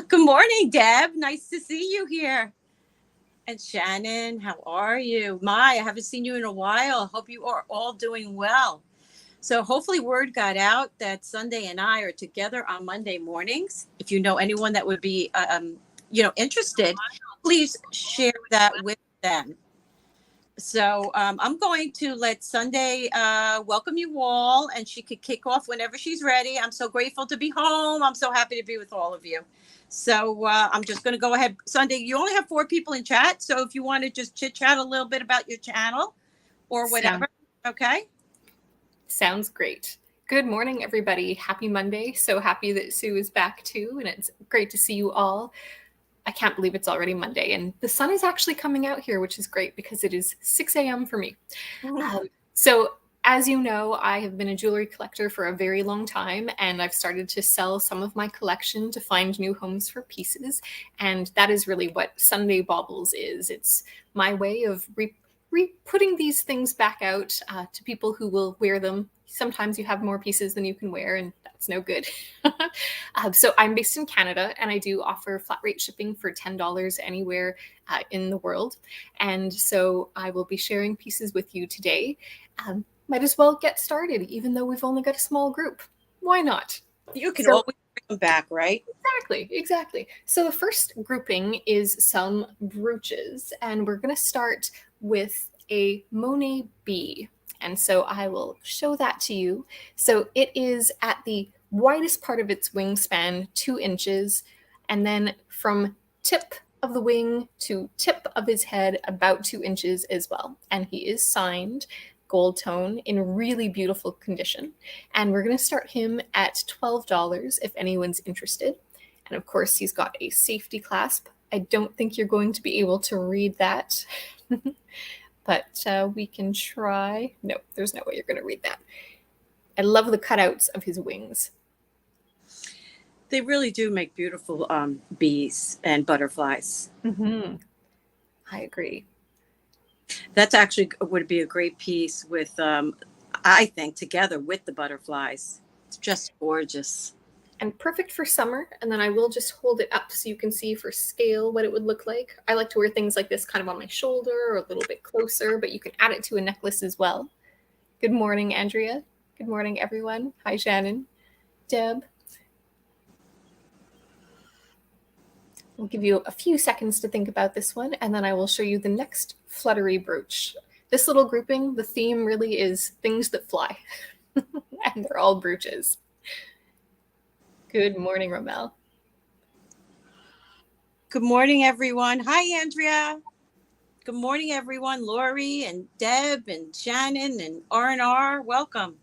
Good morning, Deb. Nice to see you here. And Shannon, how are you? I haven't seen you in a while. Hope you are all doing well. So hopefully word got out that Sundae and I are together on Monday mornings. If you know anyone that would be, interested, please share that with them. So I'm going to let Sundae welcome you all, and she could kick off whenever she's ready. I'm so grateful to be home. I'm so happy to be with all of you. So I'm just going to go ahead. Sundae, you only have 4 people in chat. So if you want to just chit chat a little bit about your channel or whatever. Okay. Sounds great. Good morning, everybody. Happy Monday. So happy that Sue is back too. And it's great to see you all. I can't believe it's already Monday, and the sun is actually coming out here, which is great because it is 6 a.m. for me. So as you know, I have been a jewelry collector for a very long time, and I've started to sell some of my collection to find new homes for pieces. And that is really what SundaeBaubles is. It's my way of putting these things back out to people who will wear them. Sometimes you have more pieces than you can wear, and that's no good. So I'm based in Canada, and I do offer flat rate shipping for $10 anywhere in the world. And so I will be sharing pieces with you today. Might as well get started, even though we've only got a small group. Why not? You can always bring them back, right? Exactly. So the first grouping is some brooches, and we're going to start with a Monet bee. And so I will show that to you. So it is at the widest part of its wingspan, 2 inches, and then from tip of the wing to tip of his head, about 2 inches as well. And he is signed gold tone in really beautiful condition. And we're going to start him at $12 if anyone's interested. And of course, he's got a safety clasp. I don't think you're going to be able to read that. But we can try. No, there's no way you're going to read that. I love the cutouts of his wings. They really do make beautiful bees and butterflies. Mm-hmm. I agree. That's actually would be a great piece with, I think, together with the butterflies. It's just gorgeous. And perfect for summer. And then I will just hold it up so you can see for scale what it would look like. I like to wear things like this kind of on my shoulder or a little bit closer, but you can add it to a necklace as well. Good morning, Andrea. Good morning, everyone. Hi, Shannon. Deb. I'll give you a few seconds to think about this one, and then I will show you the next fluttery brooch. This little grouping, the theme really is things that fly, and they're all brooches. Good morning, Romel. Good morning, everyone. Hi, Andrea. Good morning, everyone. Lori and Deb and Shannon and R&R. Welcome.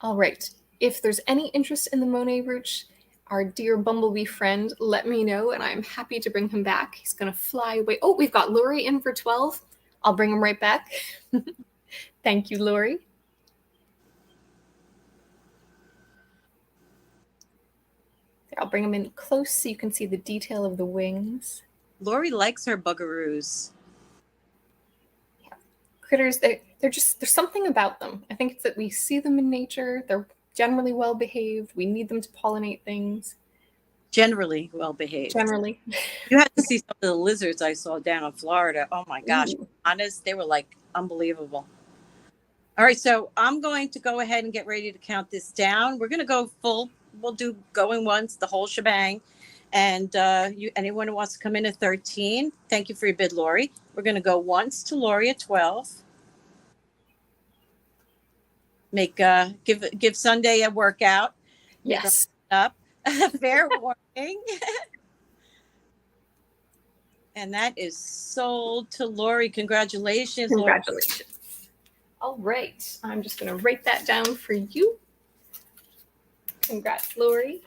All right. If there's any interest in the Monet brooch, our dear bumblebee friend, let me know, and I'm happy to bring him back. He's going to fly away. Oh, we've got Lori in for 12. I'll bring him right back. Thank you, Lori. I'll bring them in close so you can see the detail of the wings. Lori likes her buggeroos. Yeah. Critters, there's something about them. I think it's that we see them in nature. They're generally well behaved. We need them to pollinate things. Generally well behaved. Generally. You had to see some of the lizards I saw down in Florida. Oh my gosh. Honest, they were like unbelievable. All right, so I'm going to go ahead and get ready to count this down. We're going to go full. We'll do going once, the whole shebang. And anyone who wants to come in at 13, thank you for your bid, Lori. We're going to go once to Lori at 12. Give Sundae a workout. Yes. Up. Fair warning. And that is sold to Lori. Congratulations. Congratulations. All right. I'm just going to write that down for you. Congrats, Lori.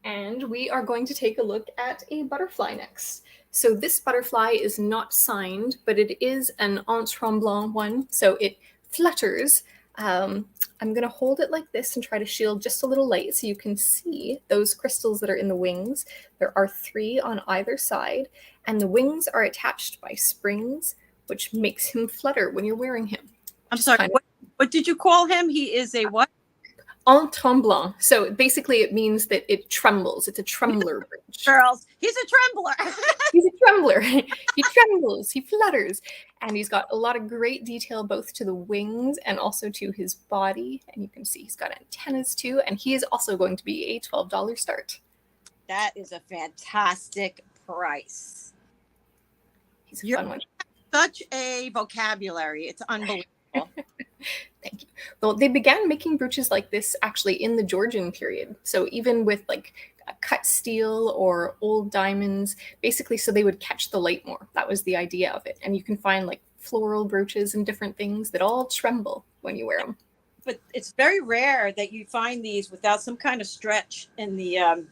And we are going to take a look at a butterfly next. So this butterfly is not signed, but it is an en tremblant one. So it flutters. I'm going to hold it like this and try to shield just a little light so you can see those crystals that are in the wings. There are 3 on either side, and the wings are attached by springs, which makes him flutter when you're wearing him. I'm sorry, what did you call him? He is a what? En tremblant. So basically it means that it trembles. It's a trembler brooch. Girls, he's a trembler. He's a trembler. He trembles, he flutters, and he's got a lot of great detail both to the wings and also to his body. And you can see he's got antennas too, and he is also going to be a $12 start. That is a fantastic price. He's a fun one. Such a vocabulary. It's unbelievable. Thank you. Well, they began making brooches like this actually in the Georgian period. So even with like cut steel or old diamonds, basically so they would catch the light more. That was the idea of it. And you can find like floral brooches and different things that all tremble when you wear them. But it's very rare that you find these without some kind of stretch in the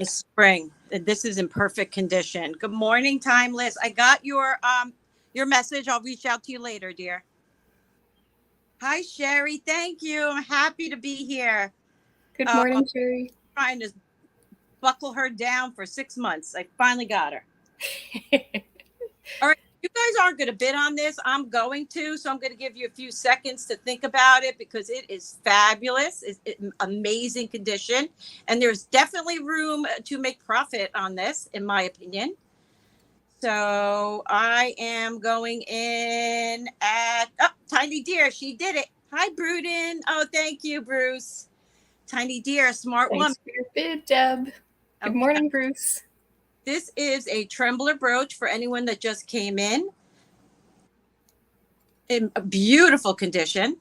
spring. This is in perfect condition. Good morning, Timeless. I got your message. I'll reach out to you later, dear. Hi, Sherry. Thank you. I'm happy to be here. Good morning, Sherry. Trying to buckle her down for 6 months. I finally got her. All right. You guys aren't going to bid on this. I'm going to. So I'm going to give you a few seconds to think about it because it is fabulous. It's amazing condition. And there's definitely room to make profit on this, in my opinion. So I am going in at, Tiny Deer. She did it. Hi, Bruden. Oh, thank you, Bruce. Tiny Deer, smart Thanks woman. for your bid, Deb. Good morning, Bruce. This is a Trembler brooch for anyone that just came in a beautiful condition.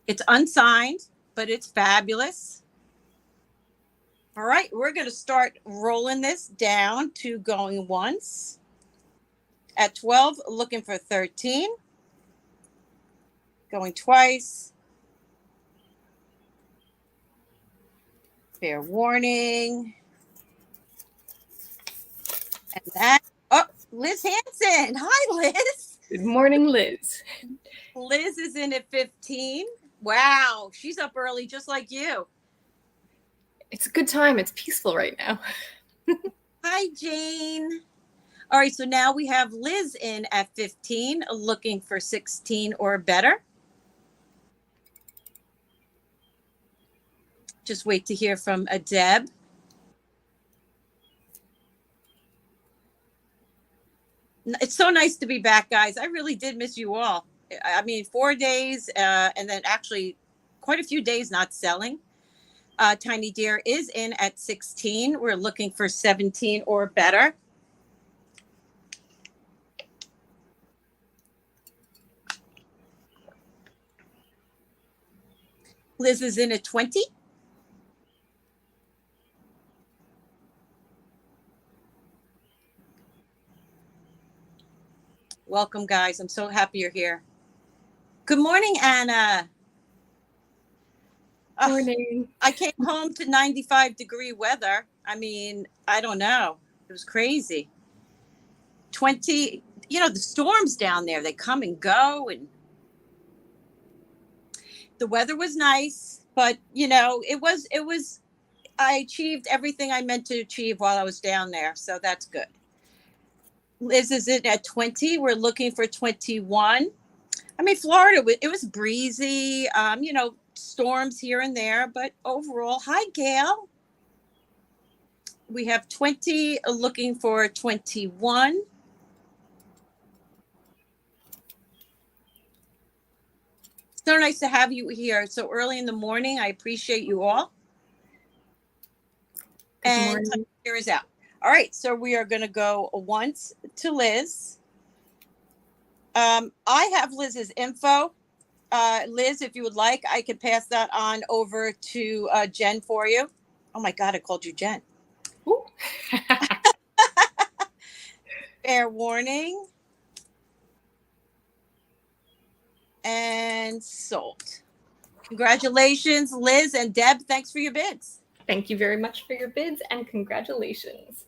It's unsigned, but it's fabulous. All right, we're going to start rolling this down to going once. At 12, looking for 13. Going twice. Fair warning. And that, Liz Hanson. Hi, Liz. Good morning, Liz. Liz is in at 15. Wow, she's up early just like you. It's a good time. It's peaceful right now. Hi, Jane. All right, so now we have Liz in at 15, looking for 16 or better. Just wait to hear from a Deb. It's so nice to be back, guys. I really did miss you all. I mean, 4 days and then actually quite a few days not selling. Tiny Deer is in at 16. We're looking for 17 or better. Liz is in at 20. Welcome, guys. I'm so happy you're here. Good morning, Anna. Morning. I came home to 95-degree weather. I mean, I don't know. It was crazy. 20, the storms down there, they come and go. And the weather was nice, but, it was, I achieved everything I meant to achieve while I was down there. So that's good. Liz is in at 20. We're looking for 21. I mean, Florida, it was breezy, storms here and there, but overall, hi, Gail. We have 20 looking for 21. So nice to have you here so early in the morning. I appreciate you all. And here is out. All right, so we are going to go once to Liz. I have Liz's info. Liz, if you would like, I could pass that on over to Jen for you. Oh my God, I called you Jen. Fair warning. And sold. Congratulations, Liz and Deb. Thanks for your bids. Thank you very much for your bids and congratulations.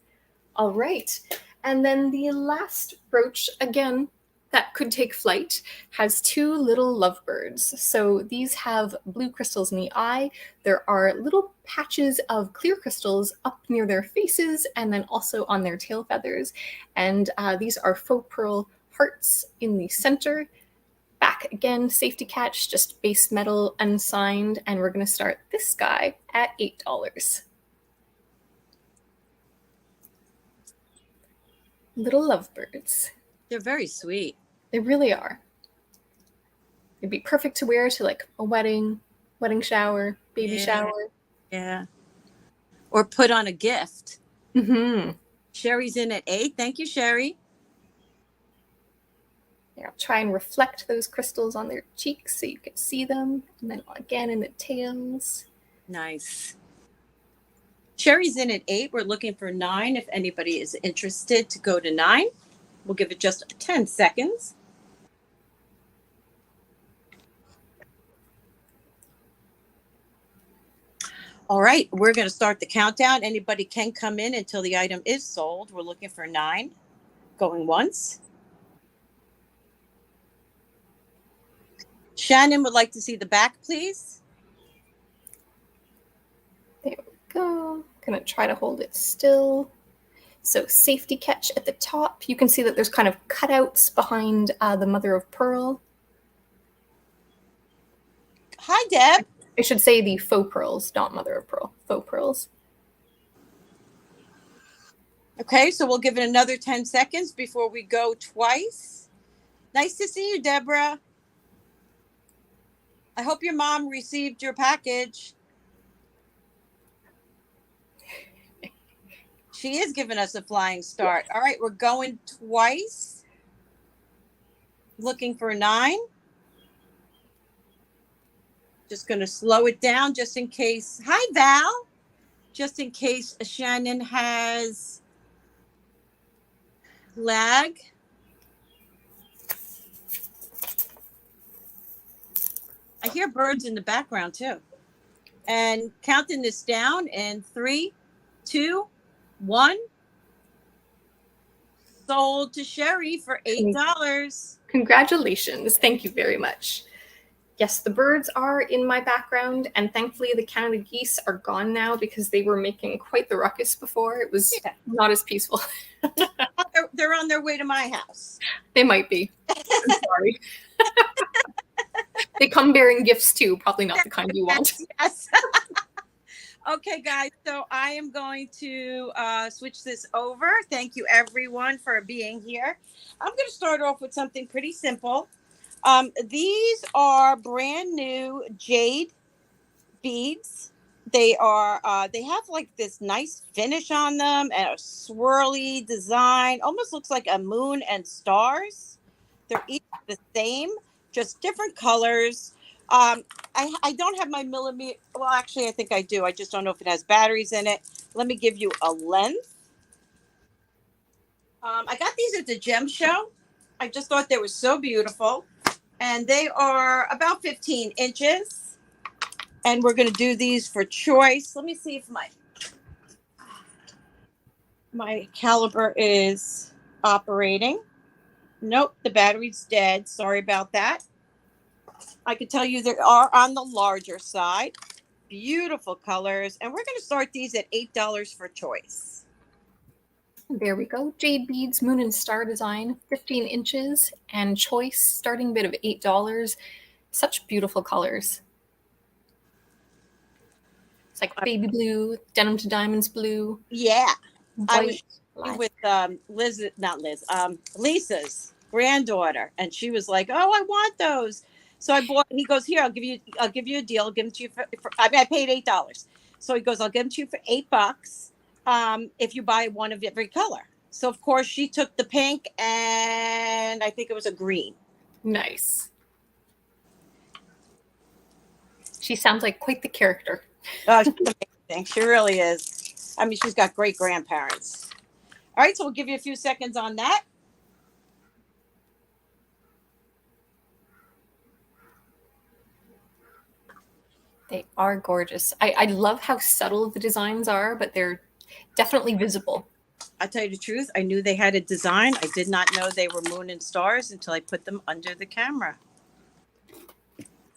All right. And then the last brooch, again, that could take flight, has two little lovebirds. So these have blue crystals in the eye. There are little patches of clear crystals up near their faces and then also on their tail feathers. And these are faux pearl hearts in the center. Back back again, safety catch, just base metal, unsigned, and we're going to start this guy at $8. Little lovebirds. They're very sweet. They really are. It'd be perfect to wear to like a wedding shower, baby shower. Yeah. Or put on a gift. Mm-hmm. Sherry's in at 8. Thank you, Sherry. Here, I'll try and reflect those crystals on their cheeks so you can see them. And then again in the tails. Nice. Sherry's in at 8. We're looking for 9. If anybody is interested to go to 9, we'll give it just 10 seconds. All right, we're going to start the countdown. Anybody can come in until the item is sold. We're looking for 9. Going once. Shannon would like to see the back, please. There we go. Gonna try to hold it still. So safety catch at the top. You can see that there's kind of cutouts behind the mother of pearl. Hi, Deb. I should say the faux pearls, not mother of pearl. Faux pearls. Okay, so we'll give it another 10 seconds before we go twice. Nice to see you, Deborah. I hope your mom received your package. She is giving us a flying start. All right, we're going twice. Looking for 9. Just going to slow it down just in case. Hi, Val. Just in case Shannon has lag. I hear birds in the background too. And counting this down in 3, 2, 1. Sold to Sherry for $8. Congratulations. Thank you very much. Yes, the birds are in my background, and thankfully the Canada geese are gone now because they were making quite the ruckus before. It was not as peaceful. They're on their way to my house. They might be. I'm sorry. They come bearing gifts too, probably not the kind you want. Yes. Okay, guys, so I am going to switch this over. Thank you, everyone, for being here. I'm going to start off with something pretty simple. These are brand new Jade beads. They are, they have like this nice finish on them and a swirly design. Almost looks like a moon and stars. They're each the same, just different colors. I don't have my millimeter. Well, actually, I think I do. I just don't know if it has batteries in it. Let me give you a length. I got these at the gem show. I just thought they were so beautiful. And they are about 15 inches. And we're going to do these for choice. Let me see if my caliber is operating. Nope, the battery's dead. Sorry about that. I can tell you they are on the larger side. Beautiful colors. And we're going to start these at $8 for choice. There we go. Jade beads, moon and star design, 15 inches, and choice, starting bid of $8. Such beautiful colors. It's like baby blue, denim to diamonds blue. Yeah. White, I was with Lisa's granddaughter, and she was like, "Oh, I want those." So I bought. He goes, "Here, I'll give you a deal. I'll give them to you for I paid $8. So he goes, "I'll give them to you for $8. If you buy one of every color." So of course she took the pink, and I think it was a green. Nice. She sounds like quite the character. Oh, she's amazing. She really is. I mean, she's got great grandparents. All right, so we'll give you a few seconds on that. They are gorgeous. I love how subtle the designs are, but they're definitely visible. I'll tell you the truth. I knew they had a design. I did not know they were moon and stars until I put them under the camera.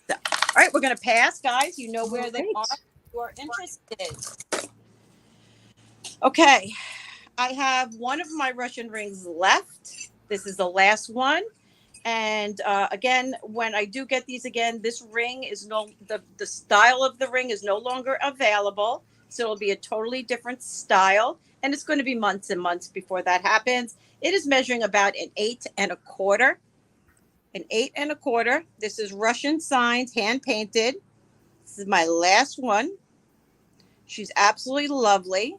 So, all right, we're going to pass, guys. You know where they are. You are interested. Okay. I have one of my Russian rings left. This is the last one. And again, when I do get these again, this ring is the style of the ring is no longer available. So it'll be a totally different style. And it's going to be months and months before that happens. It is measuring about an 8¼ an 8¼ This is Russian signs, hand painted. This is my last one. She's absolutely lovely.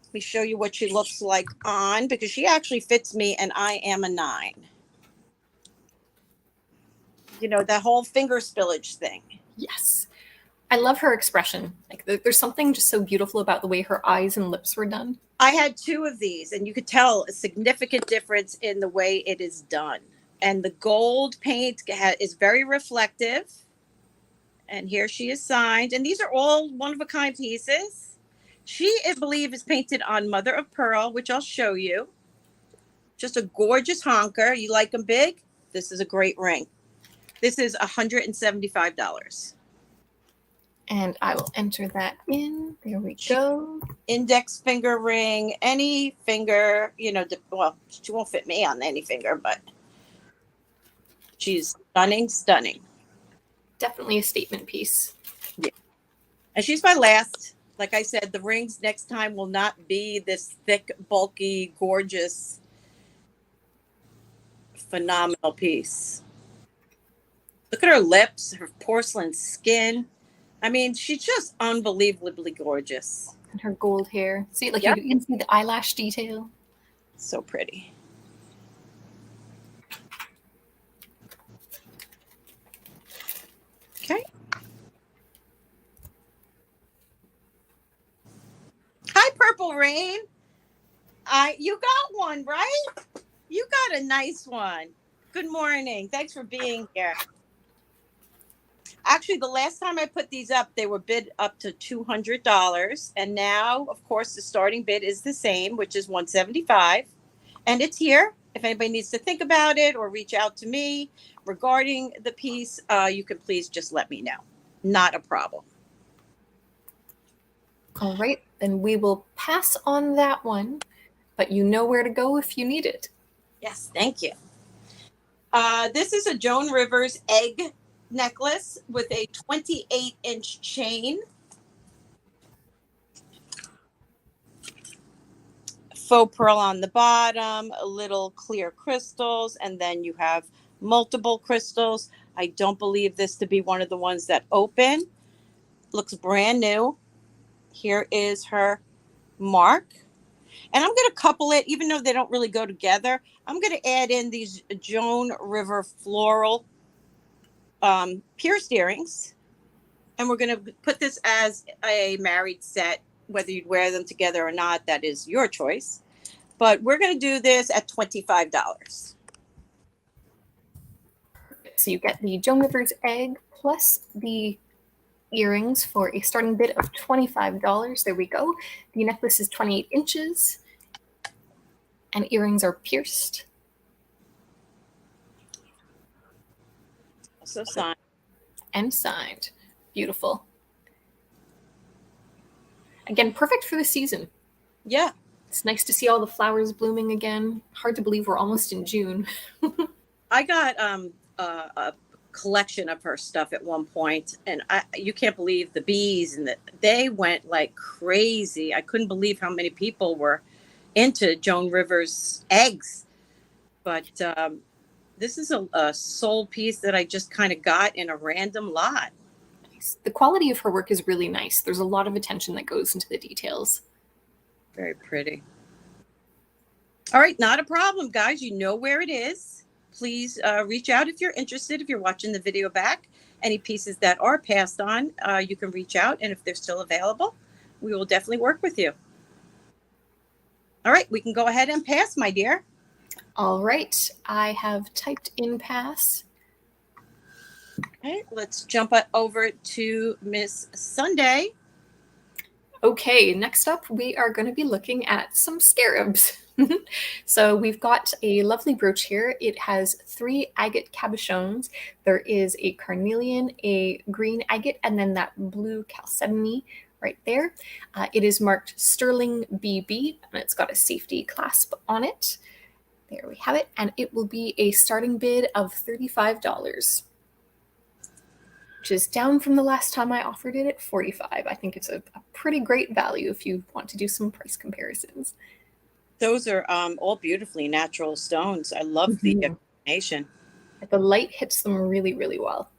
Let me show you what she looks like on, because she actually fits me and I am a 9. You know, that whole finger spillage thing. Yes. I love her expression. Like there's something just so beautiful about the way her eyes and lips were done. I had 2 of these, and you could tell a significant difference in the way it is done. And the gold paint is very reflective. And here she is signed. And these are all one-of-a-kind pieces. She, I believe, is painted on mother of pearl, which I'll show you. Just a gorgeous honker. You like them big? This is a great ring. This is $175. And I will enter that in. There we go. Index finger ring, any finger, you know, well, she won't fit me on any finger, but she's stunning, stunning. Definitely a statement piece. Yeah. And she's my last. Like I said, the rings next time will not be this thick, bulky, gorgeous, phenomenal piece. Look at her lips, her porcelain skin. I mean, she's just unbelievably gorgeous. And her gold hair. See, like Yep. you can see the eyelash detail. So pretty. Okay. Hi, Purple Rain. You got one, right? You got a nice one. Good morning. Thanks for being here. Actually, the last time I put these up, they were bid up to $200. And now, of course, the starting bid is the same, which is $175. And it's here. If anybody needs to think about it or reach out to me regarding the piece, you can please just let me know. Not a problem. All right, then we will pass on that one, but you know where to go if you need it. Yes, thank you. This is a Joan Rivers egg necklace with a 28-inch chain. Faux pearl on the bottom, a little clear crystals, and then you have multiple crystals. I don't believe this to be one of the ones that open. Looks brand new. Here is her mark. And I'm going to couple it, even though they don't really go together. I'm going to add in these Joan River floral pierced earrings. And we're going to put this as a married set. Whether you'd wear them together or not, that is your choice. But we're going to do this at $25. So you get the Joan Rivers egg plus the earrings for a starting bid of $25. There we go. The necklace is 28 inches and earrings are pierced. Also signed. And signed. Beautiful. Again, perfect for the season. Yeah. It's nice to see all the flowers blooming again. Hard to believe we're almost in June. I got a collection of her stuff at one point, and you can't believe the bees, and they went like crazy. I couldn't believe how many people were into Joan Rivers eggs. But this is a soul piece that I just kind of got in a random lot. Nice. The quality of her work is really nice. There's a lot of attention that goes into the details. Very pretty. All right, not a problem, guys. You know where it is. Please reach out if you're interested. If you're watching the video back, any pieces that are passed on, you can reach out. And if they're still available, we will definitely work with you. All right, we can go ahead and pass, my dear. All right, I have typed in pass. Okay, let's jump over to Miss Sundae. Okay, next up, we are going to be looking at some scarabs. So we've got a lovely brooch here. It has 3 agate cabochons. There is a carnelian, a green agate, and then that blue chalcedony right there. It is marked Sterling BB, and it's got a safety clasp on it. There we have it. And it will be a starting bid of $35, which is down from the last time I offered it at $45. I think it's a pretty great value if you want to do some price comparisons. Those are all beautifully natural stones. I love the combination. The light hits them really, really well.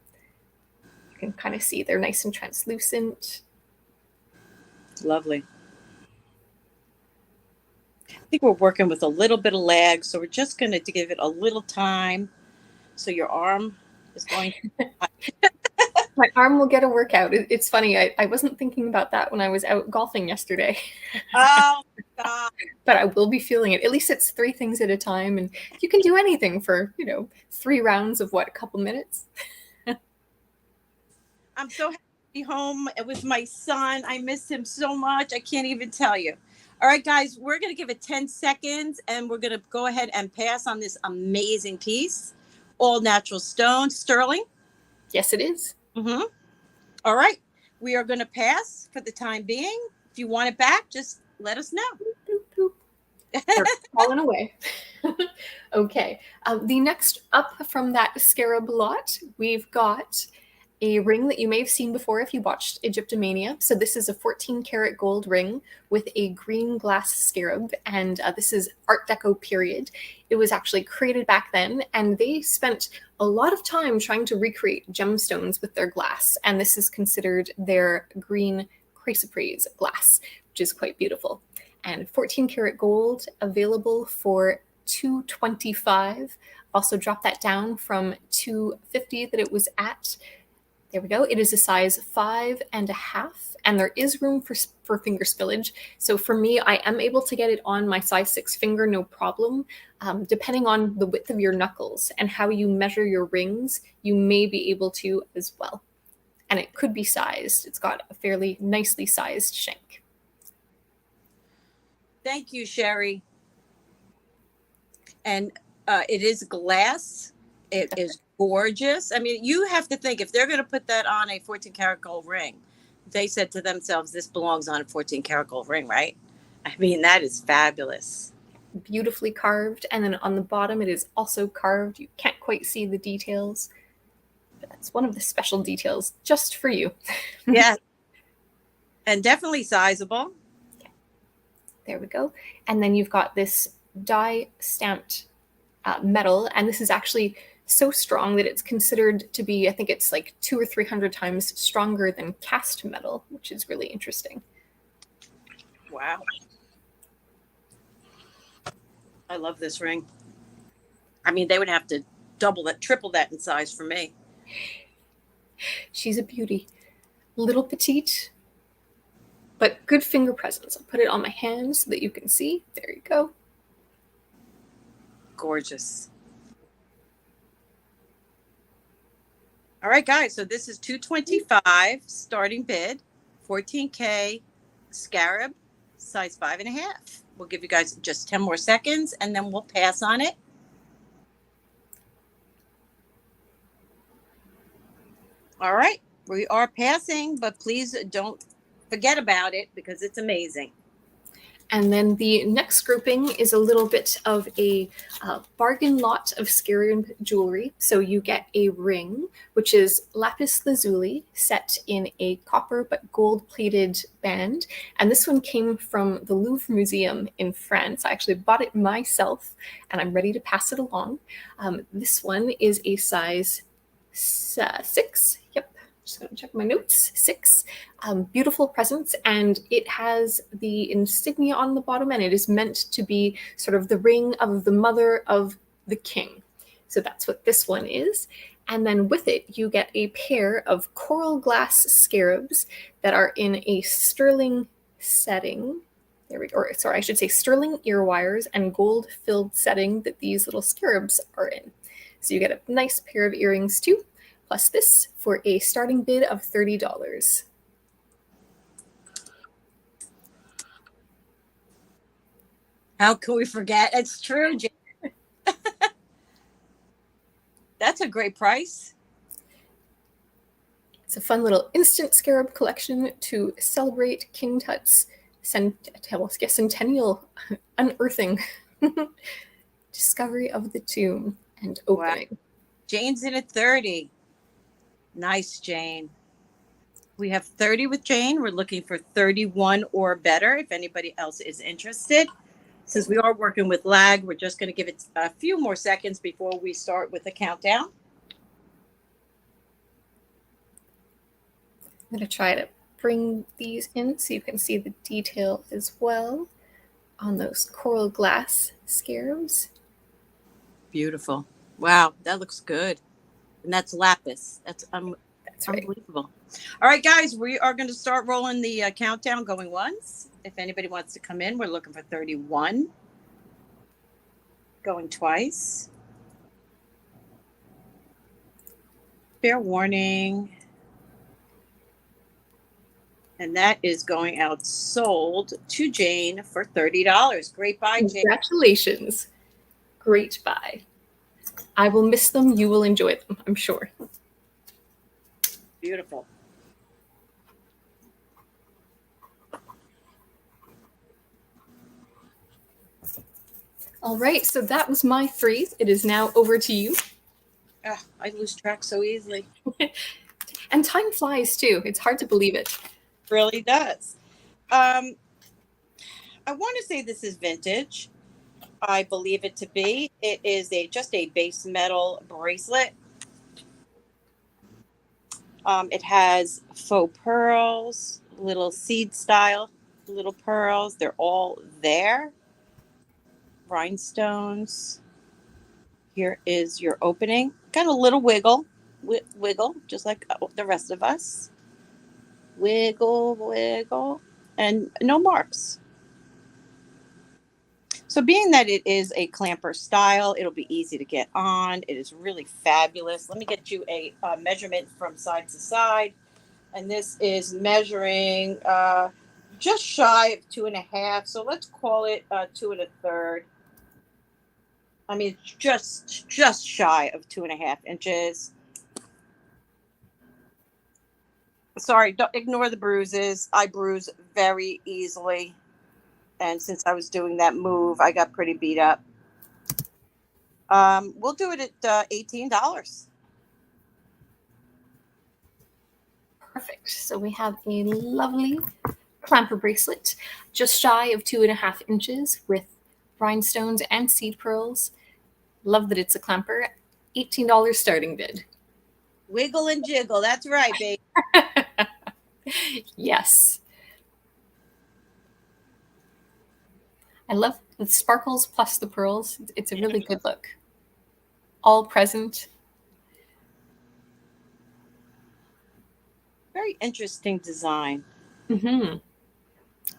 You can kind of see they're nice and translucent. Lovely. I think we're working with a little bit of lag, so we're just going to give it a little time. So your arm is going to... My arm will get a workout. It's funny. I wasn't thinking about that when I was out golfing yesterday. Oh, God. But I will be feeling it. At least it's 3 things at a time. And you can do anything for, 3 rounds of a couple minutes. I'm so happy to be home with my son. I miss him so much. I can't even tell you. All right, guys, we're going to give it 10 seconds and we're going to go ahead and pass on this amazing piece. All natural stone. Sterling? Yes, it is. Mm-hmm. All right. We are going to pass for the time being. If you want it back, just let us know. Boop, boop. They're falling away. Okay. The next up from that scarab lot, we've got a ring that you may have seen before if you watched Egyptomania. So this is a 14 karat gold ring with a green glass scarab, and this is Art Deco period. It was actually created back then, and they spent a lot of time trying to recreate gemstones with their glass, and this is considered their green chrysoprase glass, which is quite beautiful. And 14 karat gold available for $225. Also dropped that down from $250 that it was at. There we go. It is a size 5.5, and there is room for finger spillage. So for me, I am able to get it on my size 6 finger, no problem. Depending on the width of your knuckles and how you measure your rings, you may be able to as well. And it could be sized. It's got a fairly nicely sized shank. Thank you, Sherry. And it is glass. It is gorgeous. I mean, you have to think if they're going to put that on a 14 karat gold ring, they said to themselves, this belongs on a 14 karat gold ring, right? I mean, that is fabulous. Beautifully carved. And then on the bottom, it is also carved. You can't quite see the details, but that's one of the special details just for you. Yeah. And definitely sizable. Okay. There we go. And then you've got this die stamped metal. And this is actually so strong that it's considered to be, I think it's like 200 or 300 times stronger than cast metal, which is really interesting. Wow. I love this ring. I mean, they would have to double that, triple that in size for me. She's a beauty. Little petite, but good finger presence. I'll put it on my hand so that you can see. There you go. Gorgeous. All right, guys. So this is $225 starting bid, 14K scarab, size 5.5. We'll give you guys just 10 more seconds and then we'll pass on it. All right, we are passing, but please don't forget about it because it's amazing. And then the next grouping is a little bit of a bargain lot of scarab jewelry. So you get a ring, which is lapis lazuli set in a copper but gold-plated band. And this one came from the Louvre Museum in France. I actually bought it myself, and I'm ready to pass it along. This one is a size 6. Yep. Just going to check my notes. 6. Beautiful presence, and it has the insignia on the bottom, and it is meant to be sort of the ring of the mother of the king. So that's what this one is. And then with it, you get a pair of coral glass scarabs that are in a sterling setting. There we go. Or, sorry, I should say sterling ear wires and gold-filled setting that these little scarabs are in. So you get a nice pair of earrings too, plus this for a starting bid of $30. How can we forget? It's true, Jade. That's a great price. It's a fun little instant scarab collection to celebrate King Tut's centennial unearthing. Discovery of the tomb and Wow. opening. Jane's in at 30. Nice, Jane. We have 30 with Jane. We're looking for 31 or better if anybody else is interested. Since we are working with lag, we're just going to give it a few more seconds before we start with the countdown. I'm going to try to bring these in so you can see the detail as well on those coral glass scarabs. Beautiful. Wow, that looks good. And that's Lapis. That's right. Unbelievable. All right, guys, we are going to start rolling the countdown going once. If anybody wants to come in, we're looking for 31. Going twice. Fair warning. And that is going out sold to Jane for $30. Great buy, Jane. Congratulations. Great buy. I will miss them. You will enjoy them, I'm sure. Beautiful. All right, so that was my 3. It is now over to you. I lose track so easily. And time flies too. It's hard to believe it. Really does. I want to say this is vintage. I believe it to be. It is just a base metal bracelet. It has faux pearls, little seed style, little pearls. They're all there. Rhinestones. Here is your opening. Got a little wiggle, just like the rest of us. Wiggle, wiggle, and no marks. So being that it is a clamper style, it'll be easy to get on. It is really fabulous. Let me get you a measurement from side to side. And this is measuring just shy of 2.5. So let's call it 2 1/3. I mean, just shy of 2.5 inches. Sorry, don't ignore the bruises. I bruise very easily. And since I was doing that move, I got pretty beat up. We'll do it at $18. Perfect. So we have a lovely clamper bracelet, just shy of 2.5 inches with rhinestones and seed pearls. Love that it's a clamper. $18 starting bid. Wiggle and jiggle. That's right, babe. Yes. I love the sparkles plus the pearls. It's a really good look. All present. Very interesting design. Mm-hmm.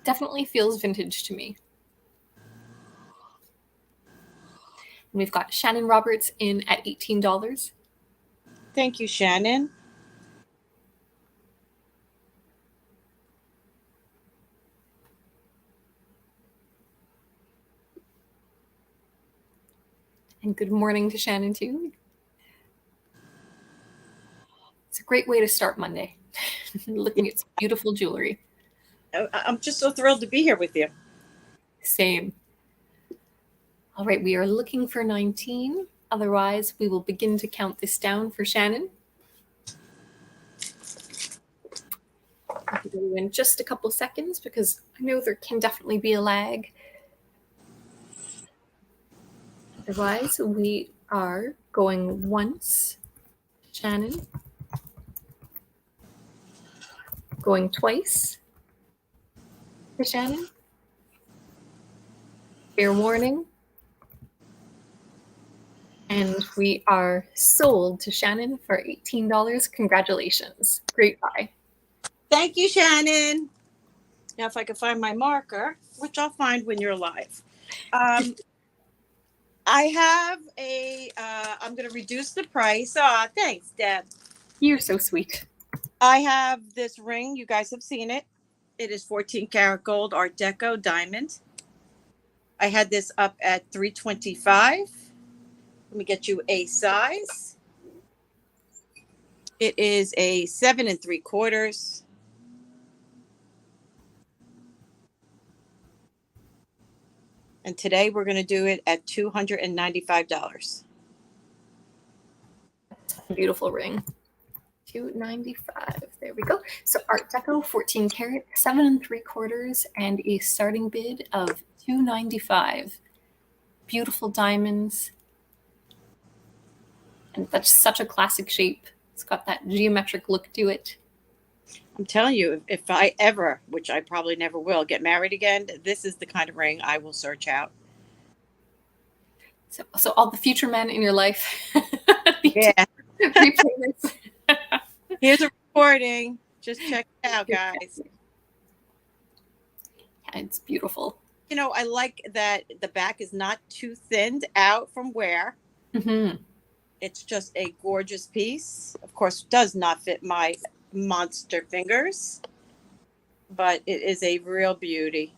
Definitely feels vintage to me. And we've got Shannon Roberts in at $18. Thank you, Shannon. And good morning to Shannon too. It's a great way to start Monday, looking at some beautiful jewelry. I'm just so thrilled to be here with you. Same. All right, we are looking for 19. Otherwise, we will begin to count this down for Shannon. I'll give you in just a couple seconds because I know there can definitely be a lag. Otherwise, we are going once, Shannon. Going twice for Shannon. Fair warning. And we are sold to Shannon for $18. Congratulations. Great buy. Thank you, Shannon. Now, if I can find my marker, which I'll find when you're live. I have I'm going to reduce the price. Thanks, Deb. You're so sweet. I have this ring. You guys have seen it. It is 14 karat gold Art Deco diamond. I had this up at $325. Let me get you a size. It is a 7 3/4. And today we're going to do it at $295. Beautiful ring. $295. There we go. So Art Deco, 14 karat, 7 3/4, and a starting bid of $295. Beautiful diamonds. And that's such a classic shape. It's got that geometric look to it. I'm telling you, if I ever, which I probably never will, get married again, this is the kind of ring I will search out. So all the future men in your life. Yeah. Repayments. Here's a recording. Just check it out, guys. Yeah, it's beautiful. You know, I like that the back is not too thinned out from wear. Mm-hmm. It's just a gorgeous piece. Of course, does not fit my monster fingers, but it is a real beauty.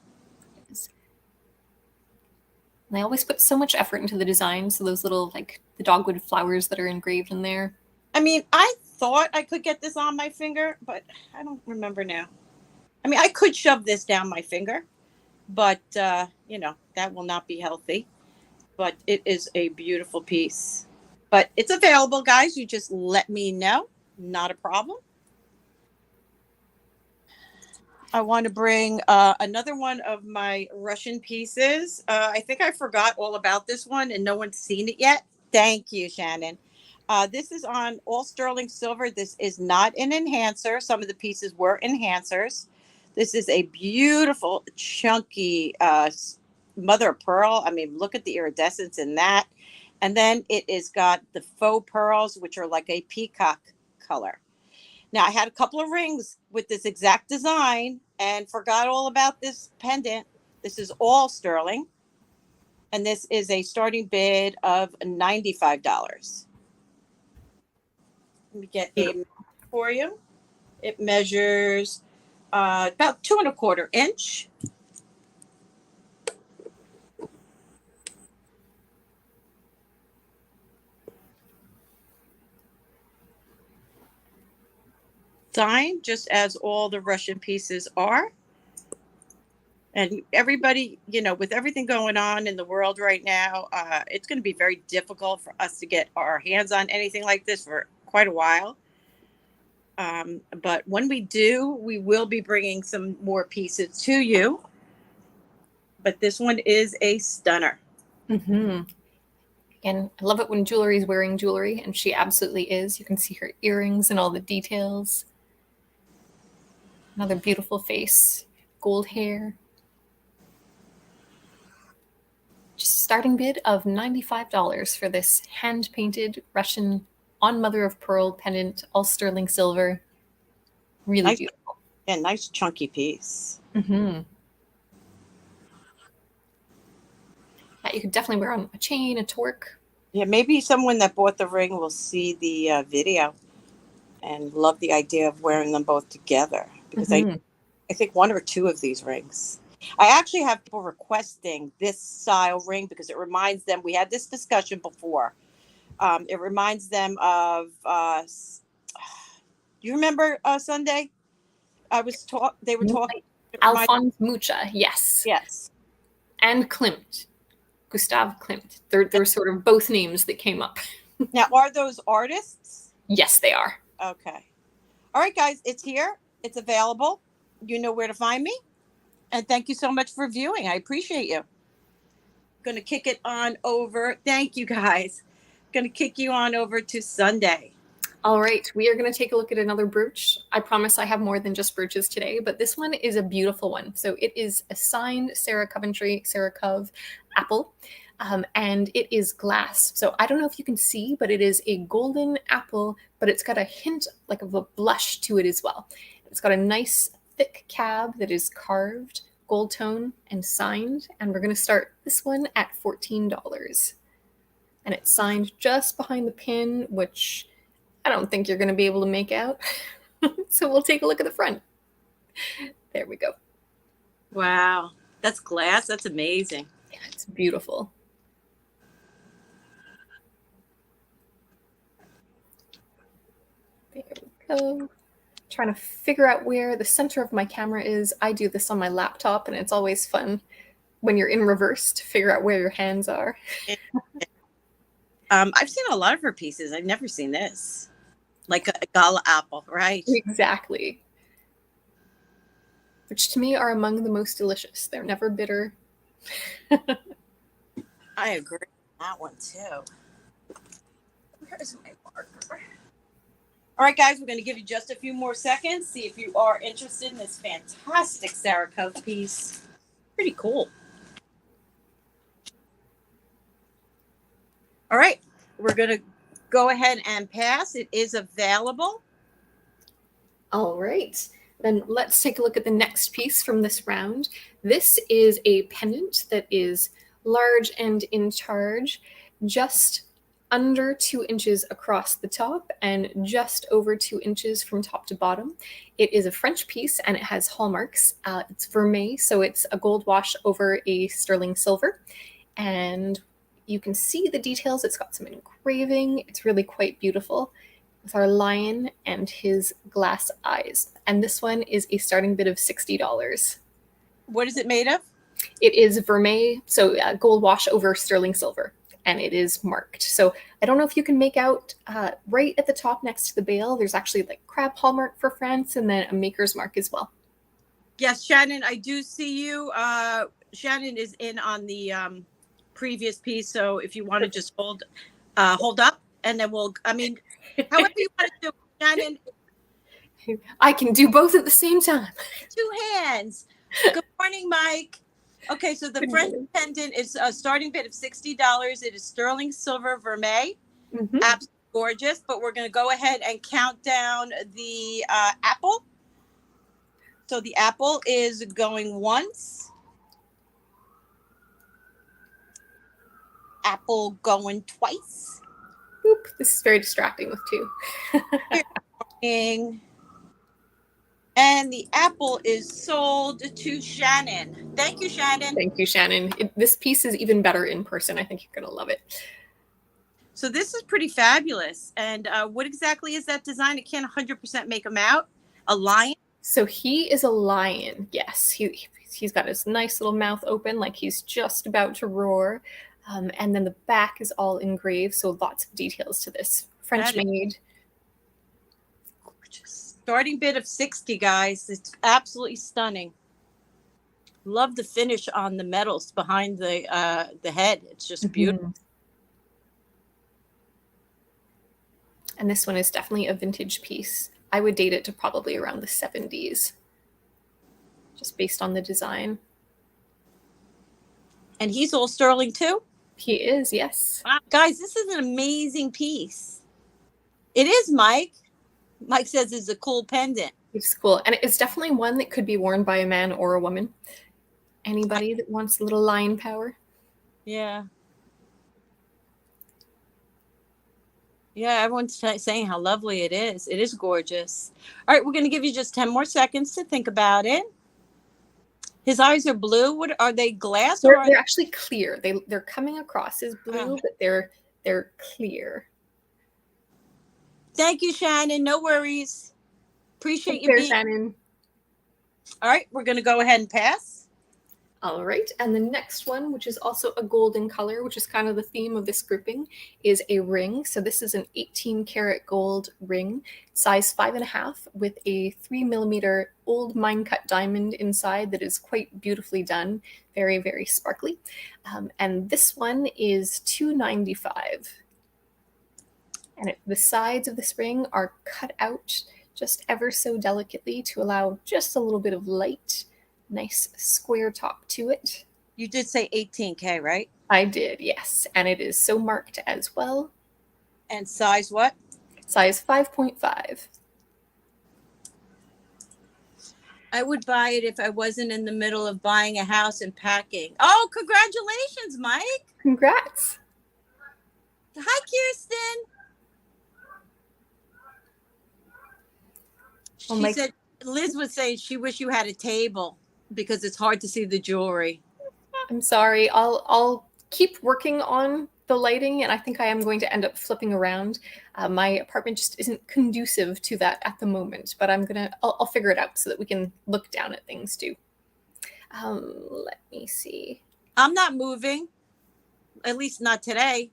They always put so much effort into the design. So those little, like, the dogwood flowers that are engraved in there. I mean, I thought I could get this on my finger, but I don't remember now. I mean, I could shove this down my finger, but, you know, that will not be healthy. But it is a beautiful piece. But it's available, guys. You just let me know. Not a problem. I want to bring another one of my Russian pieces. I think I forgot all about this one and no one's seen it yet. Thank you, Shannon. This is on all sterling silver. This is not an enhancer. Some of the pieces were enhancers. This is a beautiful, chunky mother of pearl. I mean, look at the iridescence in that. And then it is got the faux pearls, which are like a peacock color. Now, I had a couple of rings with this exact design and forgot all about this pendant. This is all sterling. And this is a starting bid of $95. Let me get a for you. It measures about 2¼ inch. Sign, just as all the Russian pieces are. And everybody, you know, with everything going on in the world right now, it's going to be very difficult for us to get our hands on anything like this for quite a while. But when we do, we will be bringing some more pieces to you. But this one is a stunner. Mm-hmm. And I love it when jewelry is wearing jewelry, and she absolutely is. You can see her earrings and all the details. Another beautiful face, gold hair. Just starting bid of $95 for this hand-painted Russian on mother of pearl pendant, all sterling silver. Really Nice, beautiful. and nice chunky piece. Mm-hmm. Yeah, you could definitely wear on a chain, a torque. Yeah, maybe someone that bought the ring will see the video and love the idea of wearing them both together. Because I think 1 or 2 of these rings. I actually have people requesting this style ring because it reminds them, we had this discussion before. It reminds them of, you remember Sunday? They were talking. Alphonse Mucha, yes. Yes. And Klimt, Gustav Klimt. They're sort of both names that came up. Now, are those artists? Yes, they are. Okay. All right, guys, it's here. It's available. You know where to find me. And thank you so much for viewing. I appreciate you. Going to kick it on over. Thank you, guys. Going to kick you on over to Sunday. All right, we are going to take a look at another brooch. I promise I have more than just brooches today, but this one is a beautiful one. So it is a signed Sarah Coventry, Sarah Cove apple, and it is glass. So I don't know if you can see, but it is a golden apple, but it's got a hint like of a blush to it as well. It's got a nice thick cab that is carved, gold tone, and signed. And we're going to start this one at $14. And it's signed just behind the pin, which I don't think you're going to be able to make out. So we'll take a look at the front. There we go. Wow. That's glass. That's amazing. Yeah, it's beautiful. There we go. Trying to figure out where the center of my camera is. I do this on my laptop, and it's always fun when you're in reverse to figure out where your hands are. I've seen a lot of her pieces. I've never seen this. Like a gala apple, right? Exactly. Which to me are among the most delicious. They're never bitter. I agree with that one too. Where's my marker? All right, guys, we're going to give you just a few more seconds. See if you are interested in this fantastic Sarah Cove piece. Pretty cool. All right, we're going to go ahead and pass. It is available. All right, then let's take a look at the next piece from this round. This is a pendant that is large and in charge, just under 2 inches across the top and just over 2 inches from top to bottom. It is a French piece and it has hallmarks. It's vermeil, so it's a gold wash over a sterling silver. And you can see the details. It's got some engraving. It's really quite beautiful with our lion and his glass eyes. And this one is a starting bid of $60. What is it made of? It is vermeil, so gold wash over sterling silver. And it is marked. So I don't know if you can make out right at the top next to the bail, there's actually like crab hallmark for France and then a maker's mark as well. Yes, Shannon, I do see you. Shannon is in on the previous piece. So if you want to just hold up and then however you want to do it, Shannon. I can do both at the same time. 2 hands. Good morning, Mike. Okay, so the French pendant is a starting bid of $60. It is sterling silver vermeil. Mm-hmm. Absolutely gorgeous. But we're going to go ahead and count down the apple. So the apple is going once. Apple going twice. Oop, this is very distracting with 2. And the apple is sold to Shannon. Thank you, Shannon. Thank you, Shannon. This piece is even better in person. I think you're going to love it. So this is pretty fabulous. And what exactly is that design? I can't 100% make him out. A lion? So he is a lion, yes. He's got his nice little mouth open like he's just about to roar. And then the back is all engraved, so lots of details to this. French made. Starting bid of 60, guys. It's absolutely stunning. Love the finish on the metals behind the head. It's just beautiful. And this one is definitely a vintage piece. I would date it to probably around the 70s, just based on the design. And he's all sterling too? He is, yes. Wow, guys, this is an amazing piece. It is, Mike. Mike says it's a cool pendant. It's cool. And it's definitely one that could be worn by a man or a woman. Anybody that wants a little lion power. Yeah. Yeah, everyone's saying how lovely it is. It is gorgeous. All right, we're going to give you just 10 more seconds to think about it. His eyes are blue. What are they, glass? They're actually clear. They're coming across as blue, but they're clear. Thank you, Shannon. No worries. Appreciate you being Shannon. All right, we're going to go ahead and pass. All right, and the next one, which is also a golden color, which is kind of the theme of this grouping, is a ring. So this is an 18-karat gold ring, size 5.5, with a 3mm old mine-cut diamond inside that is quite beautifully done, very, very sparkly. And this one is $295. And the sides of this ring are cut out just ever so delicately to allow just a little bit of light. Nice square top to it. You did say 18K, right? I did, yes. And it is so marked as well. And size what? Size 5.5. I would buy it if I wasn't in the middle of buying a house and packing. Oh, congratulations, Mike. Congrats. Hi, Kirsten. She said, Liz was saying she wished you had a table because it's hard to see the jewelry. I'm sorry. I'll keep working on the lighting, and I think I am going to end up flipping around. My apartment just isn't conducive to that at the moment, but I'll figure it out so that we can look down at things too. Let me see. I'm not moving, at least not today.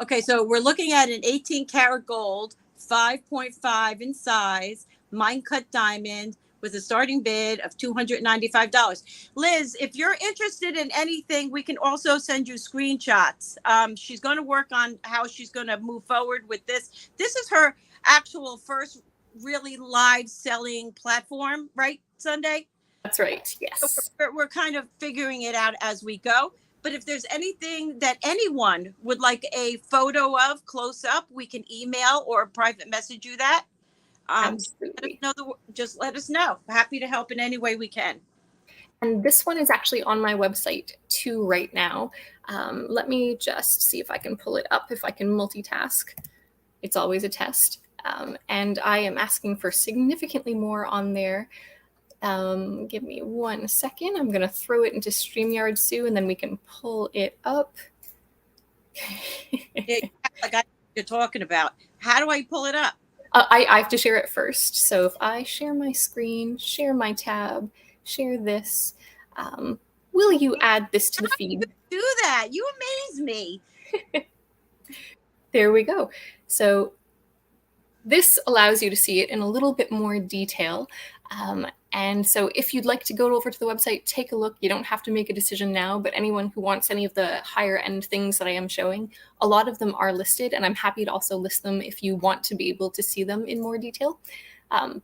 Okay, so we're looking at an 18 karat gold, 5.5 in size, mine cut diamond with a starting bid of $295. Liz, if you're interested in anything, we can also send you screenshots. She's going to work on how she's going to move forward with this. This is her actual first really live selling platform, right, Sundae? That's right, yes. So we're kind of figuring it out as we go. But if there's anything that anyone would like a photo of close up, we can email or private message you that. Absolutely. Just let us know. Happy to help in any way we can. And this one is actually on my website too right now. Let me just see if I can pull it up, if I can multitask. It's always a test. And I am asking for significantly more on there. Give me 1 second. I'm going to throw it into StreamYard, Sue, and then we can pull it up. Like you're talking about. How do I pull it up? I have to share it first. So if I share my screen, share my tab, share this, will you add this to the feed? Do that. You amaze me. There we go. So this allows you to see it in a little bit more detail. And so if you'd like to go over to the website, take a look. You don't have to make a decision now, but anyone who wants any of the higher end things that I am showing, a lot of them are listed, and I'm happy to also list them if you want to be able to see them in more detail.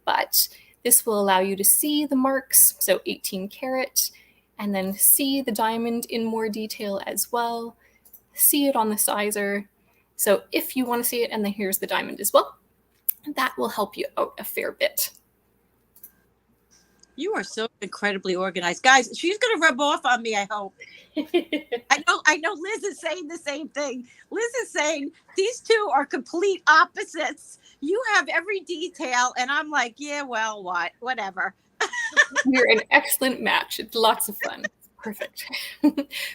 But this will allow you to see the marks, so 18 karat, and then see the diamond in more detail as well, see it on the sizer. So if you want to see it, and then here's the diamond as well, that will help you out a fair bit. You are so incredibly organized. Guys, she's going to rub off on me, I hope. I know Liz is saying the same thing. Liz is saying these two are complete opposites. You have every detail, and I'm like, yeah, well, whatever. You're an excellent match. It's lots of fun. Perfect.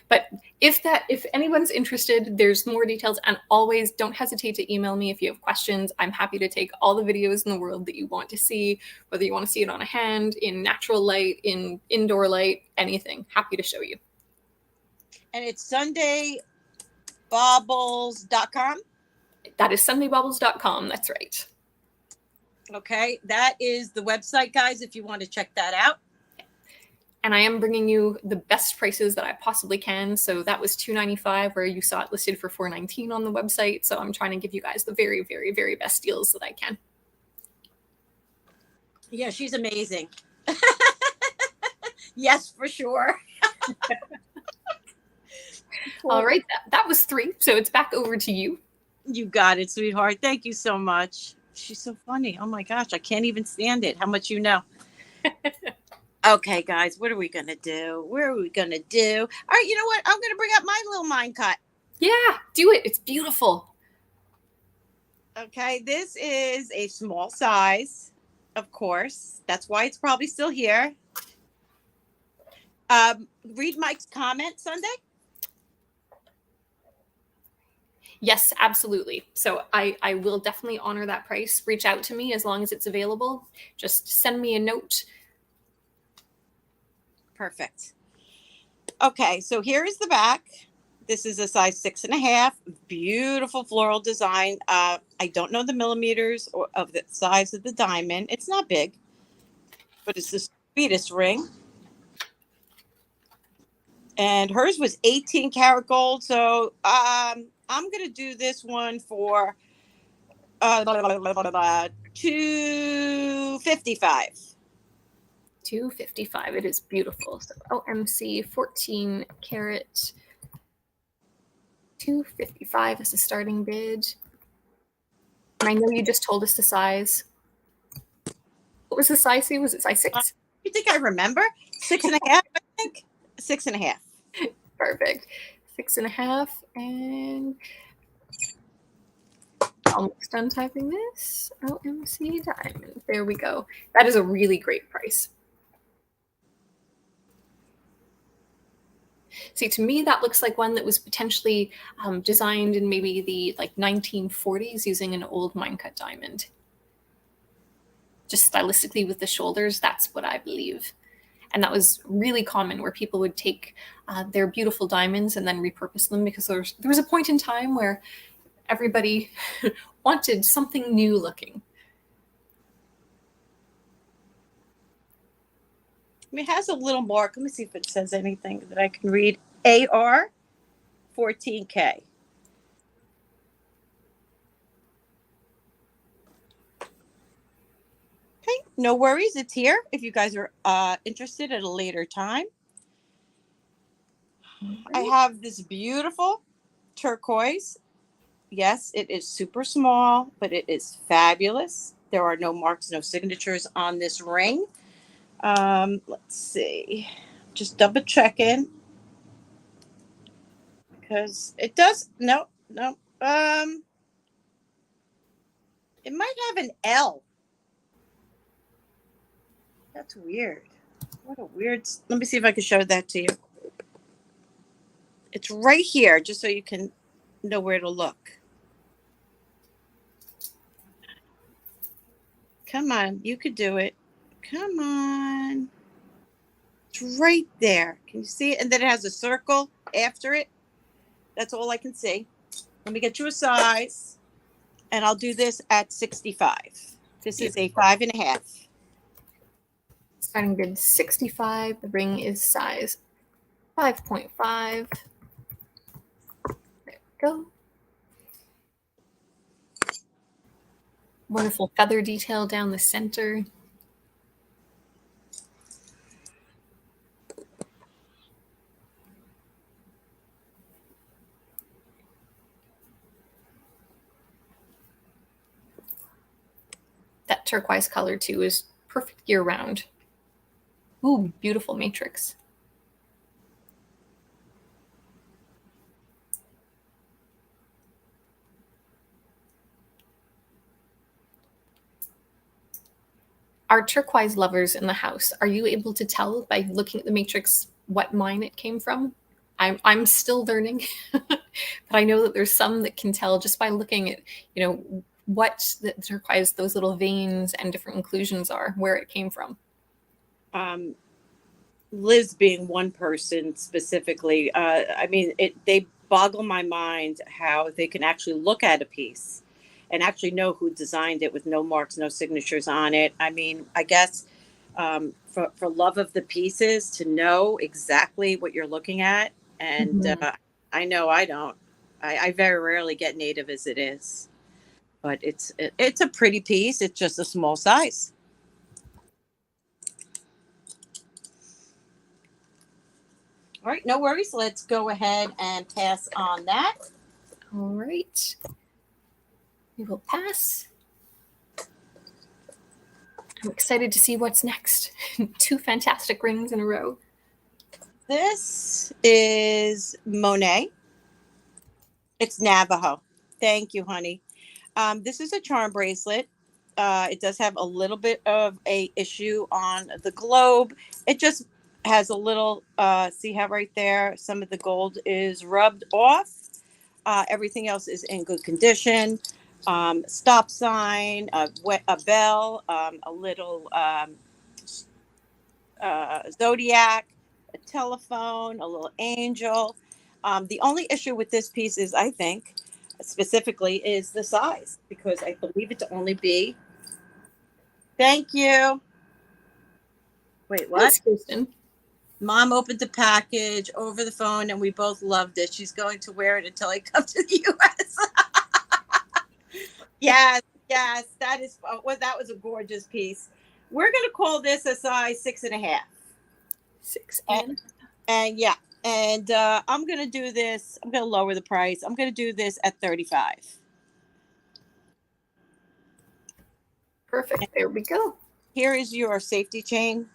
But if anyone's interested, there's more details, and always don't hesitate to email me if you have questions. I'm happy to take all the videos in the world that you want to see, whether you want to see it on a hand, in natural light, in indoor light, anything. Happy to show you. And it's SundaeBaubles.com. That is SundaeBaubles.com. That's right. Okay, that is the website, guys, if you want to check that out. And I am bringing you the best prices that I possibly can. So that was $295, where you saw it listed for $419 on the website. So I'm trying to give you guys the very, very, very best deals that I can. Yeah, she's amazing. Yes, for sure. All right, that was 3. So it's back over to you. You got it, sweetheart. Thank you so much. She's so funny. Oh my gosh, I can't even stand it. How much you know. Okay, guys, what are we going to do? Where are we going to do? All right, you know what? I'm going to bring up my little mine cut. Yeah, do it. It's beautiful. Okay, this is a small size, of course. That's why it's probably still here. Read Mike's comment, Sundae. Yes, absolutely. So I will definitely honor that price. Reach out to me as long as it's available. Just send me a note. Perfect. Okay, so here is the back. This is a size 6.5. Beautiful floral design. I don't know the millimeters or of the size of the diamond. It's not big, but it's the sweetest ring. And hers was 18 karat gold. So I'm going to do this one for $255. $255. It is beautiful. So OMC 14 karat, $255 is the starting bid. And I know you just told us the size. What was the size? Was it size 6? You think I remember? 6.5, I think. 6.5. Perfect. 6.5, and almost done typing this. OMC diamond. There we go. That is a really great price. See, to me, that looks like one that was potentially designed in maybe the like 1940s using an old mine cut diamond. Just stylistically with the shoulders, that's what I believe. And that was really common, where people would take their beautiful diamonds and then repurpose them, because there was a point in time where everybody wanted something new looking. I mean, it has a little mark. Let me see if it says anything that I can read. AR 14K. Okay, no worries. It's here if you guys are interested at a later time. I have this beautiful turquoise. Yes, it is super small, but it is fabulous. There are no marks, no signatures on this ring. Let's see. Just double checking. Because it does. No. It might have an L. That's weird. What a weird. Let me see if I can show that to you. It's right here, just so you can know where to look. Come on, you could do it. Come on. It's right there. Can you see it? And then it has a circle after it. That's all I can see. Let me get you a size. And I'll do this at 65. This is a 5.5. Starting bid 65. The ring is size 5.5. There we go. Wonderful feather detail down the center. That turquoise color too is perfect year round. Ooh, beautiful matrix. Our turquoise lovers in the house, are you able to tell by looking at the matrix what mine it came from? I'm still learning, but I know that there's some that can tell just by looking at, what the turquoise, those little veins and different inclusions are, where it came from. Liz being one person specifically, they boggle my mind how they can actually look at a piece and actually know who designed it with no marks, no signatures on it. I mean, I guess for love of the pieces, to know exactly what you're looking at. And I know I don't. I very rarely get native as it is. But it's a pretty piece. It's just a small size. All right, no worries. Let's go ahead and pass on that. All right. We will pass. I'm excited to see what's next. 2 fantastic rings in a row. This is Monet. It's Navajo. Thank you, honey. This is a charm bracelet. It does have a little bit of a issue on the globe. It just has a little, see how right there, some of the gold is rubbed off. Everything else is in good condition. Stop sign, a bell, a little zodiac, a telephone, a little angel. The only issue with this piece is, I think, specifically, is the size, because I believe it to only be. Thank you. Wait, what? Thanks, Kristen. Mom opened the package over the phone and we both loved it. She's going to wear it until I come to the U.S. Yes, that is. Well, that was a gorgeous piece. We're going to call this a size 6.5. 6 and yeah. And I'm going to do this. I'm going to lower the price. I'm going to do this at 35. Perfect. There we go. Here is your safety chain.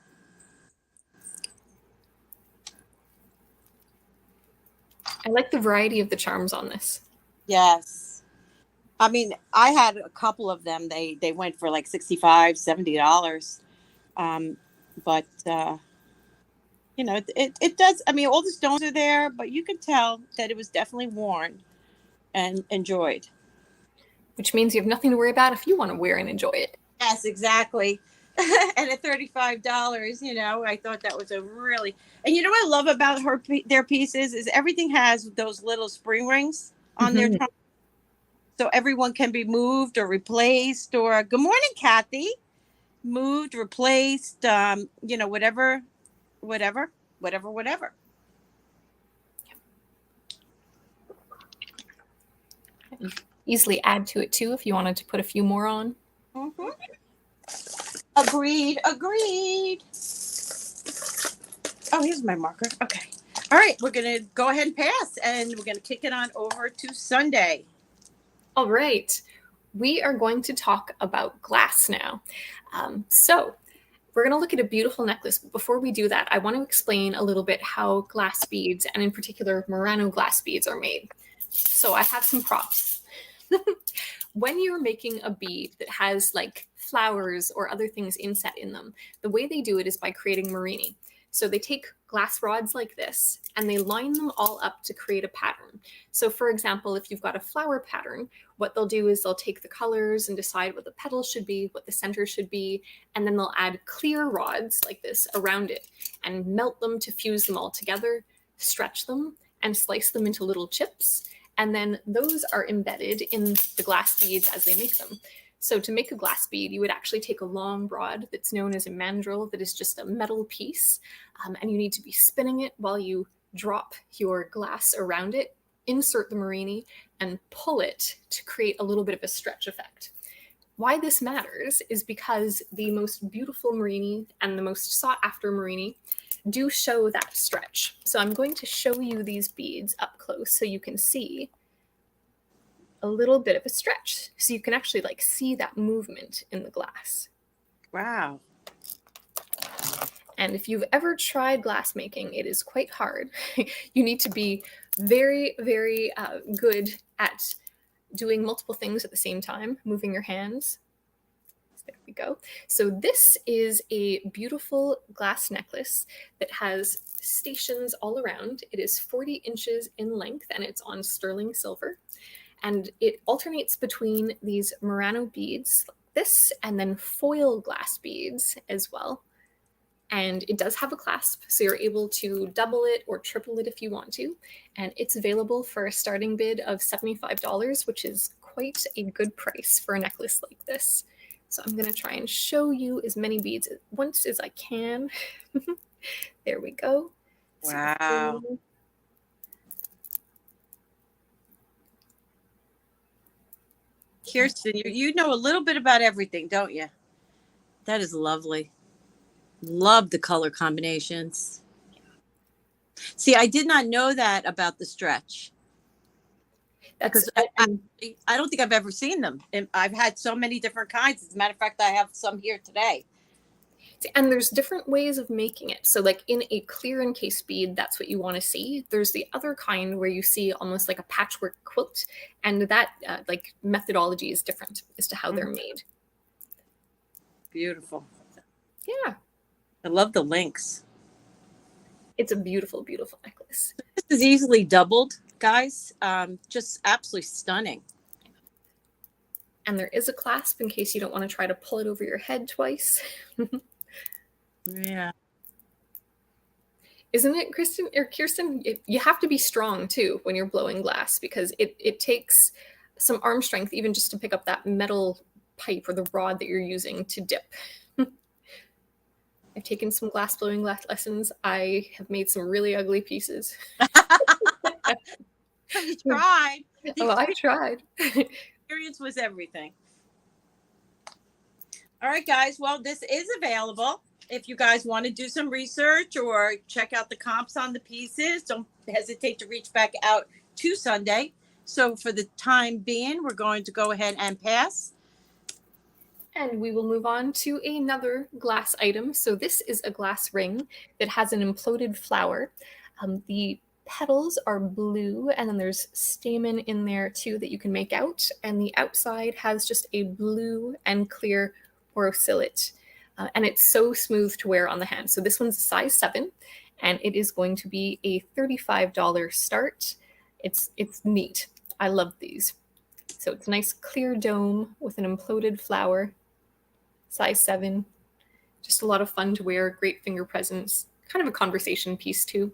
I like the variety of the charms on this. Yes. I mean, I had a couple of them. They went for like $65, $70. But you know, it does. I mean, all the stones are there, but you can tell that it was definitely worn and enjoyed. Which means you have nothing to worry about if you want to wear and enjoy it. Yes, exactly. And at $35, you know, I thought that was a really, and you know what I love about their pieces is everything has those little spring rings on their trunk, so everyone can be moved or replaced. Or good morning, Kathy. Moved, replaced, you know, whatever. You easily add to it too if you wanted to put a few more on. Mm-hmm. Agreed. Oh, here's my marker. Okay. All right, we're going to go ahead and pass, and we're going to kick it on over to Sundae. All right. We are going to talk about glass now. So we're going to look at a beautiful necklace. But before we do that, I want to explain a little bit how glass beads, and in particular Murano glass beads, are made. So I have some props. When you're making a bead that has like flowers or other things inset in them, the way they do it is by creating morini. So they take glass rods like this and they line them all up to create a pattern. So for example, if you've got a flower pattern, what they'll do is they'll take the colors and decide what the petals should be, what the center should be, and then they'll add clear rods like this around it and melt them to fuse them all together, stretch them, and slice them into little chips. And then those are embedded in the glass beads as they make them. So to make a glass bead, you would actually take a long rod that's known as a mandrel, that is just a metal piece, and you need to be spinning it while you drop your glass around it, insert the morini, and pull it to create a little bit of a stretch effect. Why this matters is because the most beautiful morini and the most sought after morini do show that stretch. So I'm going to show you these beads up close so you can see a little bit of a stretch. So you can actually like see that movement in the glass. Wow. And if you've ever tried glass making, it is quite hard. You need to be very, very good at doing multiple things at the same time, moving your hands. There we go. So this is a beautiful glass necklace that has stations all around. It is 40 inches in length and it's on sterling silver. And it alternates between these Murano beads like this and then foil glass beads as well. And it does have a clasp, so you're able to double it or triple it if you want to. And it's available for a starting bid of $75, which is quite a good price for a necklace like this. So I'm going to try and show you as many beads at once as I can. There we go. Wow. So, Kirsten, you know a little bit about everything, don't you? That is lovely. Love the color combinations. See, I did not know that about the stretch. Because I don't think I've ever seen them. And I've had so many different kinds. As a matter of fact, I have some here today. And there's different ways of making it. So like in a clear encased bead, that's what you want to see. There's the other kind where you see almost like a patchwork quilt. And that like methodology is different as to how they're made. Beautiful. Yeah. I love the links. It's a beautiful, beautiful necklace. This is easily doubled, guys. Just absolutely stunning. And there is a clasp in case you don't want to try to pull it over your head twice. Yeah. Isn't it, Kirsten? You have to be strong too when you're blowing glass because it takes some arm strength even just to pick up that metal pipe or the rod that you're using to dip. I've taken some glass blowing lessons. I have made some really ugly pieces. You tried. Oh, I tried. Experience was everything. All right, guys. Well, this is available. If you guys want to do some research or check out the comps on the pieces, don't hesitate to reach back out to Sundae. So for the time being, we're going to go ahead and pass. And we will move on to another glass item. So this is a glass ring that has an imploded flower. The petals are blue, and then there's stamen in there too that you can make out. And the outside has just a blue and clear borosilicate. And it's so smooth to wear on the hand. So this one's a size 7, and it is going to be a $35 start. It's neat. I love these. So it's a nice clear dome with an imploded flower, size 7. Just a lot of fun to wear, great finger presence, kind of a conversation piece too.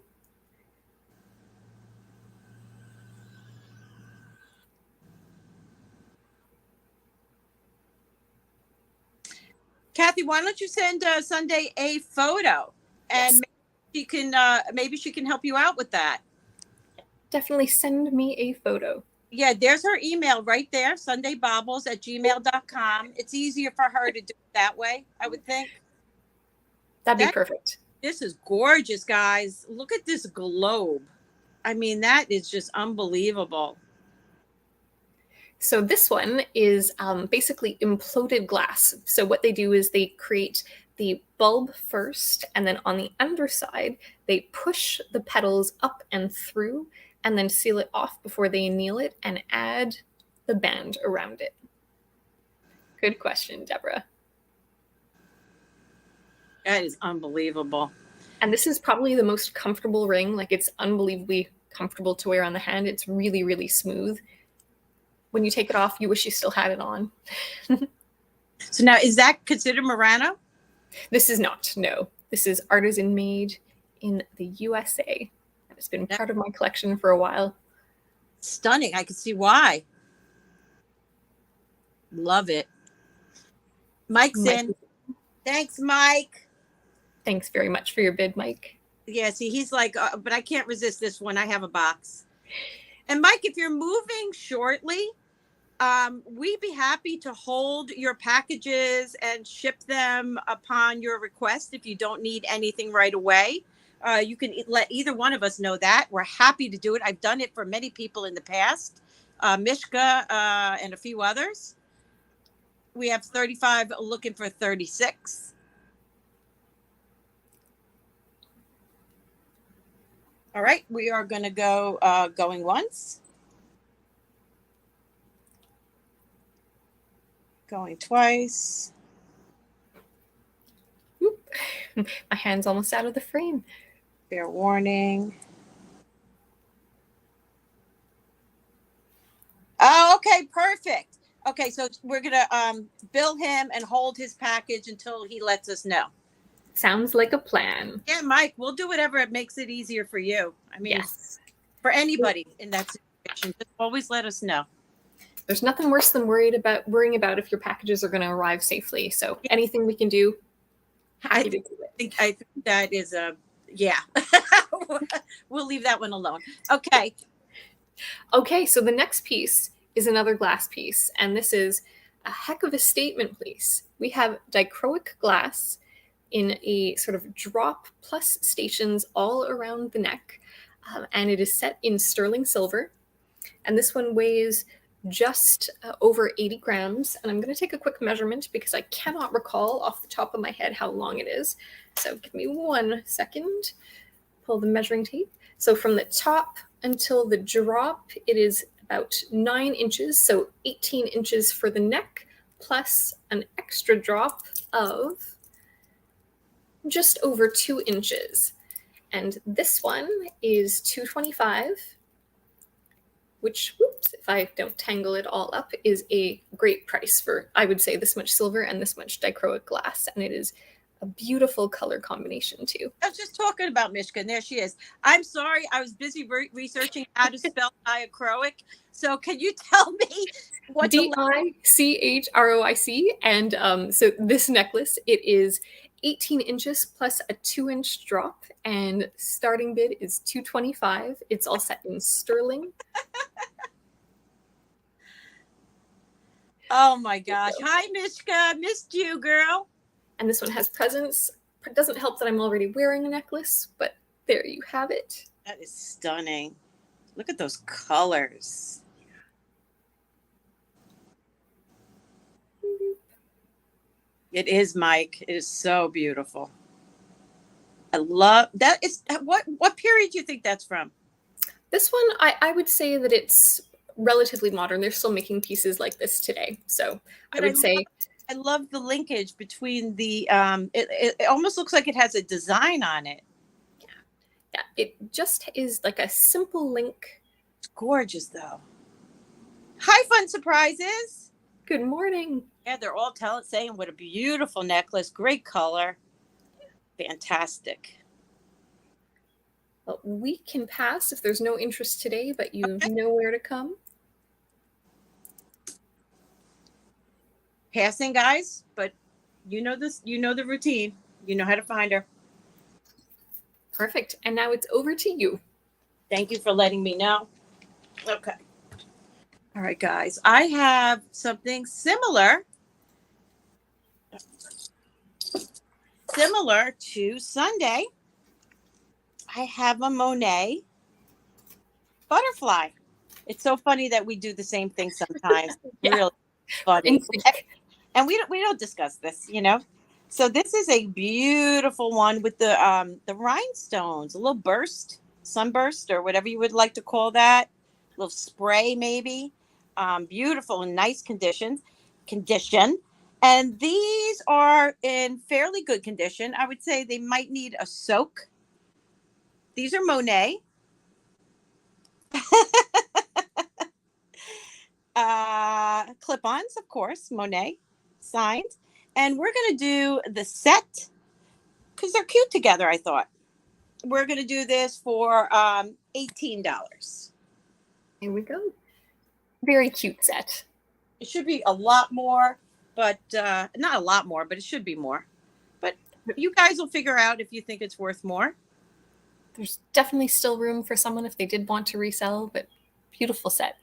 Kathy, why don't you send Sundae a photo, and maybe she can help you out with that. Definitely send me a photo. Yeah, there's her email right there, SundaeBaubles@gmail.com. It's easier for her to do it that way, I would think. That'd be perfect. This is gorgeous, guys. Look at this globe. I mean, that is just unbelievable. So this one is basically imploded glass. So what they do is they create the bulb first, and then on the underside, they push the petals up and through, and then seal it off before they anneal it and add the band around it. Good question, Deborah. That is unbelievable. And this is probably the most comfortable ring. Like, it's unbelievably comfortable to wear on the hand. It's really, really smooth. When you take it off, you wish you still had it on. So now, is that considered Murano? This is not, no. This is artisan made in the USA. It's been part of my collection for a while. Stunning. I can see why. Love it. Mike's in. Thanks, Mike. Thanks very much for your bid, Mike. Yeah, see, he's like, but I can't resist this one. I have a box. And Mike, if you're moving shortly, we'd be happy to hold your packages and ship them upon your request if you don't need anything right away. You can let either one of us know that. We're happy to do it. I've done it for many people in the past, Mishka and a few others. We have 35 looking for 36. All right, we are going to go going once. Going twice. Oop. My hand's almost out of the frame. Fair warning. Oh, okay, perfect. Okay, so we're going to bill him and hold his package until he lets us know. Sounds like a plan. Yeah, Mike, we'll do whatever it makes it easier for you. I mean, yes, for anybody in that situation, just always let us know. There's nothing worse than worrying about if your packages are going to arrive safely. So anything we can do, happy to do it. I think that is yeah. We'll leave that one alone. Okay. Okay, so the next piece is another glass piece, and this is a heck of a statement piece. We have dichroic glass in a sort of drop plus stations all around the neck, and it is set in sterling silver. And this one weighs just over 80 grams. And I'm going to take a quick measurement because I cannot recall off the top of my head how long it is. So give me 1 second. Pull the measuring tape. So from the top until the drop, it is about 9 inches. So 18 inches for the neck, plus an extra drop of just over 2 inches. And this one is $225, which, whoops, if I don't tangle it all up, is a great price for, I would say, this much silver and this much dichroic glass. And it is a beautiful color combination too. I was just talking about Mishka, and there she is. I'm sorry, I was busy researching how to spell dichroic. So can you tell me what Dichroic? And so this necklace, it is 18 inches plus a 2-inch drop, and starting bid is $225. It's all set in sterling. Oh my gosh. Hi, Mishka. Missed you, girl. And this one has presents. It doesn't help that I'm already wearing a necklace, but there you have it. That is stunning. Look at those colors. It is, Mike. It is so beautiful. I love that. Is what period do you think that's from? This one, I would say that it's relatively modern. They're still making pieces like this today. So I would say I love the linkage between the it almost looks like it has a design on it. Yeah. Yeah, it just is like a simple link. It's gorgeous though. Hi, Fun Surprises. Good morning. Yeah, they're all saying what a beautiful necklace. Great color. Fantastic. Well, we can pass if there's no interest today, but you know where to come. Passing, guys, but you know this, you know the routine. You know how to find her. Perfect. And now it's over to you. Thank you for letting me know. Okay. All right, guys. I have something similar to Sunday. I have a Monet butterfly. It's so funny that we do the same thing sometimes. Yeah. Really funny. And we don't discuss this, you know. So this is a beautiful one with the rhinestones, a little sunburst, or whatever you would like to call that. A little spray, maybe. Beautiful and nice condition. And these are in fairly good condition. I would say they might need a soak. These are Monet. Clip-ons, of course, Monet signs. And we're going to do the set because they're cute together, I thought. We're going to do this for $18. Here we go. Very cute set. It should be a lot more, but not a lot more, but it should be more. But you guys will figure out if you think it's worth more. There's definitely still room for someone if they did want to resell, but beautiful set.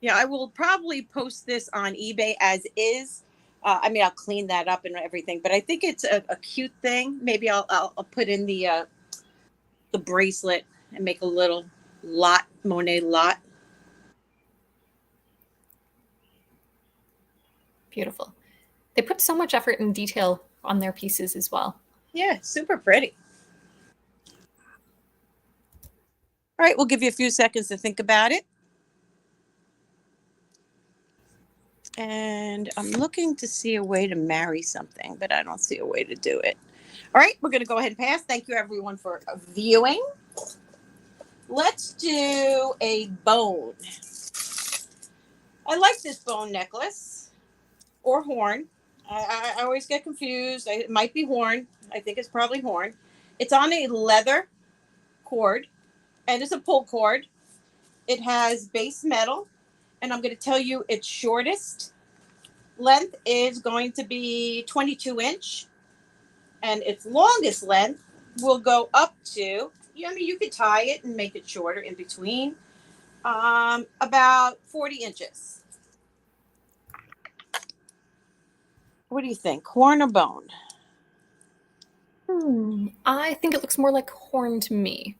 Yeah, I will probably post this on eBay as is. I'll clean that up and everything, but I think it's a cute thing. Maybe I'll put in the bracelet and make a little Monet lot. Beautiful. They put so much effort and detail on their pieces as well. Yeah, super pretty. All right, we'll give you a few seconds to think about it. And I'm looking to see a way to marry something, but I don't see a way to do it. All right, we're going to go ahead and pass. Thank you, everyone, for viewing. Let's do a bone. I like this bone necklace or horn. I always get confused. It might be horn. I think it's probably horn. It's on a leather cord, and it's a pull cord. It has base metal. And I'm going to tell you its shortest length is going to be 22-inch. And its longest length will go up to, you could tie it and make it shorter in between, about 40 inches. What do you think? Horn or bone? I think it looks more like horn to me.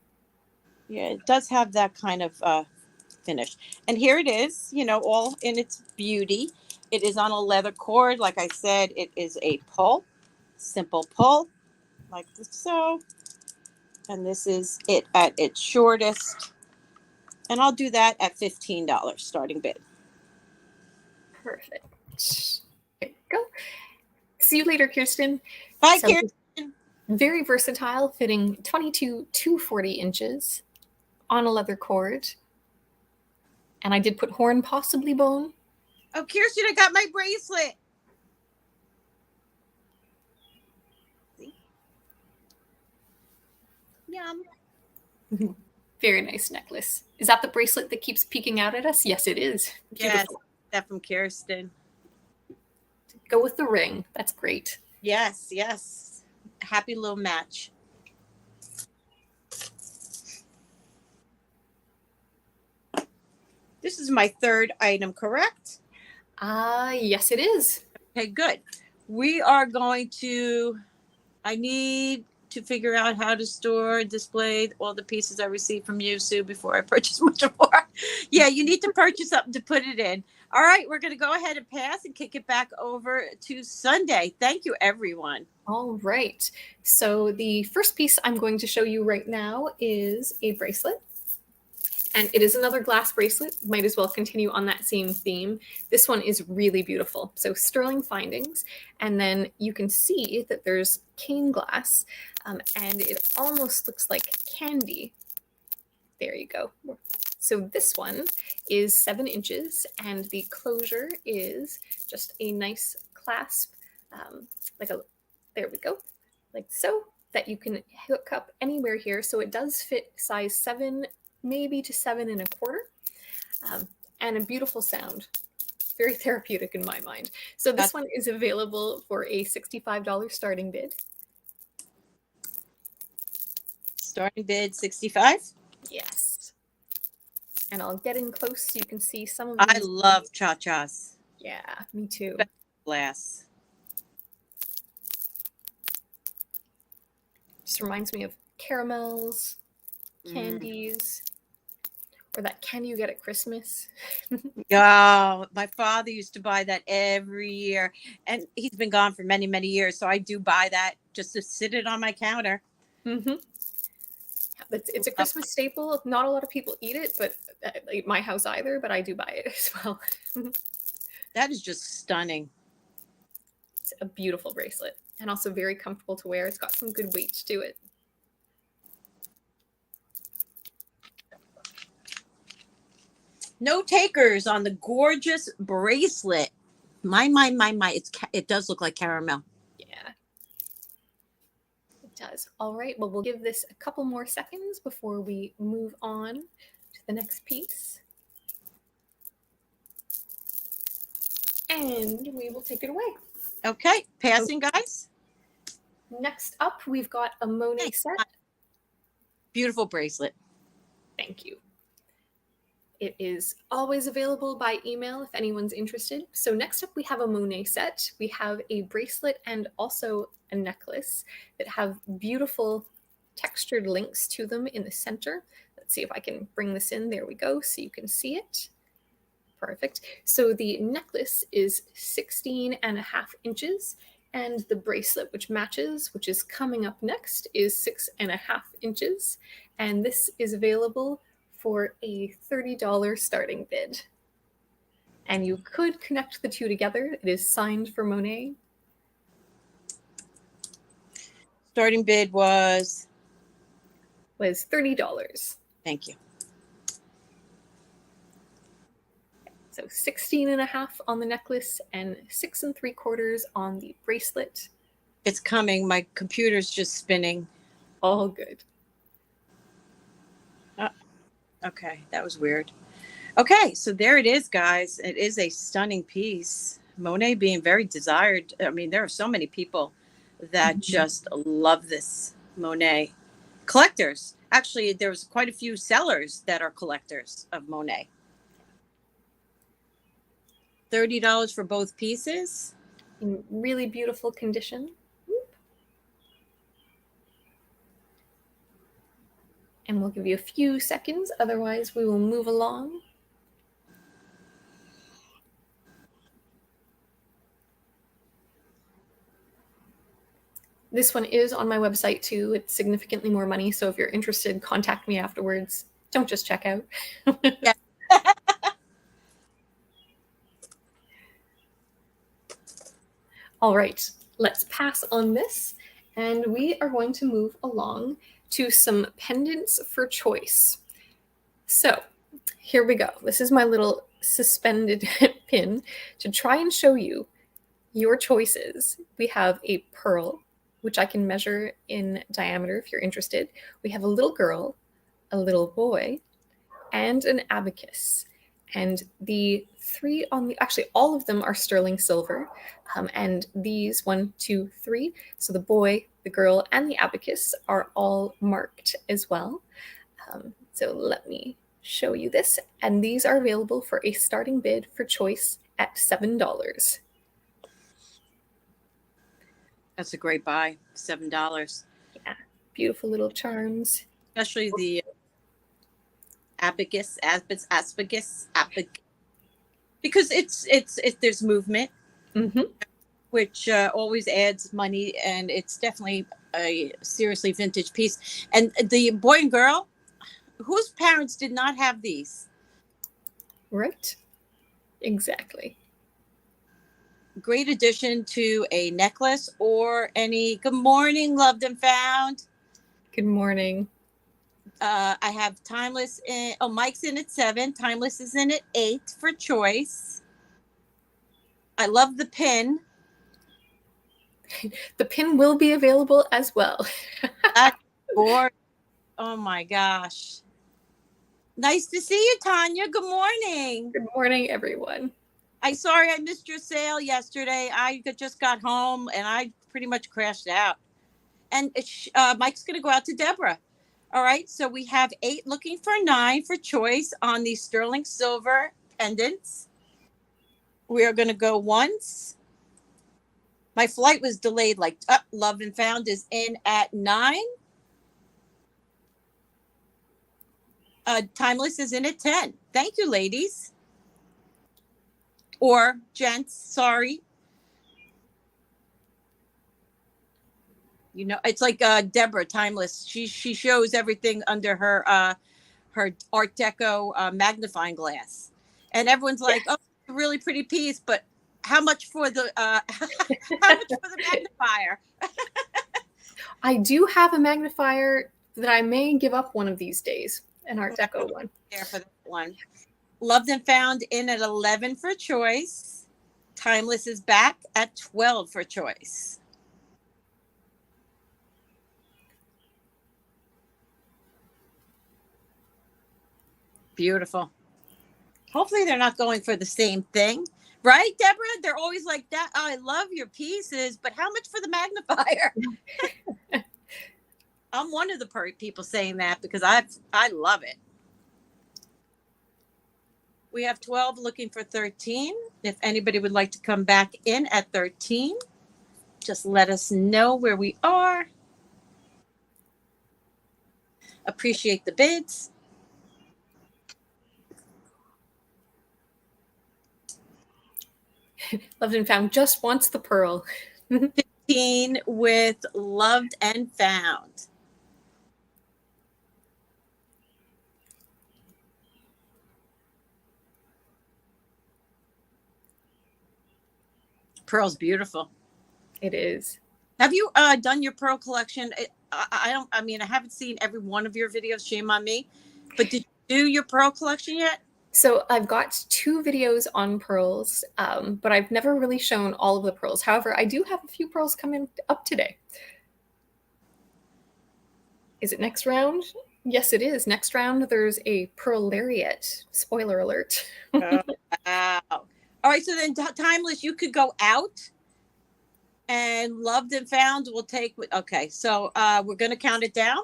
Yeah, it does have that kind of finish. And here it is, all in its beauty. It is on a leather cord. Like I said, it is a pull, simple pull, like so. And this is it at its shortest. And I'll do that at $15 starting bid. Perfect. There you go. See you later, Kirsten. Bye, Kirsten. Very versatile, fitting 22 to 40 inches on a leather cord. And I did put horn, possibly bone. Oh, Kirsten, I got my bracelet. See? Yum. Very nice necklace. Is that the bracelet that keeps peeking out at us? Yes, it is. Beautiful. Yes, that from Kirsten. Go with the ring. That's great. Yes, yes. Happy little match. This is my third item, correct? Yes, it is. Okay, good. We are going to, I need to figure out how to store and display all the pieces I received from you, Sue, before I purchase much more. Yeah, you need to purchase something to put it in. All right, we're going to go ahead and pass and kick it back over to Sunday. Thank you, everyone. All right. So the first piece I'm going to show you right now is a bracelet. And it is another glass bracelet. Might as well continue on that same theme. This one is really beautiful. So sterling findings. And then you can see that there's cane glass, and it almost looks like candy. There you go. So this one is 7 inches, and the closure is just a nice clasp, there we go, like so, that you can hook up anywhere here. So it does fit size 7, maybe to 7 1/4, and a beautiful sound. Very therapeutic in my mind. So this one is available for a $65 starting bid. Starting bid 65? Yes. And I'll get in close so you can see some of I these. love cha-chas. Yeah, me too. Glass. Just reminds me of caramels, candies, or that candy you get at Christmas. Oh, my father used to buy that every year, and he's been gone for many, many years. So I do buy that just to sit it on my counter. Mm-hmm. It's a Christmas staple. Not a lot of people eat it, but at my house either, but I do buy it as well. That is just stunning. It's a beautiful bracelet and also very comfortable to wear. It's got some good weight to it. No takers on the gorgeous bracelet. My. It does look like caramel. Yeah, it does. All right. Well, we'll give this a couple more seconds before we move on to the next piece. And we will take it away. Okay. Passing, guys. Next up, we've got a Monet set. Beautiful bracelet. Thank you. It is always available by email if anyone's interested. So next up, we have a Monet set. We have a bracelet and also a necklace that have beautiful textured links to them in the center. Let's see if I can bring this in. There we go, so you can see it. Perfect. So the necklace is 16 1/2 inches, and the bracelet, which matches, which is coming up next, is 6 1/2 inches. And this is available for a $30 starting bid. And you could connect the two together. It is signed for Monet. Starting bid was $30. Thank you. So 16 1/2 on the necklace and 6 3/4 on the bracelet. It's coming. My computer's just spinning. All good. Okay, that was weird. Okay, so there it is, guys. It is a stunning piece. Monet being very desired. I mean, there are so many people that just love this Monet. Collectors. Actually, there's quite a few sellers that are collectors of Monet. $30 for both pieces. In really beautiful condition. And we'll give you a few seconds, otherwise we will move along. This one is on my website too. It's significantly more money, so if you're interested, contact me afterwards. Don't just check out. Yeah. All right, let's pass on this, and we are going to move along to some pendants for choice. So here we go. This is my little suspended pin to try and show you your choices. We have a pearl, which I can measure in diameter if you're interested. We have a little girl, a little boy, and an abacus. And the three on the, actually all of them are sterling silver. And these 1, 2, 3, so the boy, the girl, and the abacus are all marked as well. So let me show you this. And these are available for a starting bid for choice at $7. That's a great buy. $7. Yeah, beautiful little charms. Especially the abacus, because it's there's movement, which always adds money, and it's definitely a seriously vintage piece. And the boy and girl, whose parents did not have these? Right. Exactly. Great addition to a necklace or any. Good morning, loved and found. Good morning. I have Timeless in. Oh, Mike's in at 7. Timeless is in at 8 for choice. I love the pin. The pin will be available as well. That's gorgeous. Oh my gosh. Nice to see you, Tanya. Good morning. Good morning, everyone. Sorry I missed your sale yesterday. I just got home and I pretty much crashed out. And Mike's going to go out to Deborah. All right. So we have 8 looking for 9 for choice on these sterling silver pendants. We are going to go once. My flight was delayed, like Love and Found is in at 9. Timeless is in at 10. Thank you, ladies. Or gents, sorry. You know, it's like Deborah, Timeless. She shows everything under her Art Deco magnifying glass. And everyone's like, oh, really pretty piece, but how much for the magnifier? I do have a magnifier that I may give up one of these days, an Art Deco one. There for that one. Loved and Found in at 11 for choice. Timeless is back at 12 for choice. Beautiful. Hopefully they're not going for the same thing. Right, Deborah? They're always like that. Oh, I love your pieces, but how much for the magnifier? I'm one of the people saying that because I love it. We have 12 looking for 13. If anybody would like to come back in at 13, just let us know where we are. Appreciate the bids. Loved and Found just wants the pearl. 15 with Loved and Found. Pearl's beautiful. It is. Have you done your pearl collection? I haven't seen every one of your videos, shame on me, but did you do your pearl collection yet? So I've got 2 videos on pearls, but I've never really shown all of the pearls. However, I do have a few pearls coming up today. Is it next round? Yes, it is. Next round, there's a pearl lariat. Spoiler alert. Oh, wow. All right, so then Timeless, you could go out, and Loved and Found will take. Okay, so we're going to count it down.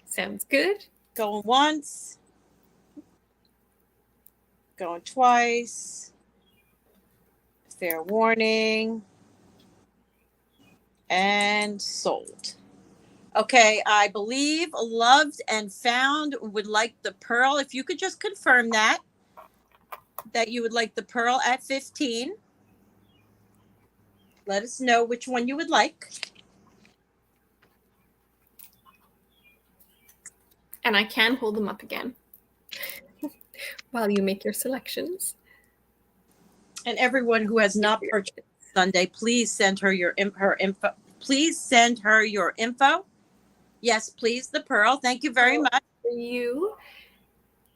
Sounds good. Going once. Going twice. Fair warning. And sold. Okay, I believe Loved and Found would like the pearl. If you could just confirm that you would like the pearl at 15. Let us know which one you would like. And I can hold them up again while you make your selections. And everyone who has not purchased Sundae, please send her her info. Please send her your info. Yes, please, the pearl. Thank you very much. For you.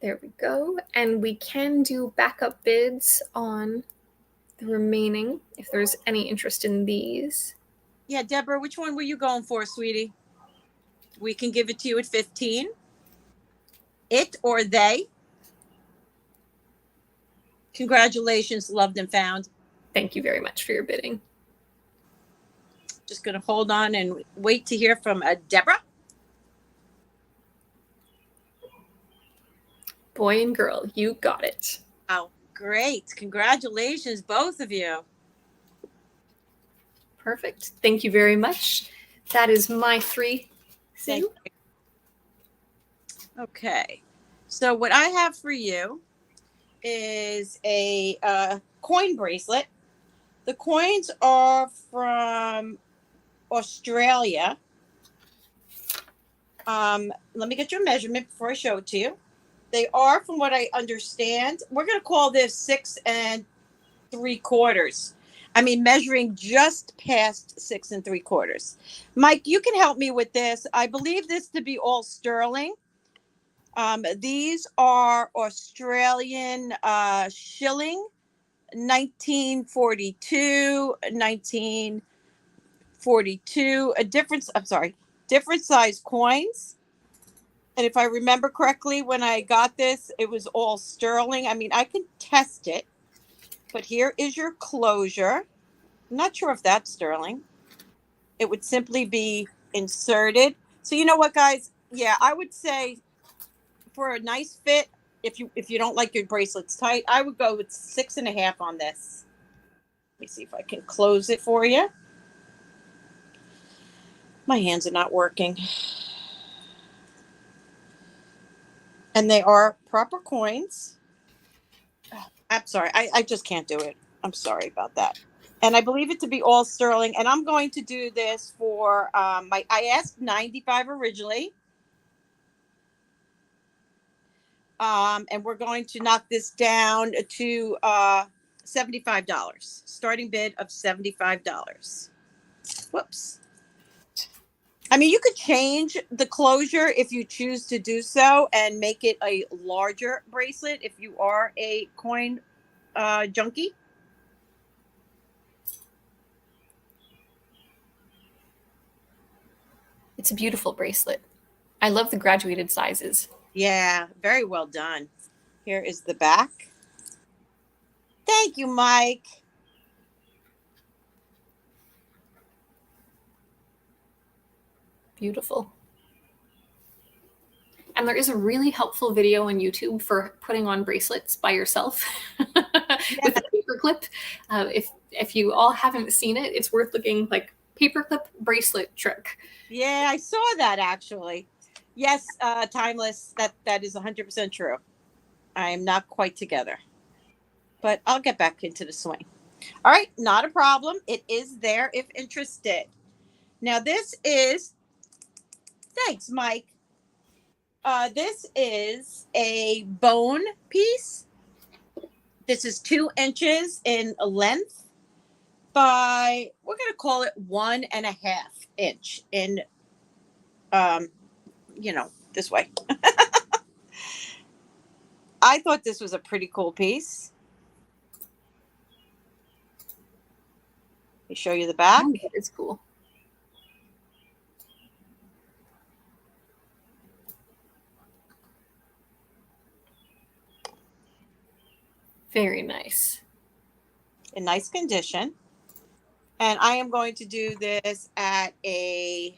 There we go. And we can do backup bids on the remaining if there's any interest in these. Yeah, Deborah, which one were you going for, sweetie? We can give it to you at 15. It or they. Congratulations, Loved and Found. Thank you very much for your bidding. Just going to hold on and wait to hear from Deborah. Boy and girl, you got it. Oh, great. Congratulations, both of you. Perfect. Thank you very much. That is my 3. Sue. Okay. So what I have for you is a coin bracelet. The coins are from Australia. Let me get your measurement before I show it to you. They are, from what I understand, we're going to call this 6 3/4. I mean, measuring just past 6 3/4. Mike, you can help me with this. I believe this to be all sterling. These are Australian shilling, 1942, 1942. Different size coins. And if I remember correctly, when I got this, it was all sterling. I mean, I can test it, but here is your closure. I'm not sure if that's sterling. It would simply be inserted. So you know what, guys? Yeah, I would say for a nice fit, if you don't like your bracelets tight, I would go with 6.5 on this. Let me see if I can close it for you. My hands are not working. And they are proper coins. I'm sorry. I just can't do it. I'm sorry about that. And I believe it to be all sterling. And I'm going to do this for I asked 95 originally. And we're going to knock this down to $75. Starting bid of $75. Whoops. I mean, you could change the closure if you choose to do so and make it a larger bracelet if you are a coin junkie. It's a beautiful bracelet. I love the graduated sizes. Yeah, very well done. Here is the back. Thank you, Mike. Beautiful. And there is a really helpful video on YouTube for putting on bracelets by yourself with a paper clip. If you all haven't seen it, it's worth looking, like paperclip bracelet trick. Yeah, I saw that actually. Yes, Timeless. That is 100% true. I am not quite together, but I'll get back into the swing. All right, not a problem. It is there if interested. Now this is, thanks, Mike. This is a bone piece. This is 2 inches in length by, we're going to call it 1.5 inch in, this way. I thought this was a pretty cool piece. Let me show you the back. Oh, it is cool. Very nice. In nice condition. And I am going to do this at a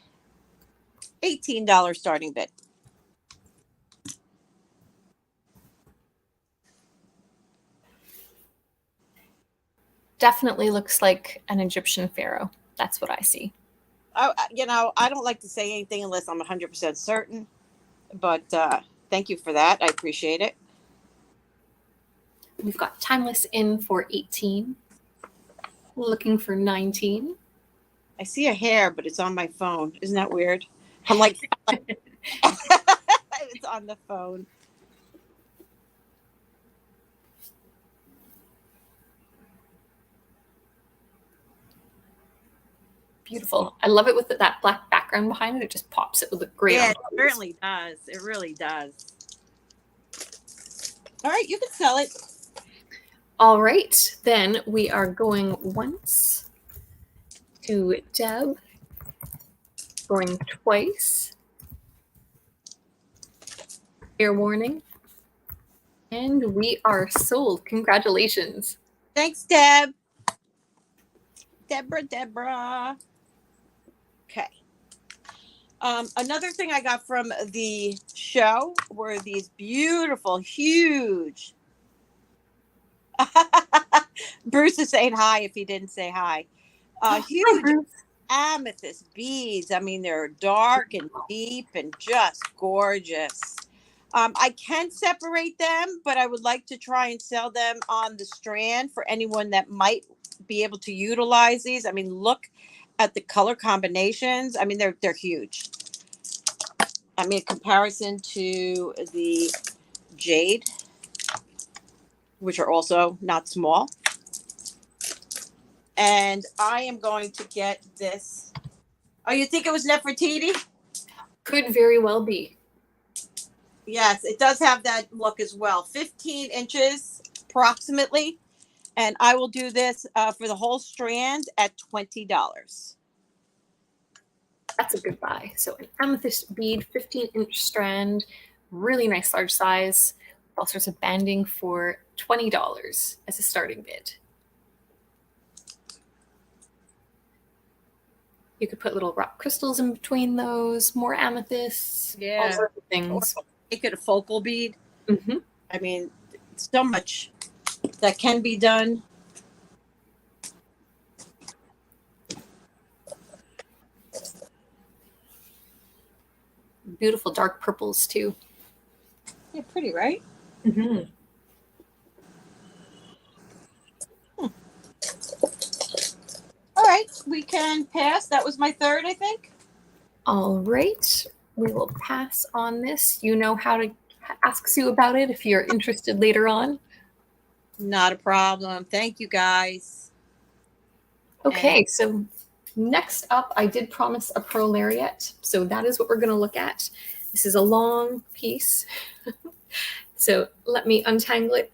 $18 starting bid. Definitely looks like an Egyptian pharaoh. That's what I see. I don't like to say anything unless I'm 100% certain. But thank you for that. I appreciate it. We've got Timeless in for 18. Looking for 19. I see a hair, but it's on my phone. Isn't that weird? I'm like it's on the phone. Beautiful. I love it with that black background behind it. It just pops. It would look great. Yeah, it certainly does. It really does. All right, you can sell it. All right, then we are going once to Deb, going twice. Fair warning. And we are sold. Congratulations. Thanks, Deb. Deborah. Okay. Another thing I got from the show were these beautiful, huge. Bruce is saying hi if he didn't say hi. Huge amethyst beads. I mean, they're dark and deep and just gorgeous. I can separate them, but I would like to try and sell them on the strand for anyone that might be able to utilize these. I mean, look at the color combinations. I mean, they're huge. I mean, comparison to the Jade, which are also not small. And I am going to get this. Oh, you think it was Nefertiti? Could very well be. Yes, it does have that look as well. 15 inches approximately. And I will do this for the whole strand at $20. That's a good buy. So an amethyst bead, 15-inch strand, really nice large size, all sorts of banding for $20 as a starting bid. You could put little rock crystals in between those, more amethysts, all sorts of things. Or make it a focal bead. Mm-hmm. I mean, so much that can be done. Beautiful dark purples too. Yeah, pretty, right? Mm-hmm. All right, we can pass. That was my third, I think. All right, we will pass on this. You know how to ask Sue about it if you're interested later on. Not a problem. Thank you, guys. Okay, so next up, I did promise a pearl lariat, so that is what we're going to look at. This is a long piece, so let me untangle it.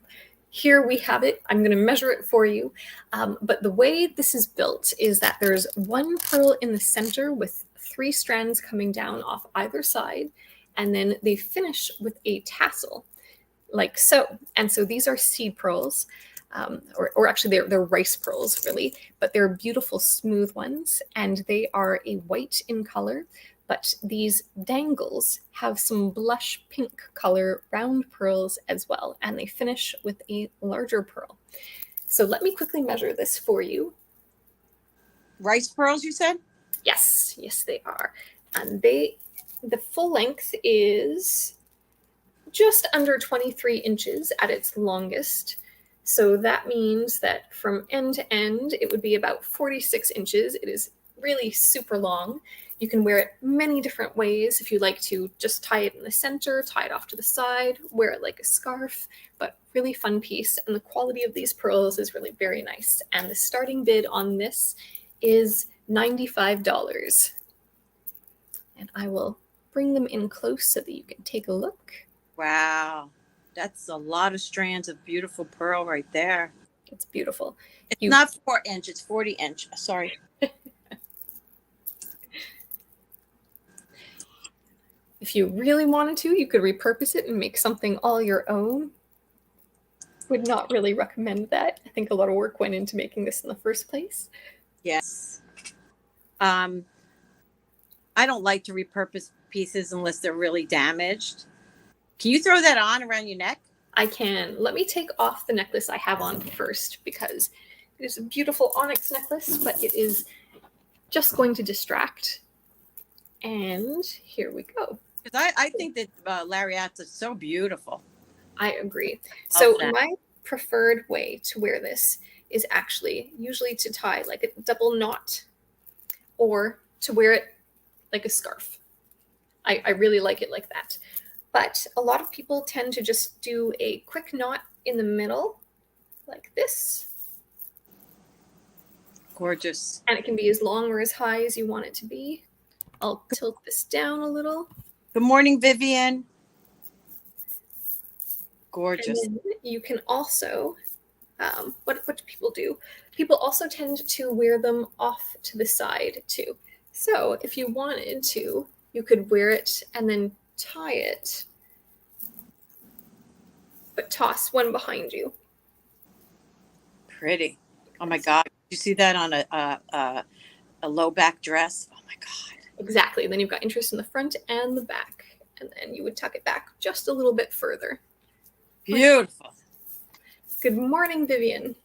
Here we have it. I'm going to measure it for you, but the way this is built is that there's one pearl in the center with 3 strands coming down off either side, and then they finish with a tassel, like so. And so these are seed pearls. Or actually they're rice pearls really, but they're beautiful smooth ones, and they are a white in color, but these dangles have some blush pink color round pearls as well, and they finish with a larger pearl. So let me quickly measure this for you. Rice pearls, you said? Yes, they are. And the full length is just under 23 inches at its longest. So that means that from end to end, it would be about 46 inches. It is really super long. You can wear it many different ways. If you like to just tie it in the center, tie it off to the side, wear it like a scarf, but really fun piece. And the quality of these pearls is really very nice. And the starting bid on this is $95. And I will bring them in close so that you can take a look. Wow. That's a lot of strands of beautiful pearl right there. It's beautiful. It's not 4 inch, it's 40 inch. Sorry. If you really wanted to, you could repurpose it and make something all your own. Would not really recommend that. I think a lot of work went into making this in the first place. Yes. I don't like to repurpose pieces unless they're really damaged. Can you throw that on around your neck? I can. Let me take off the necklace I have on first, because it is a beautiful onyx necklace, but it is just going to distract. And here we go. Because I think that lariats are so beautiful. I agree. So my preferred way to wear this is actually usually to tie like a double knot, or to wear it like a scarf. I really like it like that. But a lot of people tend to just do a quick knot in the middle, like this. Gorgeous. And it can be as long or as high as you want it to be. I'll tilt this down a little. Good morning, Vivian. Gorgeous. And then you can also, what do people do? People also tend to wear them off to the side too. So if you wanted to, you could wear it and then tie it, but toss one behind you. Pretty. Oh my God. You see that on a low back dress? Oh my God. Exactly. Then you've got interest in the front and the back, and then you would tuck it back just a little bit further. Beautiful. Good morning, Vivian.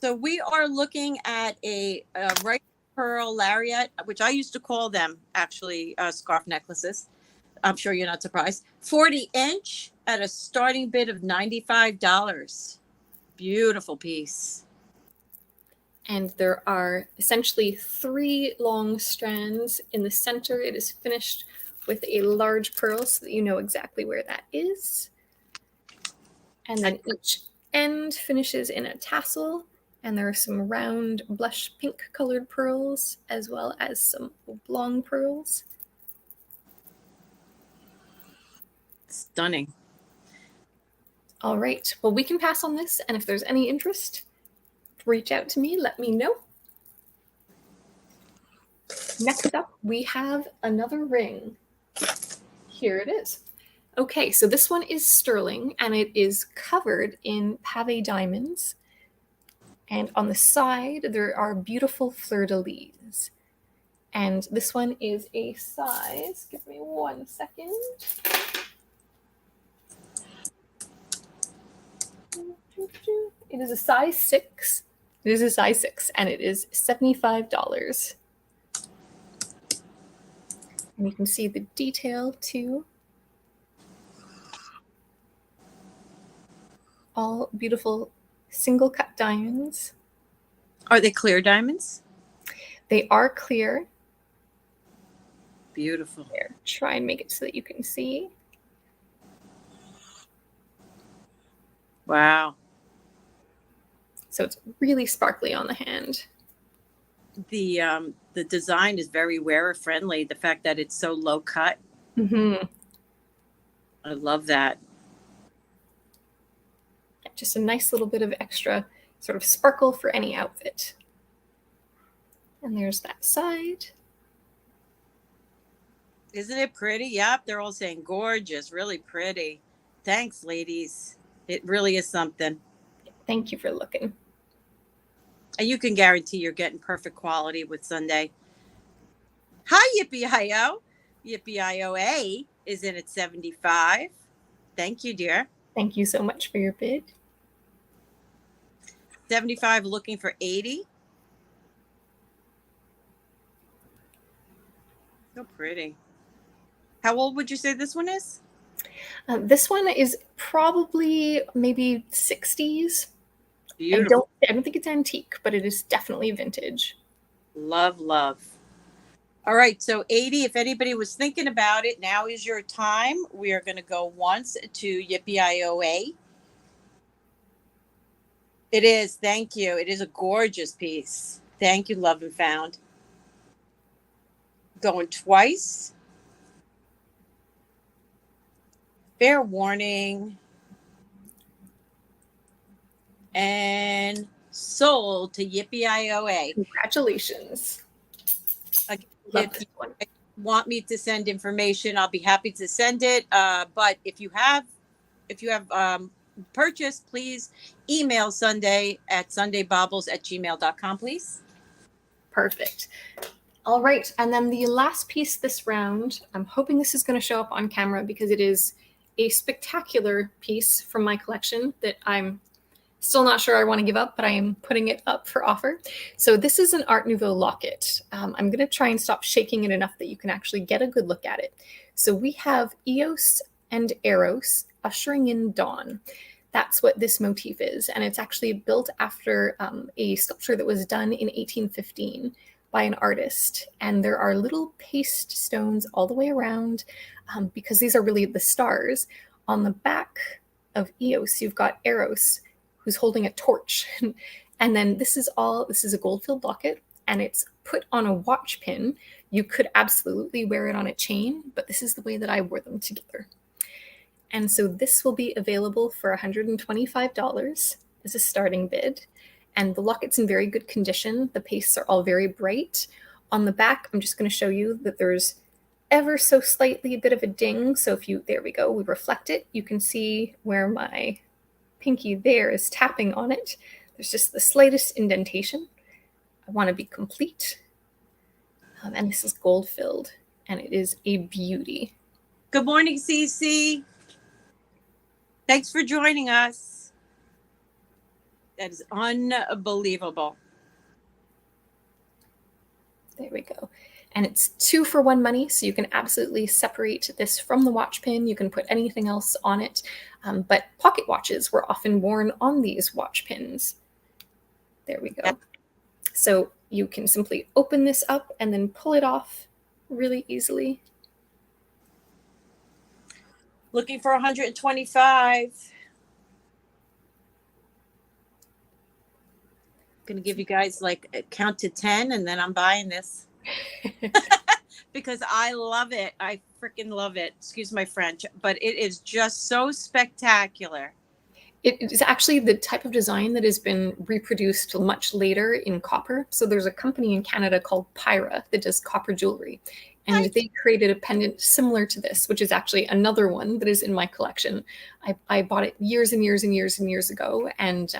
So we are looking at a rice pearl lariat, which I used to call them actually scarf necklaces. I'm sure you're not surprised. 40 inch at a starting bid of $95. Beautiful piece. And there are essentially 3 long strands in the center. It is finished with a large pearl so that you know exactly where that is. And then each end finishes in a tassel, and there are some round blush pink colored pearls as well as some oblong pearls. Stunning. All right, well, we can pass on this, and if there's any interest, reach out to me, let me know. Next up, we have another ring. Here it is. Okay, so this one is sterling, and it is covered in pave diamonds. And on the side, there are beautiful fleur-de-lis. And this one is a size, give me 1 second. It is a size 6. It is a size 6, and it is $75. And you can see the detail too. All beautiful single cut diamonds. Are they clear diamonds? They are clear. Beautiful. Here, try and make it so that you can see. Wow. So it's really sparkly on the hand. The design is very wearer friendly. The fact that it's so low cut. Mm-hmm. I love that. Just a nice little bit of extra sort of sparkle for any outfit. And there's that side. Isn't it pretty? Yep, they're all saying gorgeous, really pretty. Thanks, ladies. It really is something. Thank you for looking. And you can guarantee you're getting perfect quality with Sundae. Hi, Yippee-I-O. Yippee-I-O-A is in at 75. Thank you, dear. Thank you so much for your bid. 75 looking for 80. So pretty. How old would you say this one is? This one is probably maybe 60s. Beautiful. I don't think it's antique, but it is definitely vintage. Love, love. All right, so 80, if anybody was thinking about it, now is your time. We are going to go once to Yippee-I-O-A. It is, thank you. It is a gorgeous piece. Thank you, Love and Found. Going twice. Fair warning. And sold to Yippee-I-O-A. Congratulations. If you want me to send information, I'll be happy to send it. But if you have purchased, please email Sundae at SundaeBaubles@gmail.com, please. Perfect. All right, and then the last piece this round, I'm hoping this is going to show up on camera because it is a spectacular piece from my collection that I'm still not sure I want to give up, but I am putting it up for offer. So this is an Art Nouveau locket. I'm going to try and stop shaking it enough that you can actually get a good look at it. So we have Eos and Eros ushering in dawn. That's what this motif is. And it's actually built after a sculpture that was done in 1815 by an artist. And there are little paste stones all the way around because these are really the stars. On the back of Eos, you've got Eros, who's holding a torch. And then this is a gold-filled locket, and it's put on a watch pin. You could absolutely wear it on a chain, but this is the way that I wore them together. And so this will be available for $125 as a starting bid. And the locket's in very good condition. The pastes are all very bright. On the back, I'm just going to show you that there's ever so slightly a bit of a ding. So there we go, we reflect it. You can see where my pinky there is tapping on it. There's just the slightest indentation. I want to be complete. And this is gold filled, and it is a beauty. Good morning, Cece. Thanks for joining us. That is unbelievable. There we go. And it's 2 for 1 money, so you can absolutely separate this from the watch pin. You can put anything else on it. But pocket watches were often worn on these watch pins. There we go. So you can simply open this up and then pull it off really easily. Looking for 125. Gonna give you guys like a count to 10 and then I'm buying this because I love it. I freaking love it. Excuse my French, but it is just so spectacular. It is actually the type of design that has been reproduced much later in copper. So there's a company in Canada called Pyra that does copper jewelry. And they created a pendant similar to this, which is actually another one that is in my collection. I bought it years and years and years and years ago. And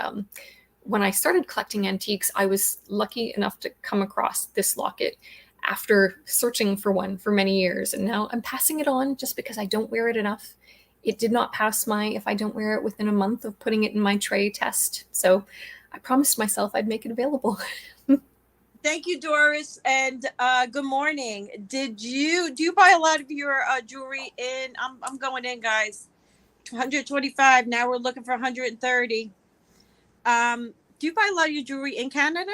when I started collecting antiques, I was lucky enough to come across this locket after searching for one for many years. And now I'm passing it on just because I don't wear it enough. It did not pass my if I don't wear it within a month of putting it in my tray test. So I promised myself I'd make it available. Thank you, Doris, and good morning. Do you buy a lot of your jewelry in? I'm going in, guys. 125. Now we're looking for 130. Do you buy a lot of your jewelry in Canada?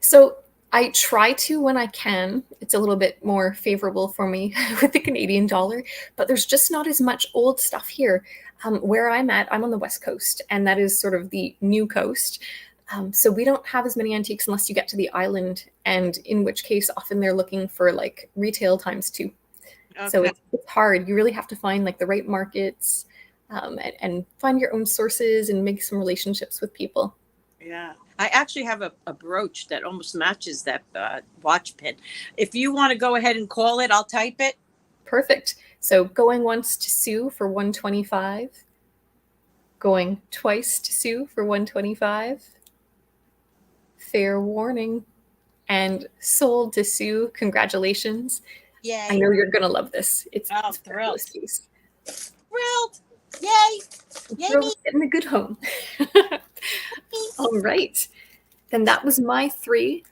So I try to when I can. It's a little bit more favorable for me with the Canadian dollar, but there's just not as much old stuff here. Where I'm at, I'm on the West Coast, and that is sort of the new coast. So we don't have as many antiques unless you get to the island, and in which case often they're looking for like retail times 2. Okay. So it's hard. You really have to find like the right markets and find your own sources and make some relationships with people. Yeah. I actually have a brooch that almost matches that watch pin. If you want to go ahead and call it, I'll type it. Perfect. So going once to Sue for 125. Going twice to Sue for 125. Fair warning. And sold to Sue. Congratulations. Yay. I know you're going to love this. It's thrilled. Thrilled. Yay. Yay. Thrilled in a good home. All right. Then that was my 3.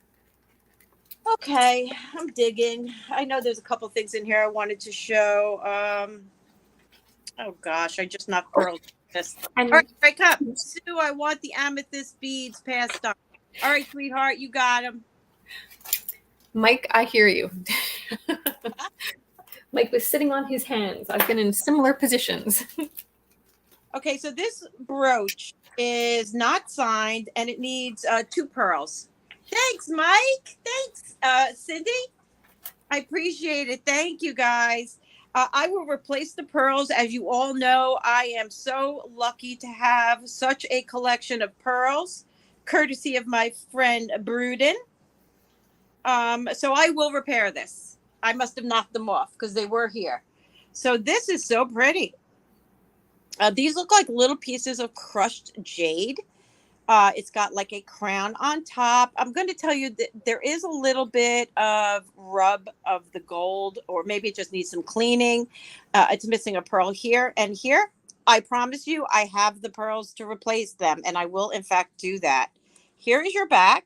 Okay. I'm digging. I know there's a couple things in here I wanted to show. Oh, gosh. I just knocked pearls. All right, break up. Sue, I want the amethyst beads passed on. All right, sweetheart, you got them. Mike, I hear you. Mike was sitting on his hands. I've been in similar positions. Okay, so this brooch is not signed, and it needs 2 pearls. Thanks, Mike. Thanks, Cindy. I appreciate it. Thank you, guys. I will replace the pearls. As you all know, I am so lucky to have such a collection of pearls, courtesy of my friend Bruden. So I will repair this. I must have knocked them off because they were here. So this is so pretty. These look like little pieces of crushed jade. It's got like a crown on top. I'm going to tell you that there is a little bit of rub of the gold, or maybe it just needs some cleaning. It's missing a pearl here and here. I promise you, I have the pearls to replace them, and I will, in fact, do that. Here is your back.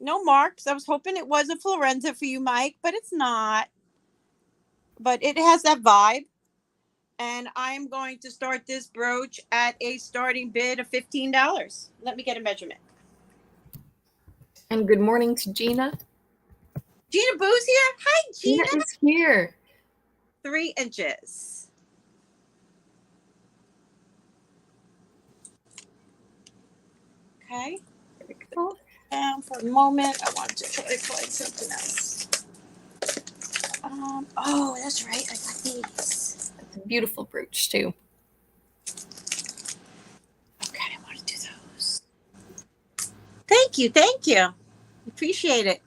No marks. I was hoping it was a Florenza for you, Mike, but it's not. But it has that vibe. And I'm going to start this brooch at a starting bid of $15. Let me get a measurement. And good morning to Gina. Gina Boo's here. Hi, Gina. Gina is here. 3 inches. Okay. Here we go. Down for a moment. I wanted to try to find something else. Oh, that's right. I got these. That's a beautiful brooch too. Okay, I want to do those. Thank you. Thank you. Appreciate it.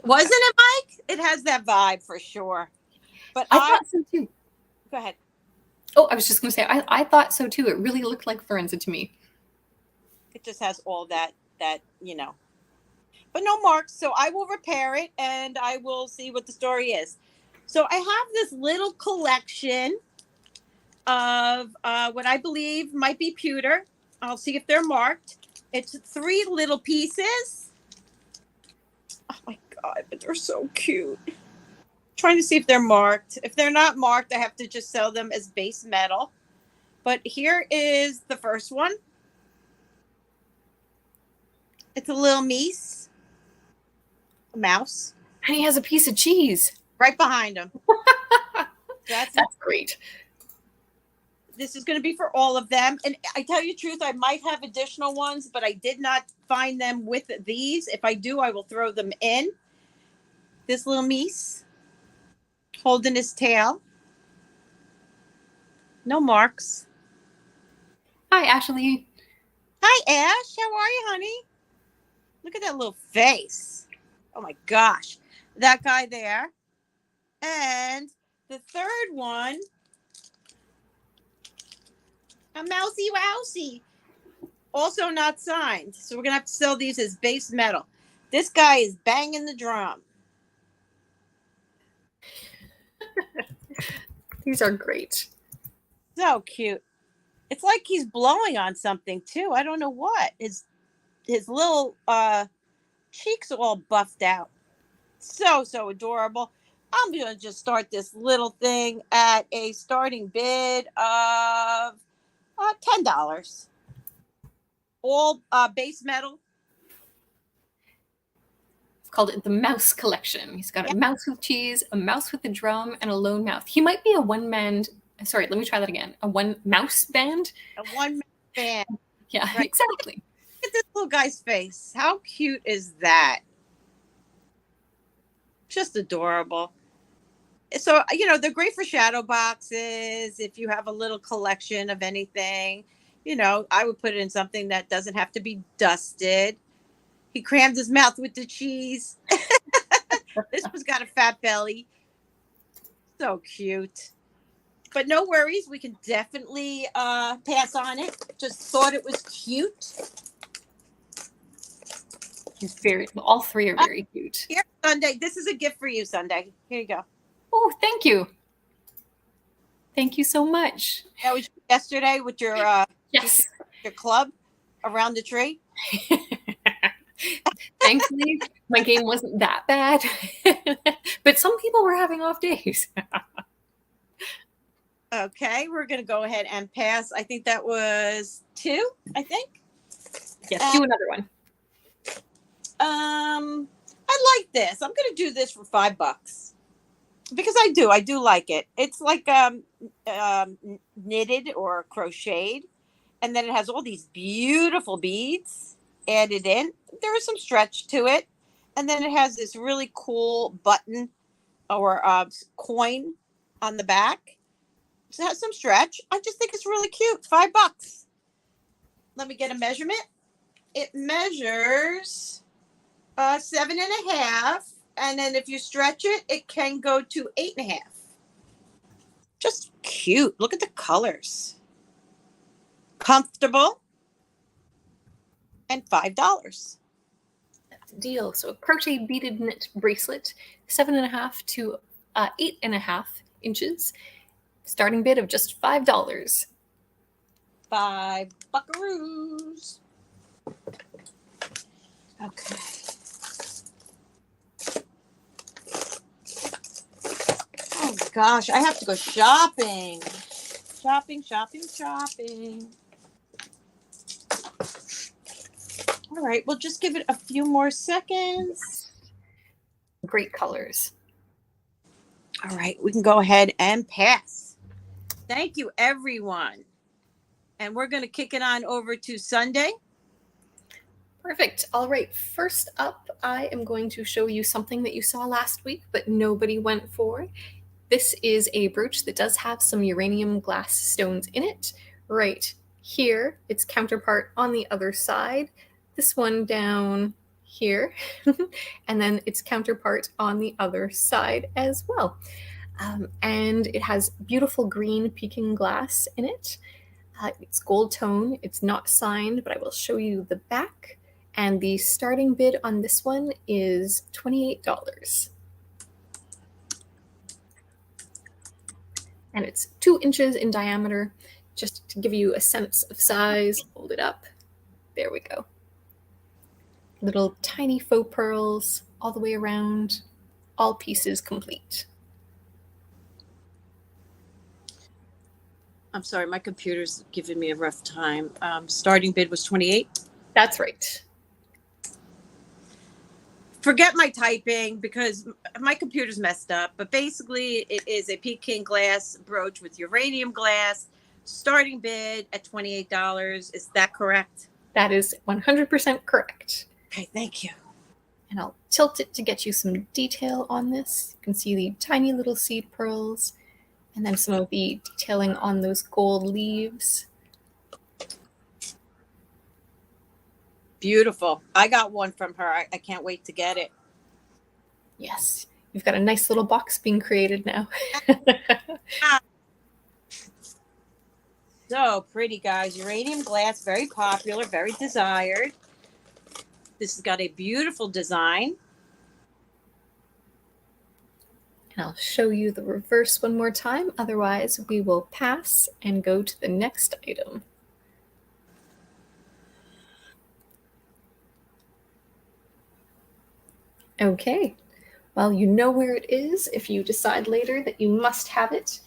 Wasn't it, Mike? It has that vibe for sure. But I thought so too. Go ahead. Oh, I was just going to say, I thought so too. It really looked like Florenza to me. It just has all that, you know, but no marks. So I will repair it and I will see what the story is. So I have this little collection of what I believe might be pewter. I'll see if they're marked. It's 3 little pieces. Oh my God, but they're so cute. Trying to see if they're marked. If they're not marked, I have to just sell them as base metal. But here is the first one. It's a little mouse. And he has a piece of cheese. right behind them. That's great. This is going to be for all of them. And I tell you the truth, I might have additional ones, but I did not find them with these. If I do, I will throw them in. This little Mies holding his tail. No marks. Hi, Ashley. Hi, Ash. How are you, honey? Look at that little face. Oh, my gosh. That guy there. And the third one, a mousy wousy. Also not signed. So we're going to have to sell these as base metal. This guy is banging the drum. These are great. So cute. It's like he's blowing on something too. I don't know what. His little cheeks are all buffed out. So adorable. I'm going to just start this little thing at a starting bid of $10. All base metal. It's called the Mouse Collection. He's got a mouse with cheese, a mouse with a drum, and a lone mouth. He might be a one-man. Sorry, let me try that again. A one-mouse band? A one-man band. Yeah, right. Exactly. Look at this little guy's face. How cute is that? Just adorable. So, you know, they're great for shadow boxes. If you have a little collection of anything, you know, I would put it in something that doesn't have to be dusted. He crammed his mouth with the cheese. This one's got a fat belly. So cute. But no worries. We can definitely pass on it. Just thought it was cute. He's all three are very cute. Here, Sundae. This is a gift for you, Sundae. Here you go. Oh, thank you. Thank you so much. That was yesterday with your Yes. your club around the tree. Thankfully, my game wasn't that bad. But some people were having off days. Okay, we're going to go ahead and pass. I think that was 2, I think. Yes, do another one. I like this. I'm going to do this for $5 because I do like it. It's like knitted or crocheted, and then it has all these beautiful beads added in. There is some stretch to it, and then it has this really cool button or coin on the back. So it has some stretch. I just think it's really cute. $5. Let me get a measurement. It measures 7.5, and then if you stretch it, it can go to 8.5. Just cute. Look at the colors. Comfortable. And $5. That's a deal. So a crochet beaded knit bracelet, 7.5 to 8.5 inches. Starting bid of just $5. 5 buckaroos. Okay. Oh gosh, I have to go shopping. Shopping. All right, we'll just give it a few more seconds. Great colors. All right, we can go ahead and pass. Thank you, everyone. And we're going to kick it on over to Sundae. Perfect. All right. First up, I am going to show you something that you saw last week, but nobody went for. This is a brooch that does have some uranium glass stones in it. Right here, its counterpart on the other side. This one down here, and then its counterpart on the other side as well. And it has beautiful green peking glass in it. It's gold tone. It's not signed, but I will show you the back. And the starting bid on this one is $28. And it's 2 inches in diameter. Just to give you a sense of size, hold it up. There we go. Little tiny faux pearls all the way around, all pieces complete. I'm sorry, my computer's giving me a rough time. Starting bid was $28. That's right. forget my typing because my computer's messed up. But basically, it is a Peking glass brooch with uranium glass. Starting bid at $28. Is that correct? That is 100% correct. Okay, thank you. And I'll tilt it to get you some detail on this. You can see the tiny little seed pearls and then some of the detailing on those gold leaves. Beautiful. I got one from her. I can't wait to get it. Yes, you've got a nice little box being created now. So pretty, guys. Uranium glass, very popular, very desired. This has got a beautiful design. And I'll show you the reverse one more time. Otherwise, we will pass and go to the next item. Okay, well, you know where it is if you decide later that you must have it.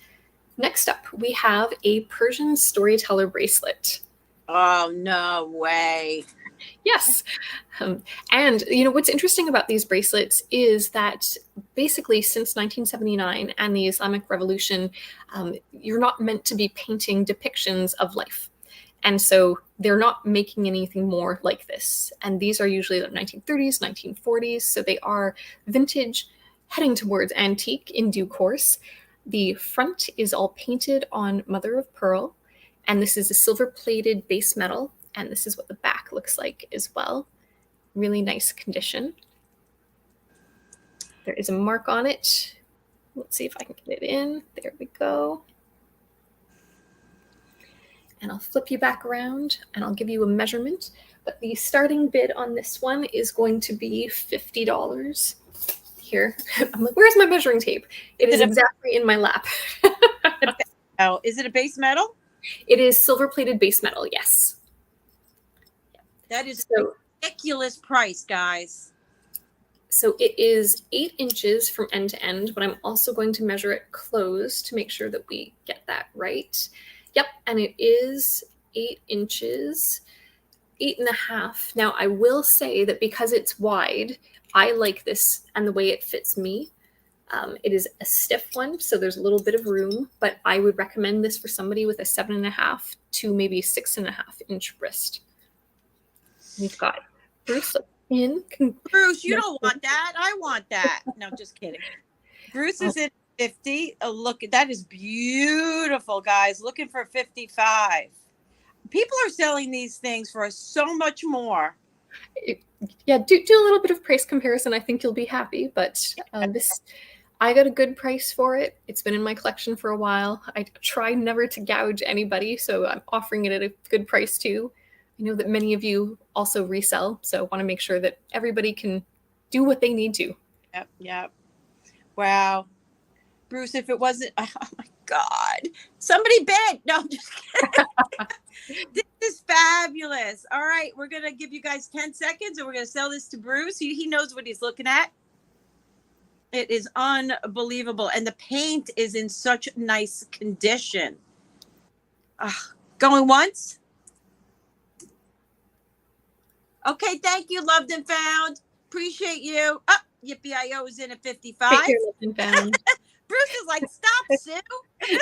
Next up, we have a Persian storyteller bracelet. Oh, no way. Yes. And you know what's interesting about these bracelets is that basically since 1979 and the Islamic Revolution, you're not meant to be painting depictions of life. And so they're not making anything more like this. And these are usually the 1930s, 1940s. So they are vintage, heading towards antique in due course. The front is all painted on mother of pearl. And this is a silver-plated base metal. And this is what the back looks like as well. Really nice condition. There is a mark on it. Let's see if I can get it in. There we go. And I'll flip you back around and I'll give you a measurement. But the starting bid on this one is going to be $50. Here. I'm like, where's my measuring tape? It is exactly in my lap. Oh, is it a base metal? It is silver-plated base metal, yes. That is a ridiculous price, guys. So it is 8 inches from end to end, but I'm also going to measure it close to make sure that we get that right. Yep, and it is 8 inches, 8.5. Now, I will say that because it's wide, I like this and the way it fits me. It is a stiff one, so there's a little bit of room, but I would recommend this for somebody with a 7.5 to maybe 6.5 inch wrist. We've got Bruce in. Bruce, you don't want that. I want that. No, just kidding. Bruce is at 50. Oh, look, that is beautiful, guys. Looking for 55. People are selling these things for so much more. Yeah, do a little bit of price comparison. I think you'll be happy. But I got a good price for it. It's been in my collection for a while. I try never to gouge anybody, so I'm offering it at a good price too. I know that many of you also resell, so I want to make sure that everybody can do what they need to. Yep. Wow. Bruce, if it wasn't, oh my God, somebody bid. No, I'm just kidding. This is fabulous. All right, we're going to give you guys 10 seconds and we're going to sell this to Bruce. He knows what he's looking at. It is unbelievable. And the paint is in such nice condition. Going once? Okay, thank you, loved and found. Appreciate you. Oh, Yippee-I-O is in at 55. Take care, loved and found. Bruce is like, stop, Sue.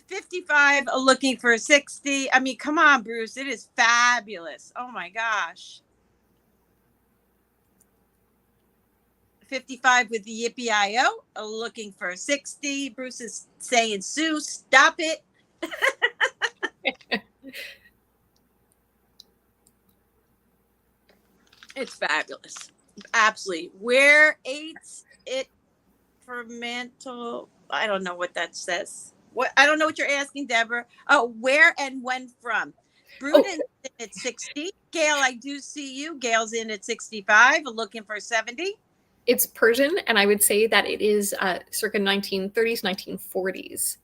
55, looking for 60. I mean, come on, Bruce. It is fabulous. Oh, my gosh. 55 with the Yippee-I-O, looking for 60. Bruce is saying, Sue, stop it. It's fabulous. Absolutely. Where eights it for mantle? I don't know what that says. What I don't know what you're asking, Deborah. Oh, where and when from? Bruden's in at 60. Gail, I do see you. Gail's in at 65, looking for 70. It's Persian, and I would say that it is circa 1930s, 1940s.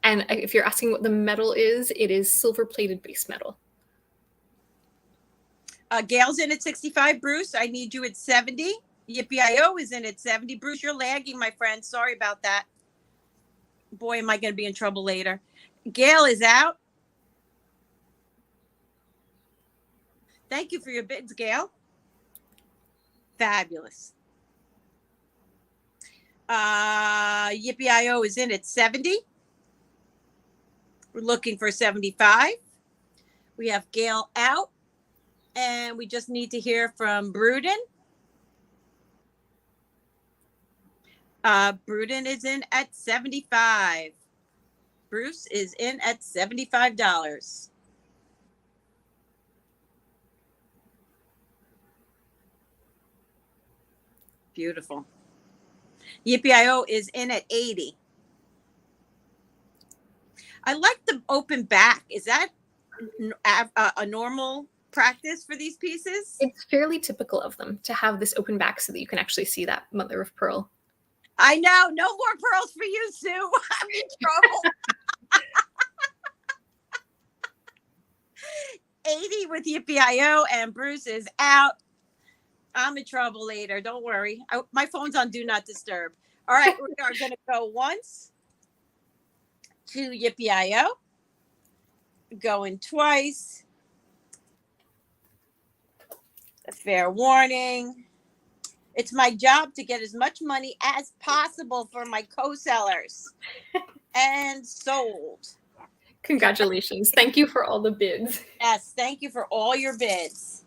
And if you're asking what the metal is, it is silver-plated base metal. Gail's in at 65. Bruce, I need you at 70. Yippee-I-O is in at 70. Bruce, you're lagging, my friend. Sorry about that. Boy, am I going to be in trouble later. Gail is out. Thank you for your bids, Gail. Fabulous. Yippee-I-O is in at 70. We're looking for 75. We have Gail out. And we just need to hear from Bruden. Bruden is in at 75. Bruce is in at $75. Beautiful. Yippee-I-O is in at 80. I like the open back. Is that a normal practice for these pieces? It's fairly typical of them to have this open back so that you can actually see that mother of pearl. I know. No more pearls for you, Sue. I'm in trouble. 80 with Yippee-I-O, and Bruce is out. I'm in trouble later. Don't worry. My phone's on Do Not Disturb. All right. We are going to go once to Yippee-I-O. Going twice. A fair warning. It's my job to get as much money as possible for my co-sellers. And sold. Congratulations. Thank you for all the bids. Yes, thank you for all your bids.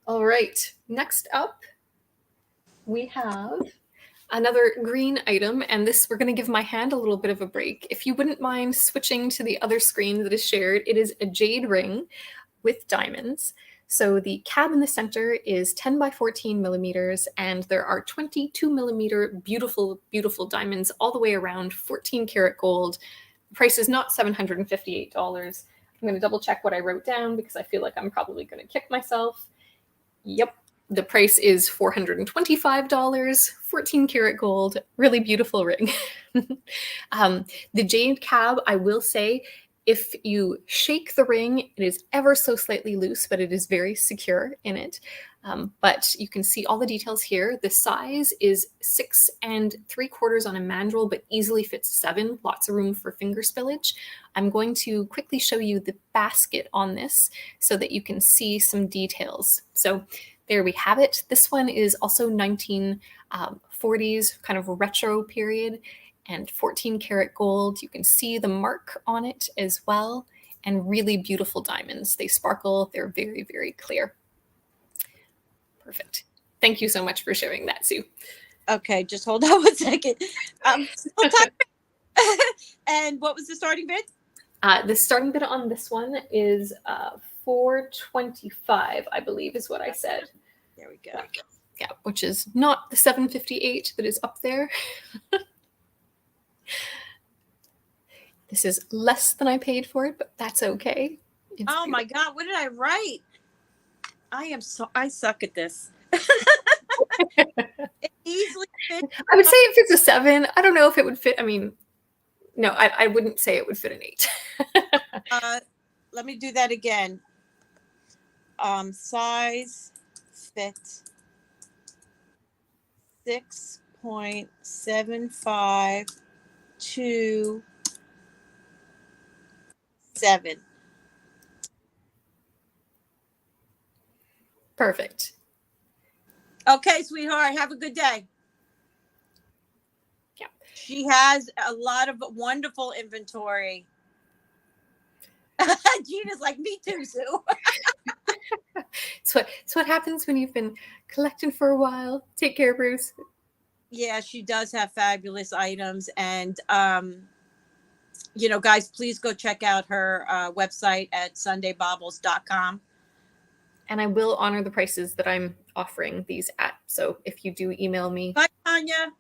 All right. Next up, we have another green item, and this we're going to give my hand a little bit of a break. If you wouldn't mind switching to the other screen that is shared, it is a jade ring with diamonds. So the cab in the center is 10 by 14 millimeters, and there are 22 millimeter beautiful, beautiful diamonds all the way around, 14 karat gold. The price is not $758. I'm going to double check what I wrote down because I feel like I'm probably going to kick myself. Yep. The price is $425, 14 karat gold, really beautiful ring. The jade cab, I will say, if you shake the ring, it is ever so slightly loose, but it is very secure in it. But you can see all the details here. The size is 6 3/4 on a mandrel, but easily fits 7. Lots of room for finger spillage. I'm going to quickly show you the basket on this so that you can see some details. So there we have it. This one is also 1940s, kind of retro period, and 14 karat gold. You can see the mark on it as well, and really beautiful diamonds. They sparkle. They're very, very clear. Perfect. Thank you so much for sharing that, Sue. Okay, just hold on 1 second. And what was the starting bid? The starting bid on this one is $425, I believe, is what I said. There we go. Yeah, which is not the $758 that is up there. This is less than I paid for it, but that's okay. Oh my God, what did I write? I suck at this. It easily fits. I would say it fits a 7. I don't know if it would fit. I mean, no, I wouldn't say it would fit an 8. Let me do that again. Size fit 6.75 to 7. Perfect. Okay, sweetheart. Have a good day. Yeah. She has a lot of wonderful inventory. Gina's like, me too, Sue. So what happens when you've been collecting for a while. Take care, Bruce. Yeah, she does have fabulous items. And, guys, please go check out her website at SundaeBaubles.com. And I will honor the prices that I'm offering these at. So if you do email me. Bye, Tanya.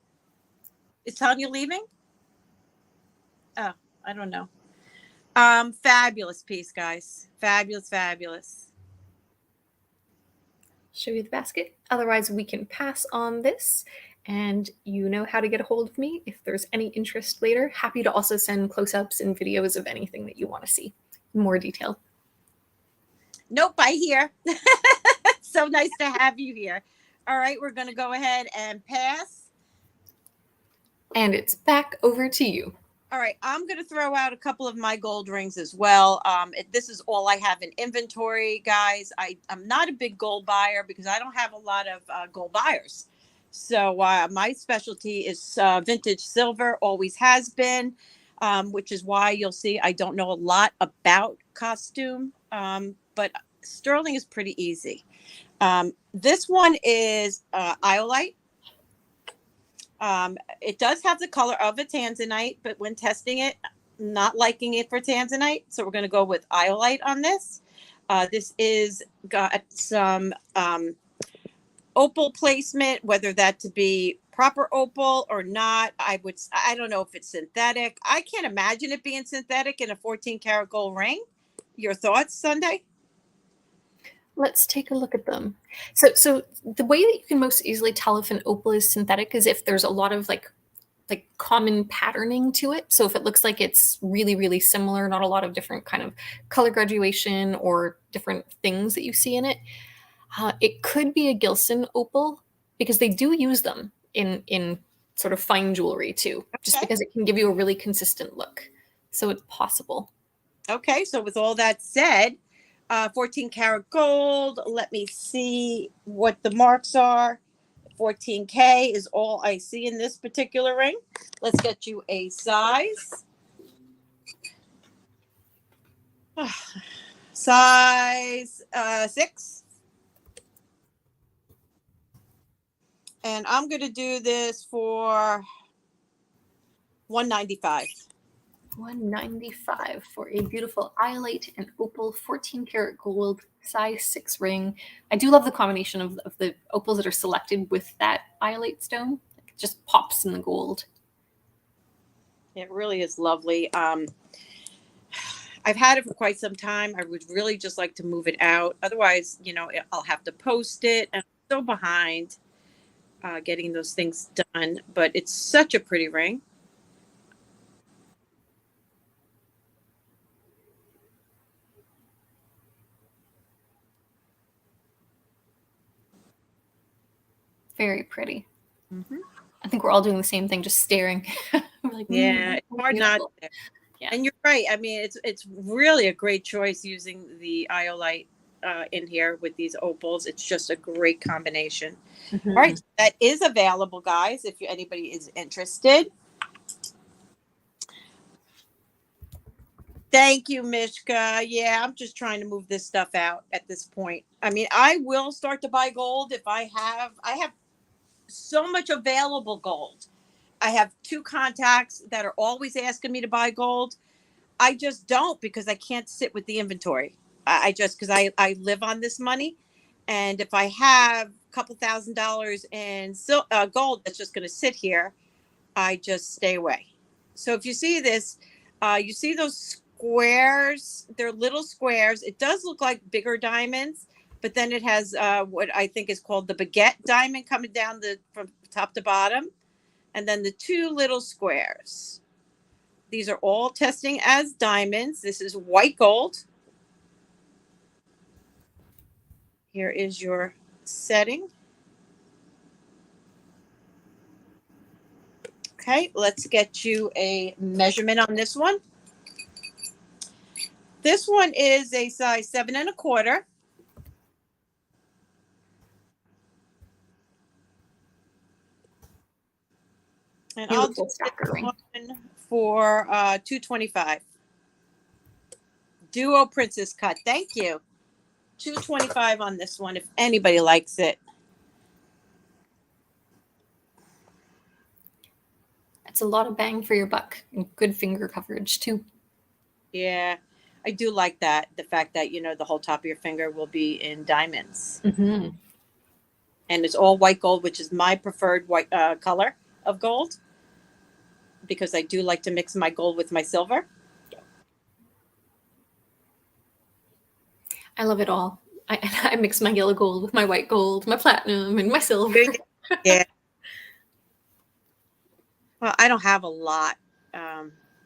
Is Tanya leaving? Oh, I don't know. Fabulous piece, guys. Fabulous, fabulous. Show you the basket. Otherwise, we can pass on this. And you know how to get a hold of me if there's any interest later. Happy to also send close-ups and videos of anything that you want to see in more detail. Nope, I hear. So nice to have you here. All right, we're going to go ahead and pass. And it's back over to you. All right, I'm going to throw out a couple of my gold rings as well. This is all I have in inventory, guys. I'm not a big gold buyer because I don't have a lot of gold buyers. So my specialty is vintage silver, always has been, which is why you'll see I don't know a lot about costume, but sterling is pretty easy. This one is iolite. It does have the color of a tanzanite, but when testing it, not liking it for tanzanite. So we're going to go with iolite on this. This is got some opal placement, whether that to be proper opal or not. I don't know if it's synthetic. I can't imagine it being synthetic in a 14 karat gold ring. Your thoughts, Sundae? Let's take a look at them. So the way that you can most easily tell if an opal is synthetic is if there's a lot of like common patterning to it. So if it looks like it's really, really similar, not a lot of different kind of color graduation or different things that you see in it, it could be a Gilson opal because they do use them in sort of fine jewelry too, just because it can give you a really consistent look. So it's possible. Okay, so with all that said, 14 karat gold. Let me see what the marks are. 14K is all I see in this particular ring. Let's get you a size. Size 6. And I'm going to do this for $195. $195 for a beautiful iolite and opal 14 karat gold size 6 ring. I do love the combination of the opals that are selected with that iolite stone. It just pops in the gold. It really is lovely. I've had it for quite some time. I would really just like to move it out. Otherwise, I'll have to post it. And I'm so behind getting those things done. But it's such a pretty ring. Very pretty. Mm-hmm. I think we're all doing the same thing, just staring. We're like, yeah, it's hard not. Yeah. And you're right. I mean, it's really a great choice using the iolite in here with these opals. It's just a great combination. Mm-hmm. All right, that is available, guys, if anybody is interested. Thank you, Mishka. Yeah, I'm just trying to move this stuff out at this point. I mean, I will start to buy gold if I have so much available gold. I have 2 contacts that are always asking me to buy gold. I just don't because I can't sit with the inventory. I just, because I live on this money. And if I have a couple $1,000s in gold that's just going to sit here, I just stay away. So if you see this, you see those squares, they're little squares. It does look like bigger diamonds, but then it has what I think is called the baguette diamond coming down from top to bottom. And then the 2 little squares. These are all testing as diamonds. This is white gold. Here is your setting. Okay, let's get you a measurement on this one. This one is a size 7 1/4. And I'll do this one for $225. Duo princess cut. Thank you. $225 on this one if anybody likes it. It's a lot of bang for your buck and good finger coverage too. Yeah, I do like that. The fact that, the whole top of your finger will be in diamonds. Mm-hmm. And it's all white gold, which is my preferred white color of gold, because I do like to mix my gold with my silver. I love it all. I mix my yellow gold with my white gold, my platinum, and my silver. Yeah. Well, I don't have a lot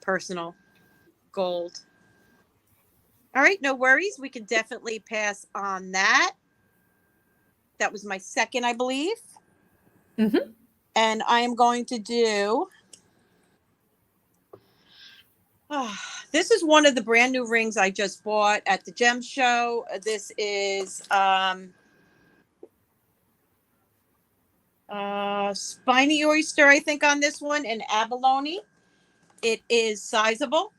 personal gold. All right, no worries. We can definitely pass on that. That was my second, I believe. Mm-hmm. And I am going to do This is one of the brand new rings I just bought at the gem show. This is spiny oyster, I think, on this one, and abalone. It is sizable.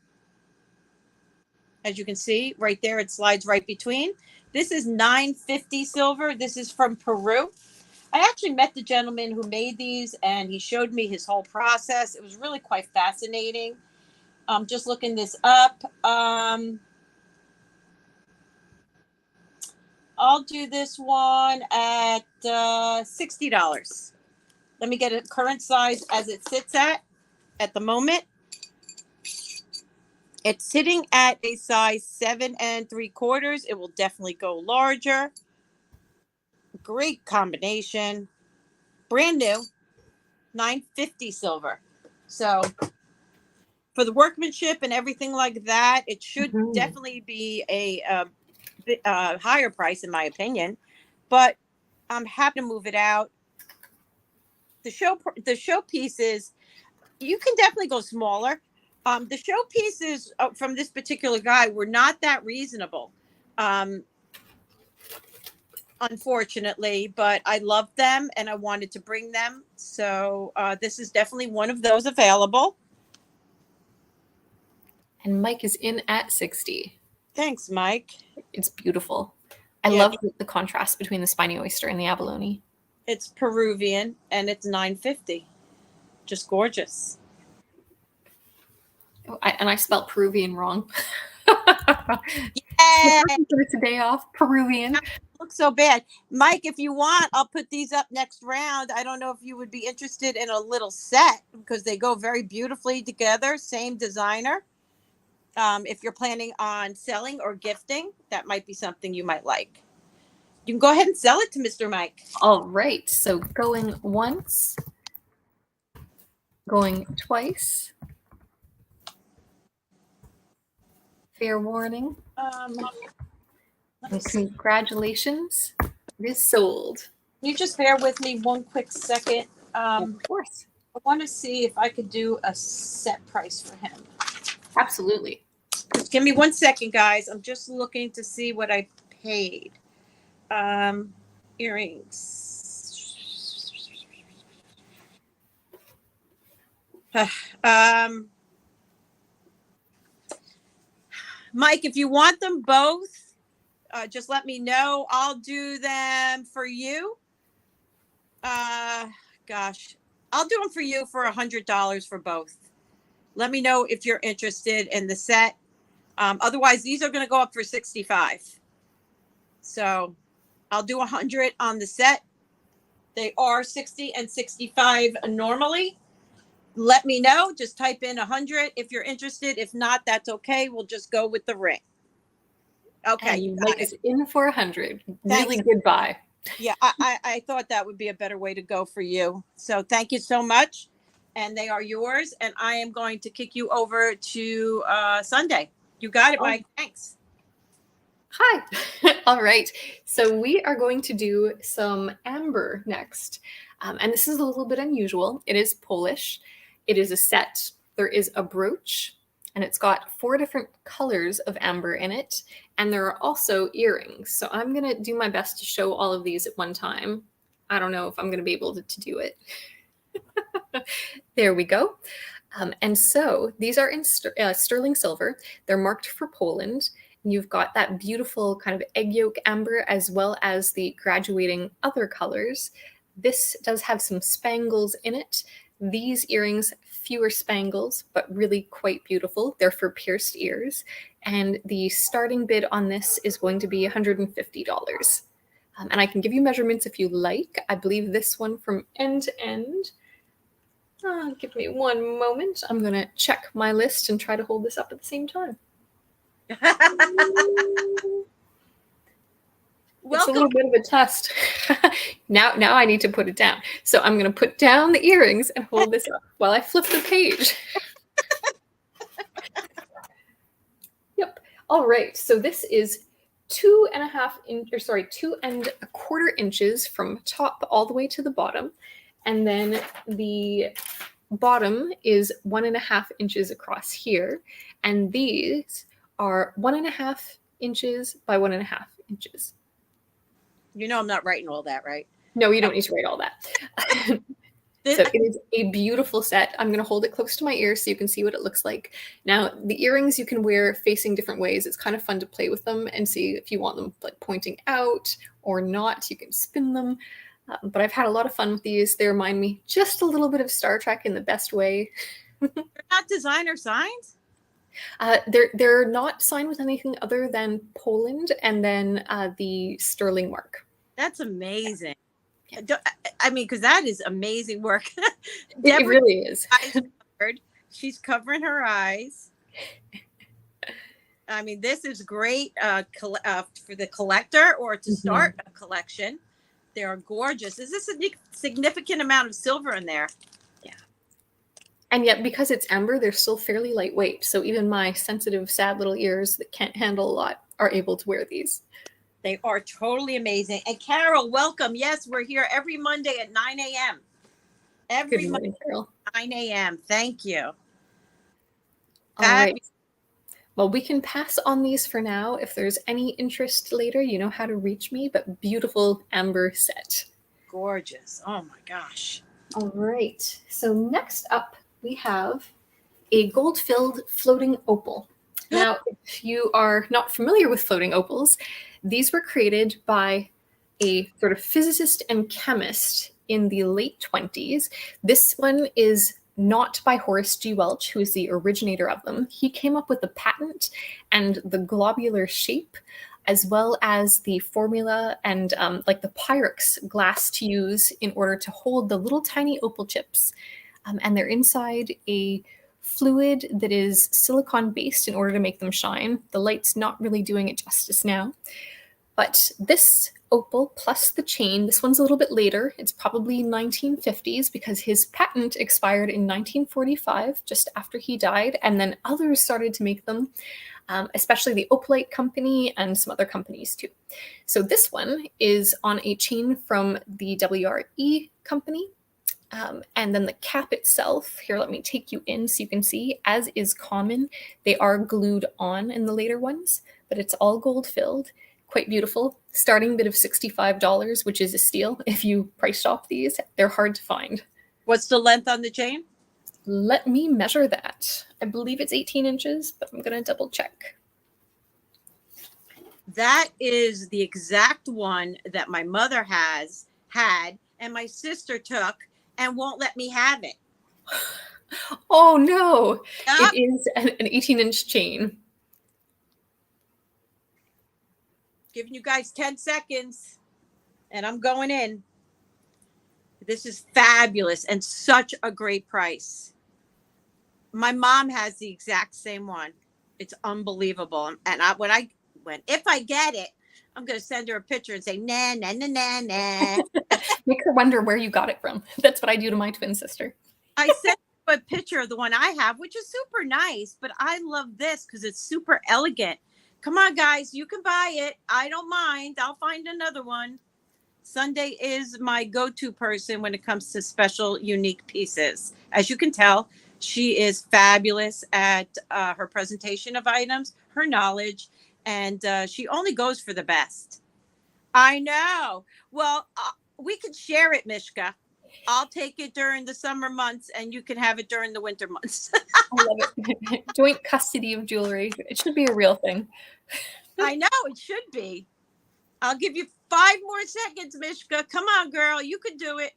As you can see right there, it slides right between. This is $9.50 silver. This is from Peru. I actually met the gentleman who made these, and he showed me his whole process. It was really quite fascinating. Just looking this up. I'll do this one at $60. Let me get a current size as it sits at the moment. It's sitting at a size 7 3/4. It will definitely go larger. Great combination. Brand new. $9.50 silver. So for the workmanship and everything like that, it should definitely be a higher price in my opinion. But I'm happy to move it out. The show pieces, you can definitely go smaller. The show pieces from this particular guy were not that reasonable, unfortunately, but I loved them and I wanted to bring them. So this is definitely one of those available. And Mike is in at 60. Thanks, Mike. It's beautiful. I love the contrast between the spiny oyster and the abalone. It's Peruvian and it's $9.50. Just gorgeous. Oh, I spelled Peruvian wrong. Yeah. It's a day off. Peruvian. Looks so bad. Mike, if you want, I'll put these up next round. I don't know if you would be interested in a little set because they go very beautifully together. Same designer. If you're planning on selling or gifting, that might be something you might like. You can go ahead and sell it to Mr. Mike. All right. So going once, going twice. Fair warning. And congratulations. It is sold. You just bear with me one quick second. Of course. I want to see if I could do a set price for him. Absolutely. Just give me 1 second, guys. I'm just looking to see what I paid. Earrings. Mike, if you want them both, just let me know. I'll do them for you. Gosh, I'll do them for you for $100 for both. Let me know if you're interested in the set. Otherwise, these are going to go up for $65. So I'll do 100 on the set. They are 60 and 65 normally. Let me know. Just type in 100 if you're interested. If not, that's okay. We'll just go with the ring. Okay. And Mike is in for 100. Really good buy. Yeah, I thought that would be a better way to go for you. So thank you so much. And they are yours. And I am going to kick you over to Sundae. You got it, Mike. Thanks. Hi. All right. So we are going to do some amber next. And this is a little bit unusual. It is Polish. It is a set. There is a brooch, and it's got 4 different colors of amber in it. And there are also earrings. So I'm going to do my best to show all of these at one time. I don't know if I'm going to be able to do it. There we go. And so these are in sterling silver. They're marked for Poland. You've got that beautiful kind of egg yolk amber as well as the graduating other colors. This does have some spangles in it. These earrings, fewer spangles, but really quite beautiful. They're for pierced ears. And the starting bid on this is going to be $150. And I can give you measurements if you like. I believe this one from end to end. Give me one moment. I'm going to check my list and try to hold this up at the same time. It's a little bit of a test. Now I need to put it down. So I'm going to put down the earrings and hold this up while I flip the page. Yep. All right. So this is 2.25 inches from top all the way to the bottom. And then the bottom is 1.5 inches across here, and these are 1.5 inches by 1.5 inches. You know I'm not writing all that, right? No, you don't need to write all that. So it is a beautiful set. I'm going to hold it close to my ear so you can see what it looks like. Now, the earrings you can wear facing different ways. It's kind of fun to play with them and see if you want them like pointing out or not. You can spin them. But I've had a lot of fun with these. They remind me just a little bit of Star Trek in the best way. They're not designer signs? They're not signed with anything other than Poland and then the sterling mark. That's amazing. I mean, because that is amazing work. It really is. She's covering her eyes. I mean, this is great for the collector or to start a collection. They are gorgeous. Is this a significant amount of silver in there? Yeah. And yet, because it's amber, they're still fairly lightweight. So even my sensitive, sad little ears that can't handle a lot are able to wear these. They are totally amazing. And Carol, welcome. Yes, we're here every Monday at 9 a.m. Every Monday, Carol. 9 a.m. Thank you. All right. Well, we can pass on these for now. If there's any interest later, you know how to reach me, but beautiful amber set. Gorgeous. Oh my gosh. All right. So next up, we have a gold-filled floating opal. Now, if you are not familiar with floating opals, these were created by a sort of physicist and chemist in the late 20s. This one is not by Horace G. Welch, who is the originator of them. He came up with the patent and the globular shape, as well as the formula and like the Pyrex glass to use in order to hold the little tiny opal chips. And they're inside a fluid that is silicone based in order to make them shine. The light's not really doing it justice now. But this opal plus the chain, this one's a little bit later. It's probably 1950s because his patent expired in 1945, just after he died. And then others started to make them, especially the Opalite Company and some other companies too. So this one is on a chain from the WRE company. And then the cap itself, here, let me take you in so you can see, as is common, they are glued on in the later ones, but it's all gold filled. Quite beautiful. Starting bid of $65, which is a steal. If you price shop these, they're hard to find. What's the length on the chain? Let me measure that. I believe it's 18 inches, but I'm going to double check. That is the exact one that my mother had and my sister took and won't let me have it. Oh no. Yep. It is an 18-inch chain. Giving you guys 10 seconds and I'm going in. This is fabulous and such a great price. My mom has the exact same one. It's unbelievable. And if I get it, I'm going to send her a picture and say, nah, nah, nah, nah, nah. Make her wonder where you got it from. That's what I do to my twin sister. I sent a picture of the one I have, which is super nice, but I love this because it's super elegant. Come on, guys, you can buy it. I don't mind. I'll find another one. Sundae is my go-to person when it comes to special, unique pieces. As you can tell, she is fabulous at her presentation of items, her knowledge, and she only goes for the best. I know. Well, we could share it, Mishka. I'll take it during the summer months and you can have it during the winter months. I love it. Joint custody of jewelry. It should be a real thing. I know, it should be. I'll give you 5 more seconds, Mishka. Come on, girl. You could do it.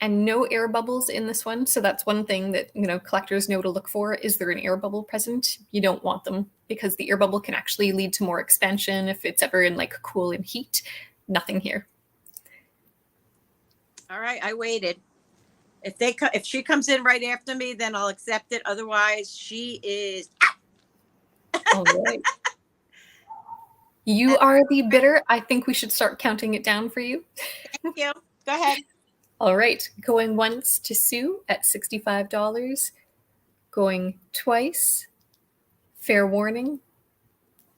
And no air bubbles in this one. So that's one thing that, collectors know to look for. Is there an air bubble present? You don't want them because the air bubble can actually lead to more expansion if it's ever in like cool and heat. Nothing here. All right, I waited. If she comes in right after me, then I'll accept it. Otherwise, she is out. All right. You are the bidder. I think we should start counting it down for you. Thank you. Go ahead. All right. Going once to Sue at $65. Going twice. Fair warning.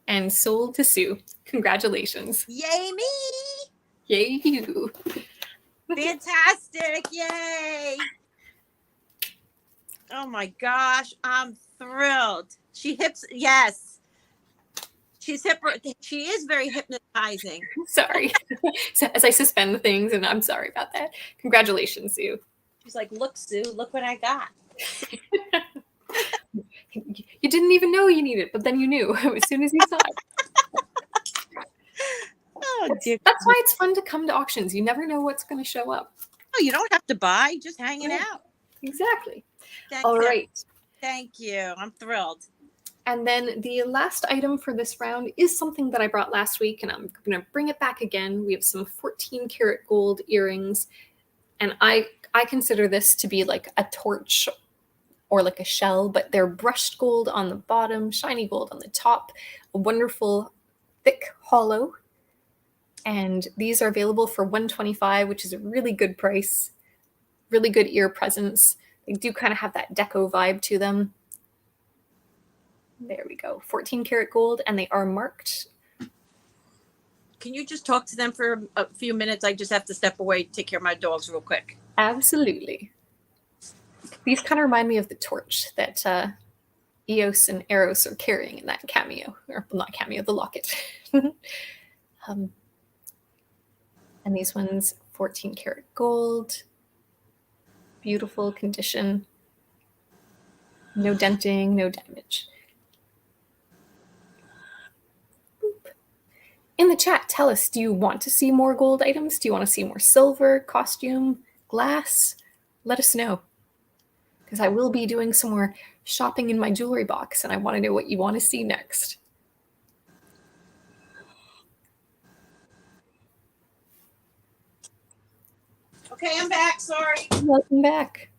And sold to Sue. Congratulations. Yay me. Yay you. Fantastic. Yay. Oh my gosh, I'm thrilled. Yes, she is very hypnotizing. Sorry. So as I suspend things, and I'm sorry about that. Congratulations, Sue. She's like, look, Sue, look what I got. You didn't even know you needed it, but then you knew as soon as you saw it. Oh, dear. That's why it's fun to come to auctions. You never know what's going to show up. Oh, you don't have to buy, just hang it out. Exactly. Thank All you. right. Thank you. I'm thrilled. And then the last item for this round is something that I brought last week, and I'm going to bring it back again. We have some 14 karat gold earrings, and I consider this to be like a torch or like a shell, but they're brushed gold on the bottom, shiny gold on the top, a wonderful thick hollow. And these are available for $125, which is a really good price, really good ear presence. They do kind of have that deco vibe to them. There we go. 14 karat gold, and they are marked. Can you just talk to them for a few minutes? I just have to step away, take care of my dogs real quick. Absolutely. These kind of remind me of the torch that Eos and Eros are carrying in that cameo, or well, not cameo, the locket. And these ones, 14 karat gold, beautiful condition, no denting, no damage. In the chat, tell us, do you want to see more gold items? Do you want to see more silver, costume, glass? Let us know. Because I will be doing some more shopping in my jewelry box, and I want to know what you want to see next. Okay, I'm back. Sorry. Welcome back.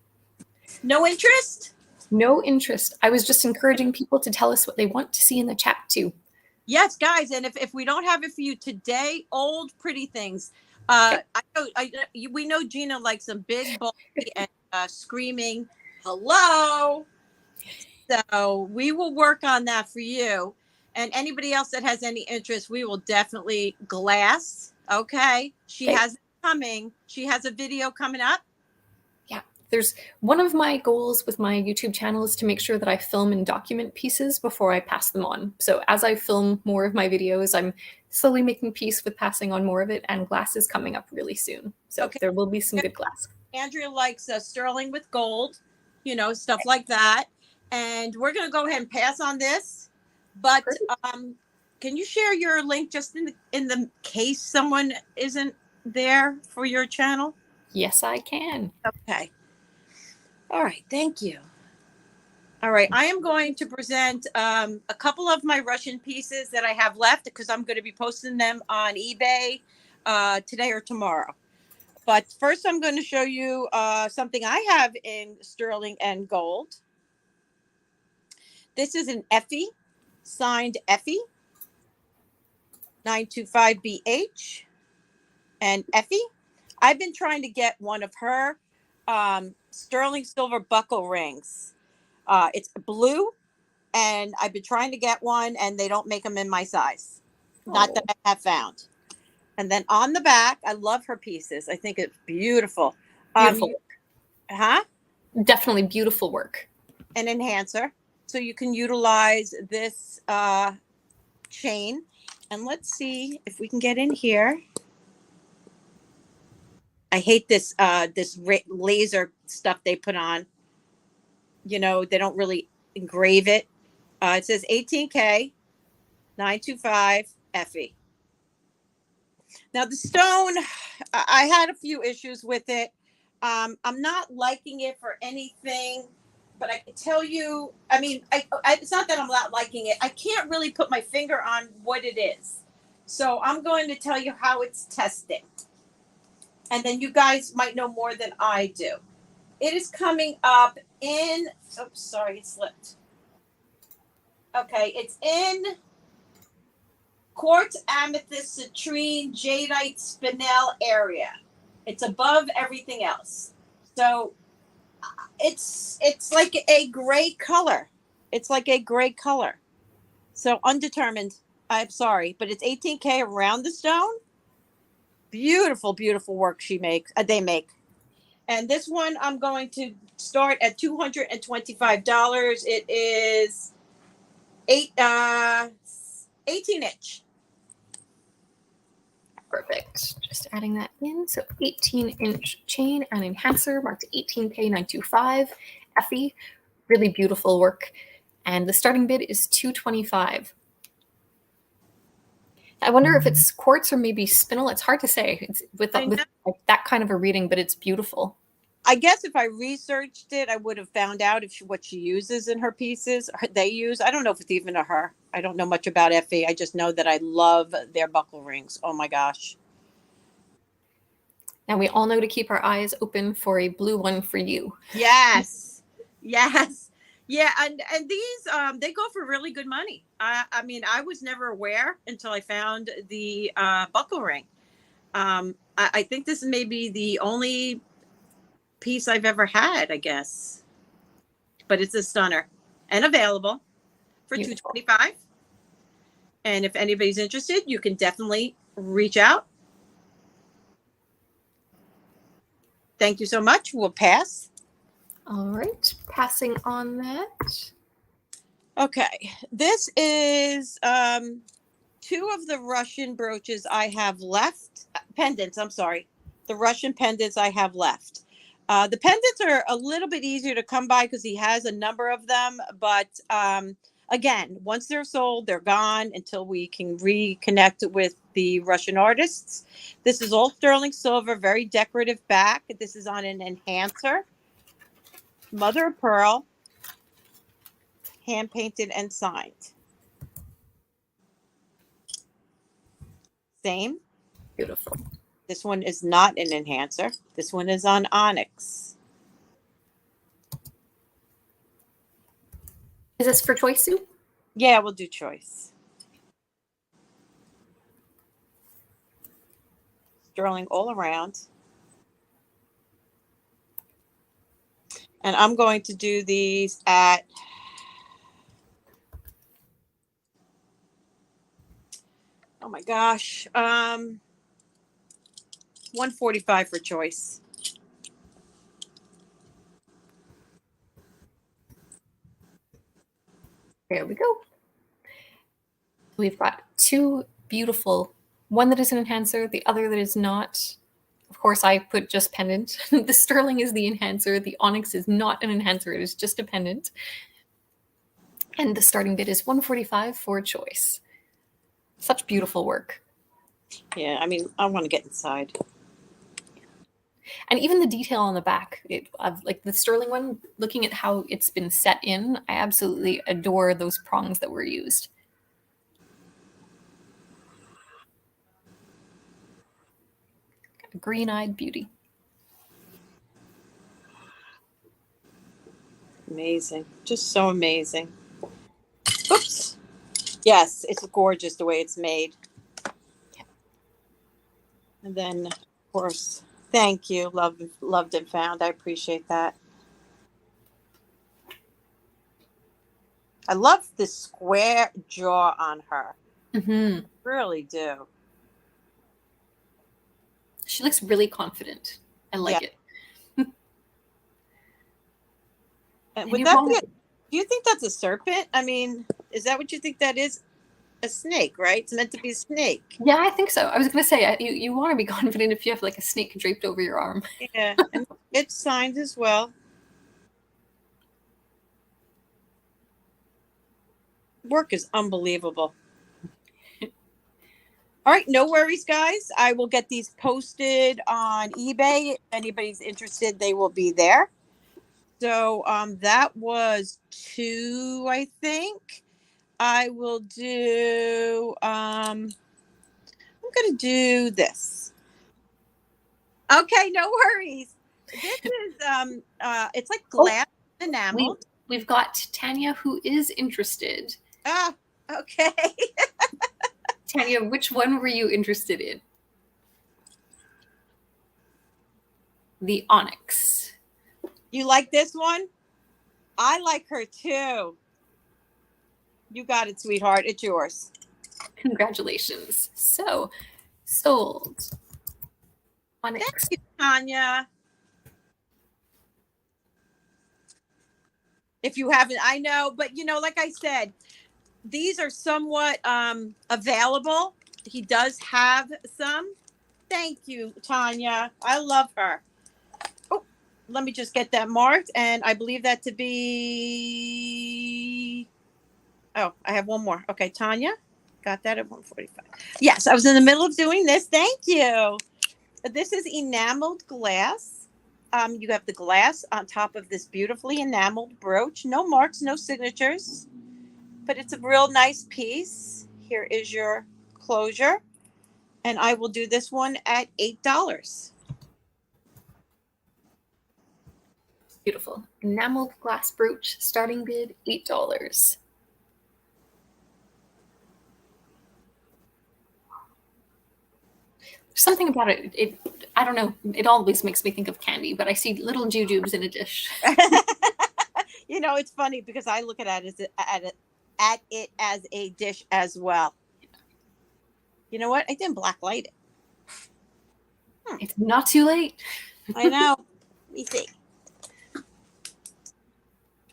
No interest? No interest. I was just encouraging people to tell us what they want to see in the chat too. Yes, guys, and if we don't have it for you today, old pretty things. We know Gina likes some big, bulky, and screaming, hello. So we will work on that for you. And anybody else that has any interest, we will definitely glass. Okay. She has it coming. She has a video coming up. There's one of my goals with my YouTube channel is to make sure that I film and document pieces before I pass them on. So as I film more of my videos, I'm slowly making peace with passing on more of it, and glass is coming up really soon. So there will be some good glass. Andrea likes sterling with gold, stuff like that. And we're going to go ahead and pass on this. But can you share your link just in the case someone isn't there for your channel? Yes, I can. Okay. All right. Thank you. All right. I am going to present a couple of my Russian pieces that I have left because I'm going to be posting them on eBay today or tomorrow. But first, I'm going to show you something I have in sterling and gold. This is an Effie, signed Effie, 925BH. And Effie, I've been trying to get one of her sterling silver buckle rings. It's blue, and I've been trying to get one, and they don't make them in my size. Not that I have found. And then on the back, I love her pieces. I think it's beautiful. Beautiful work. Definitely beautiful work. An enhancer. So you can utilize this chain. And let's see if we can get in here. I hate this laser stuff they put on. They don't really engrave it. It says 18K, 925 Effie. Now the stone, I had a few issues with it. I'm not liking it for anything, but I can tell you, it's not that I'm not liking it. I can't really put my finger on what it is. So I'm going to tell you how it's testing. And then you guys might know more than I do. It is coming up in, oops, sorry, it slipped. Okay, it's in quartz, amethyst, citrine, jadeite, spinel area. It's above everything else. So it's like a gray color. It's like a gray color. So undetermined. I'm sorry, but it's 18K around the stone. Beautiful, beautiful work they make. And this one I'm going to start at $225. It is 18 inch. Perfect. Just adding that in. So 18-inch chain and enhancer marked 18K925. Effie, really beautiful work. And the starting bid is $225. I wonder if it's quartz or maybe spinel. It's hard to say. It's with like that kind of a reading, but it's beautiful. I guess if I researched it, I would have found out what she uses in her pieces. They use. I don't know if it's even a her. I don't know much about Effie. I just know that I love their buckle rings. Oh my gosh. Now we all know to keep our eyes open for a blue one for you. Yes. Yes. Yeah, and these they go for really good money. I mean, I was never aware until I found the buckle ring. I think this may be the only piece I've ever had, I guess. But it's a stunner and available for $225. And if anybody's interested, you can definitely reach out. Thank you so much. We'll pass. All right, passing on that. Okay, this is two of the Russian brooches I have left. Pendants, I'm sorry. The Russian pendants I have left. The pendants are a little bit easier to come by because he has a number of them. But again, once they're sold, they're gone until we can reconnect with the Russian artists. This is all sterling silver, very decorative back. This is on an enhancer. Mother of pearl. Hand painted and signed. Same. Beautiful. This one is not an enhancer. This one is on onyx. Is this for choice, Sue? Yeah, we'll do choice. Sterling all around. And I'm going to do these at oh my gosh, $145 for choice. There we go. We've got two beautiful, one that is an enhancer, the other that is not. Of course, I put just pendant. The sterling is the enhancer. The onyx is not an enhancer. It is just a pendant. And the starting bid is $145 for choice. Such beautiful work. Yeah, I mean, I want to get inside. And even the detail on the back, like the sterling one, looking at how it's been set in, I absolutely adore those prongs that were used. A green-eyed beauty. Amazing. Just so amazing. Oops. Yes, it's gorgeous the way it's made. And then, of course, thank you. Loved and found. I appreciate that. I love the square jaw on her. Mm-hmm. Really do. She looks really confident. I like it. And would that be do you think that's a serpent? I mean, is that what you think that is? A snake, right? It's meant to be a snake. Yeah, I think so. I was going to say, you want to be confident if you have like a snake draped over your arm. Yeah, and it's signed as well. Work is unbelievable. All right, no worries, guys. I will get these posted on eBay. If anybody's interested, they will be there. So that was two, I think. I will do, I'm going to do this. Okay, no worries. This is, it's like glass enamel. We've got Tanya who is interested. Ah, okay. Tanya, which one were you interested in? The onyx. You like this one? I like her too. You got it, sweetheart. It's yours. Congratulations. So, sold. Onyx. Thank you, Tanya. If you haven't, I know, but like I said, these are somewhat available. He does have some. Thank you, Tanya. I love her. Oh, let me just get that marked. And I believe that to be, oh, I have one more. Okay, Tanya, got that at 1:45. Yes, I was in the middle of doing this. Thank you. This is enameled glass. You have the glass on top of this beautifully enameled brooch. No marks, no signatures, but it's a real nice piece. Here is your closure. And I will do this one at $8. Beautiful. Enameled glass brooch, starting bid $8. Something about it, I don't know, it always makes me think of candy, but I see little jujubes in a dish. It's funny because I look at it as a dish as well. You know what? I didn't blacklight it. It's not too late. I know. Let me see.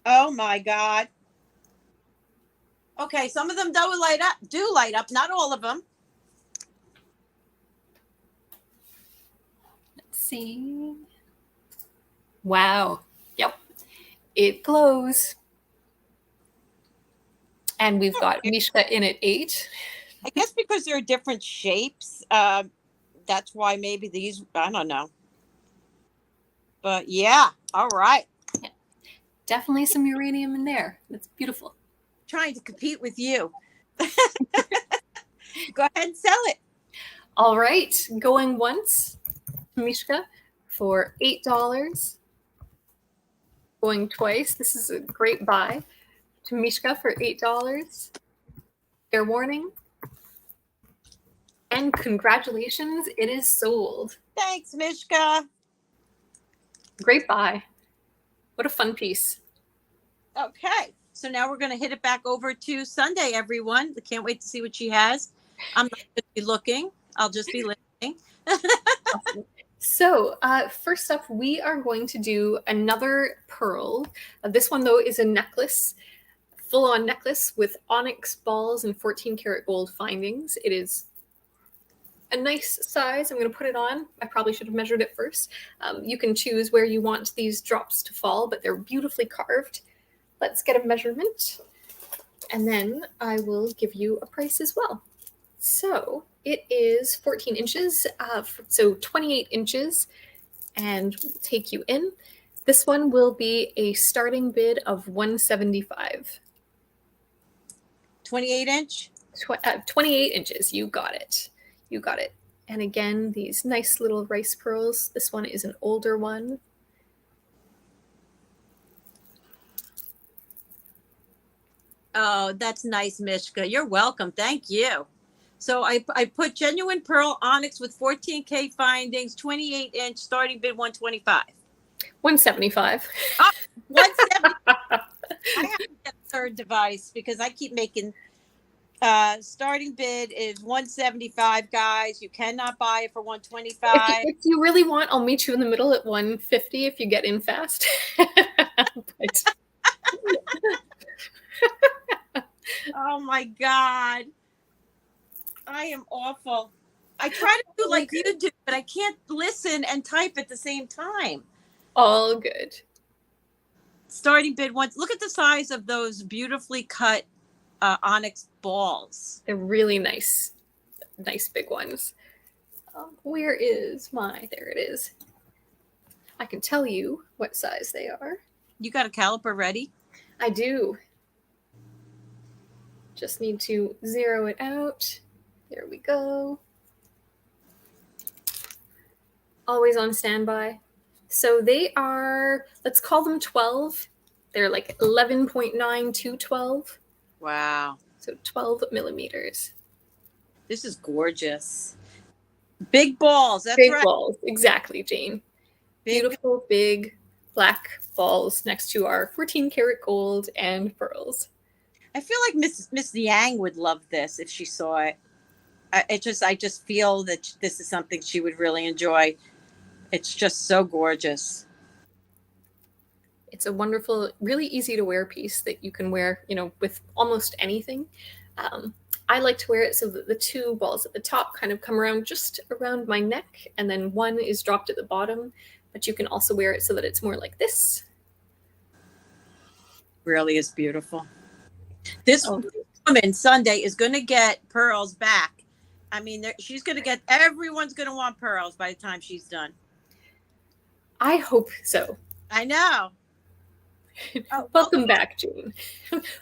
Oh my God. Okay, some of them do light up, not all of them. Let's see. Wow. Yep. It glows. And we've got Mishka in at 8. I guess because they're different shapes. That's why maybe these, I don't know. But yeah, all right. Yeah. Definitely some uranium in there. That's beautiful. Trying to compete with you. Go ahead and sell it. All right. Going once, Mishka, for $8. Going twice. This is a great buy. To Mishka for $8. Fair warning. And congratulations, it is sold. Thanks, Mishka. Great buy. What a fun piece. Okay, so now we're going to hit it back over to Sundae, everyone. I can't wait to see what she has. I'm not going to be looking. I'll just be listening. So first up, we are going to do another pearl. This one, though, is a necklace, full-on necklace with onyx balls and 14 karat gold findings. It is a nice size. I'm going to put it on. I probably should have measured it first. You can choose where you want these drops to fall, but they're beautifully carved. Let's get a measurement, and then I will give you a price as well. So it is 14 inches, so 28 inches, and we'll take you in. This one will be a starting bid of $175. 28 inch? 28 inches. You got it. You got it. And again, these nice little rice pearls. This one is an older one. Oh, that's nice, Mishka. You're welcome. Thank you. So I put genuine pearl onyx with 14K findings, 28 inch, starting bid 125. 175. Oh, 175. I have to get a third device because I keep making starting bid is 175, guys. You cannot buy it for 125. If you really want, I'll meet you in the middle at 150 if you get in fast. Oh my God. I am awful. I try to do like you do, but I can't listen and type at the same time. All good. Starting bid once. Look at the size of those beautifully cut onyx balls. They're really nice. Nice big ones. Where is my? There it is. I can tell you what size they are. You got a caliper ready? I do. Just need to zero it out. There we go. Always on standby. So they are, let's call them 12. They're like 11.9 to 12. Wow. So 12 millimeters. This is gorgeous. Big balls. That's big right. balls. Exactly, Jane. Beautiful, big black balls next to our 14 karat gold and pearls. I feel like Miss Yang would love this if she saw it. I just feel that this is something she would really enjoy. It's just so gorgeous. It's a wonderful, really easy to wear piece that you can wear, you know, with almost anything. I like to wear it so that the two balls at the top kind of come around just around my neck, and then one is dropped at the bottom, but you can also wear it so that it's more like this. Really is beautiful. This woman, Sunday, is going to get pearls back. I mean, she's going to get, everyone's going to want pearls by the time she's done. I hope so. I know. Welcome back, June.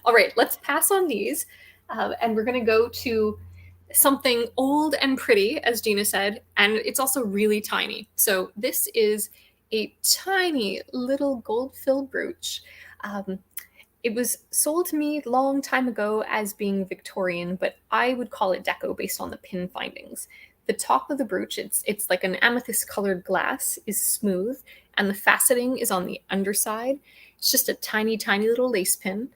All right, let's pass on these. And we're going to go to something old and pretty, as Gina said, and it's also really tiny. So this is a tiny little gold-filled brooch. It was sold to me a long time ago as being Victorian, but I would call it deco based on the pin findings. The top of the brooch, it's like an amethyst-colored glass, is smooth, and the faceting is on the underside. It's just a tiny, tiny little lace pin,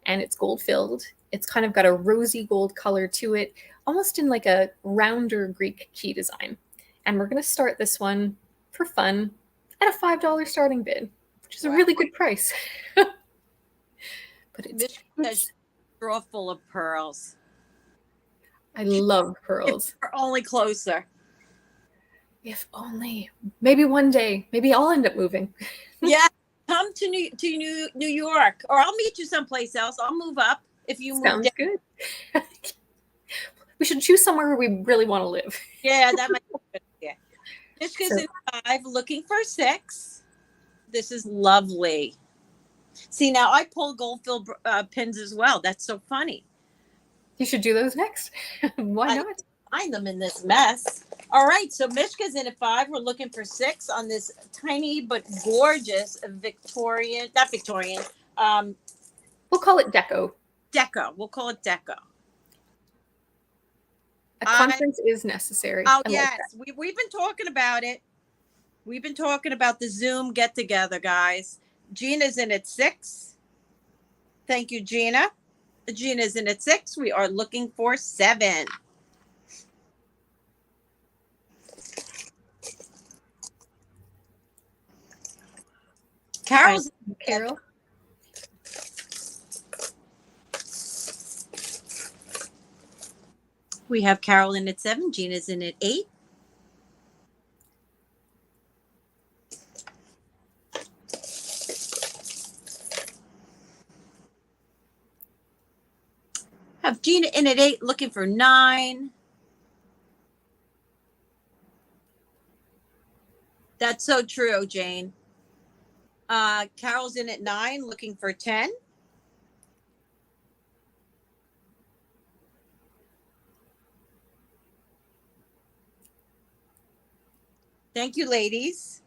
and it's gold-filled. It's kind of got a rosy gold color to it, almost in like a rounder Greek key design. And we're going to start this one for fun at a $5 starting bid, which is a really good price. But it's a straw full of pearls. I love pearls. If we're only closer. If only. Maybe one day. Maybe I'll end up moving. Yeah, come to New York, or I'll meet you someplace else. I'll move up if you move. Sounds good. We should choose somewhere where we really want to live. Yeah, that might be good. Yeah. Mishka's in 5, looking for 6. This is lovely. See, now I pull gold-filled pins as well. That's so funny. You should do those next. Why not? Find them in this mess. All right, so Mishka's in at 5. We're looking for 6 on this tiny but gorgeous Victorian, not Victorian. We'll call it deco. Deco. We'll call it deco. A conference is necessary. Oh, yes. We've been talking about it. We've been talking about the Zoom get-together, guys. Gina's in at 6. Thank you, Gina. Gina's in at 6. We are looking for 7. Carol. We have Carol in at 7. Gina's in at 8. Have Gina in at 8, looking for 9. That's so true, Jane. Carol's in at 9, looking for 10. Thank you, ladies.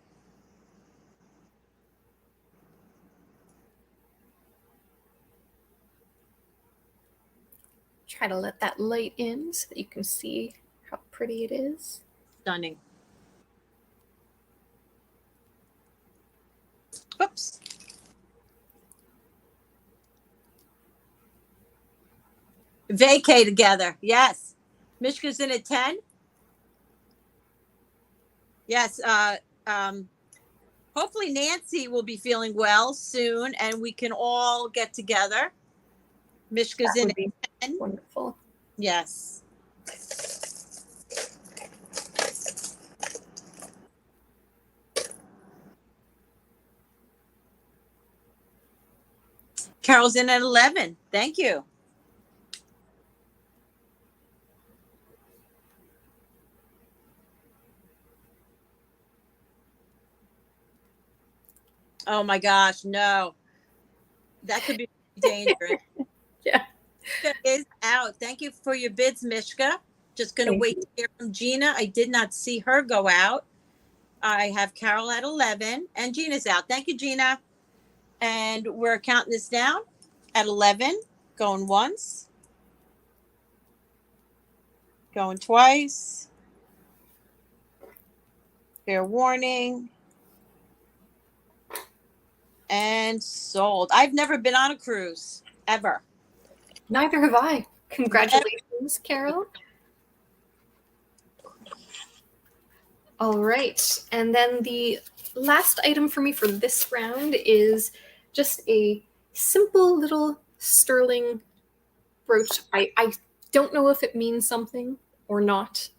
Try to let that light in so that you can see how pretty it is. Stunning. Oops. Vacay together. Yes. Mishka's in at 10. Yes. Hopefully Nancy will be feeling well soon and we can all get together. Mishka's in at 10. Wonderful. Yes. Carol's in at 11. Thank you. Oh my gosh, no. That could be dangerous. Yeah. Mishka is out. Thank you for your bids, Mishka. Just going to wait to hear from Gina. I did not see her go out. I have Carol at 11 and Gina's out. Thank you, Gina. And we're counting this down at 11, going once, going twice. Fair warning. And sold. I've never been on a cruise, ever. Neither have I. Congratulations, Carol. All right. And then the last item for me for this round is just a simple little sterling brooch. I don't know if it means something or not.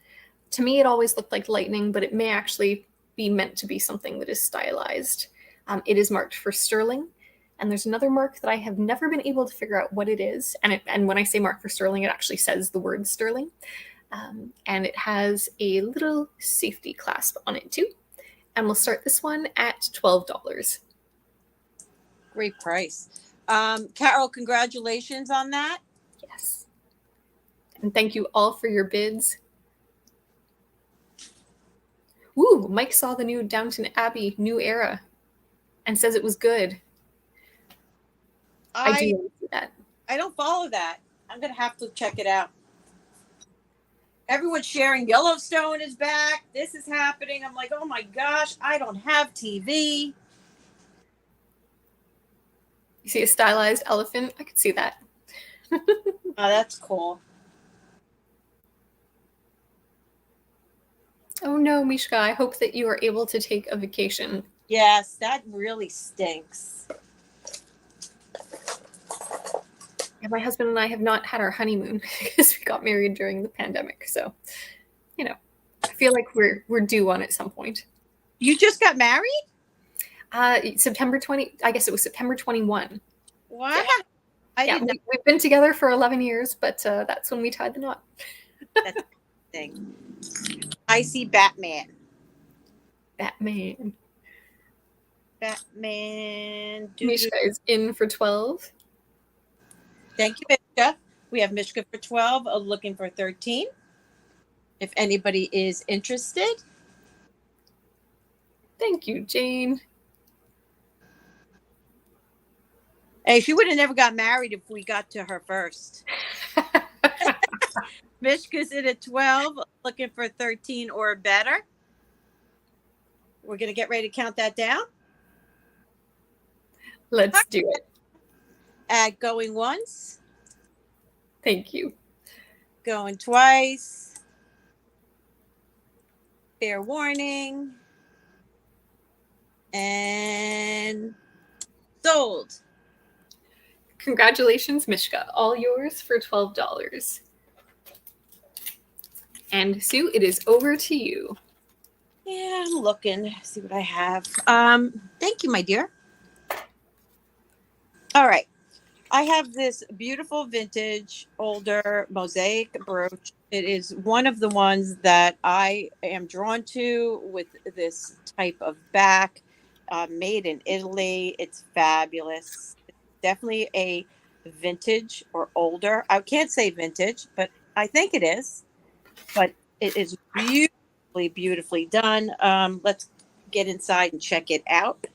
To me, it always looked like lightning, but it may actually be meant to be something that is stylized. It is marked for sterling. And there's another mark that I have never been able to figure out what it is. And when I say mark for sterling, it actually says the word sterling. And it has a little safety clasp on it too. And we'll start this one at $12. Great price. Carol, congratulations on that. Yes. And thank you all for your bids. Ooh, Mike saw the new Downton Abbey New Era and says it was good. I do want to see that. I don't follow that. I'm going to have to check it out. Everyone's sharing Yellowstone is back. This is happening. I'm like, oh my gosh, I don't have TV. You see a stylized elephant? I could see that. Oh, that's cool. Oh no, Mishka, I hope that you are able to take a vacation. Yes, that really stinks. Yeah, my husband and I have not had our honeymoon because we got married during the pandemic. So, you know, I feel like we're due on it some point. You just got married? September 20, I guess it was September 21. What? Yeah, we've been together for 11 years, but that's when we tied the knot. That's thing. I see Batman. Batman. Mishka is in for 12. Thank you, Mishka. We have Mishka for 12, looking for 13. If anybody is interested. Thank you, Jane. Hey, she would have never got married if we got to her first. Mishka's in at 12, looking for 13 or better. We're going to get ready to count that down. Let's do it. At going once. Thank you. Going twice. Fair warning. And sold. Congratulations, Mishka. All yours for $12. And Sue, it is over to you. Yeah, I'm looking. See what I have. Thank you, my dear. All right. I have this beautiful vintage older mosaic brooch. It is one of the ones that I am drawn to with this type of back, made in Italy. It's fabulous. It's definitely a vintage or older. I can't say vintage, but I think it is. But it is beautifully, beautifully done. Let's get inside and check it out.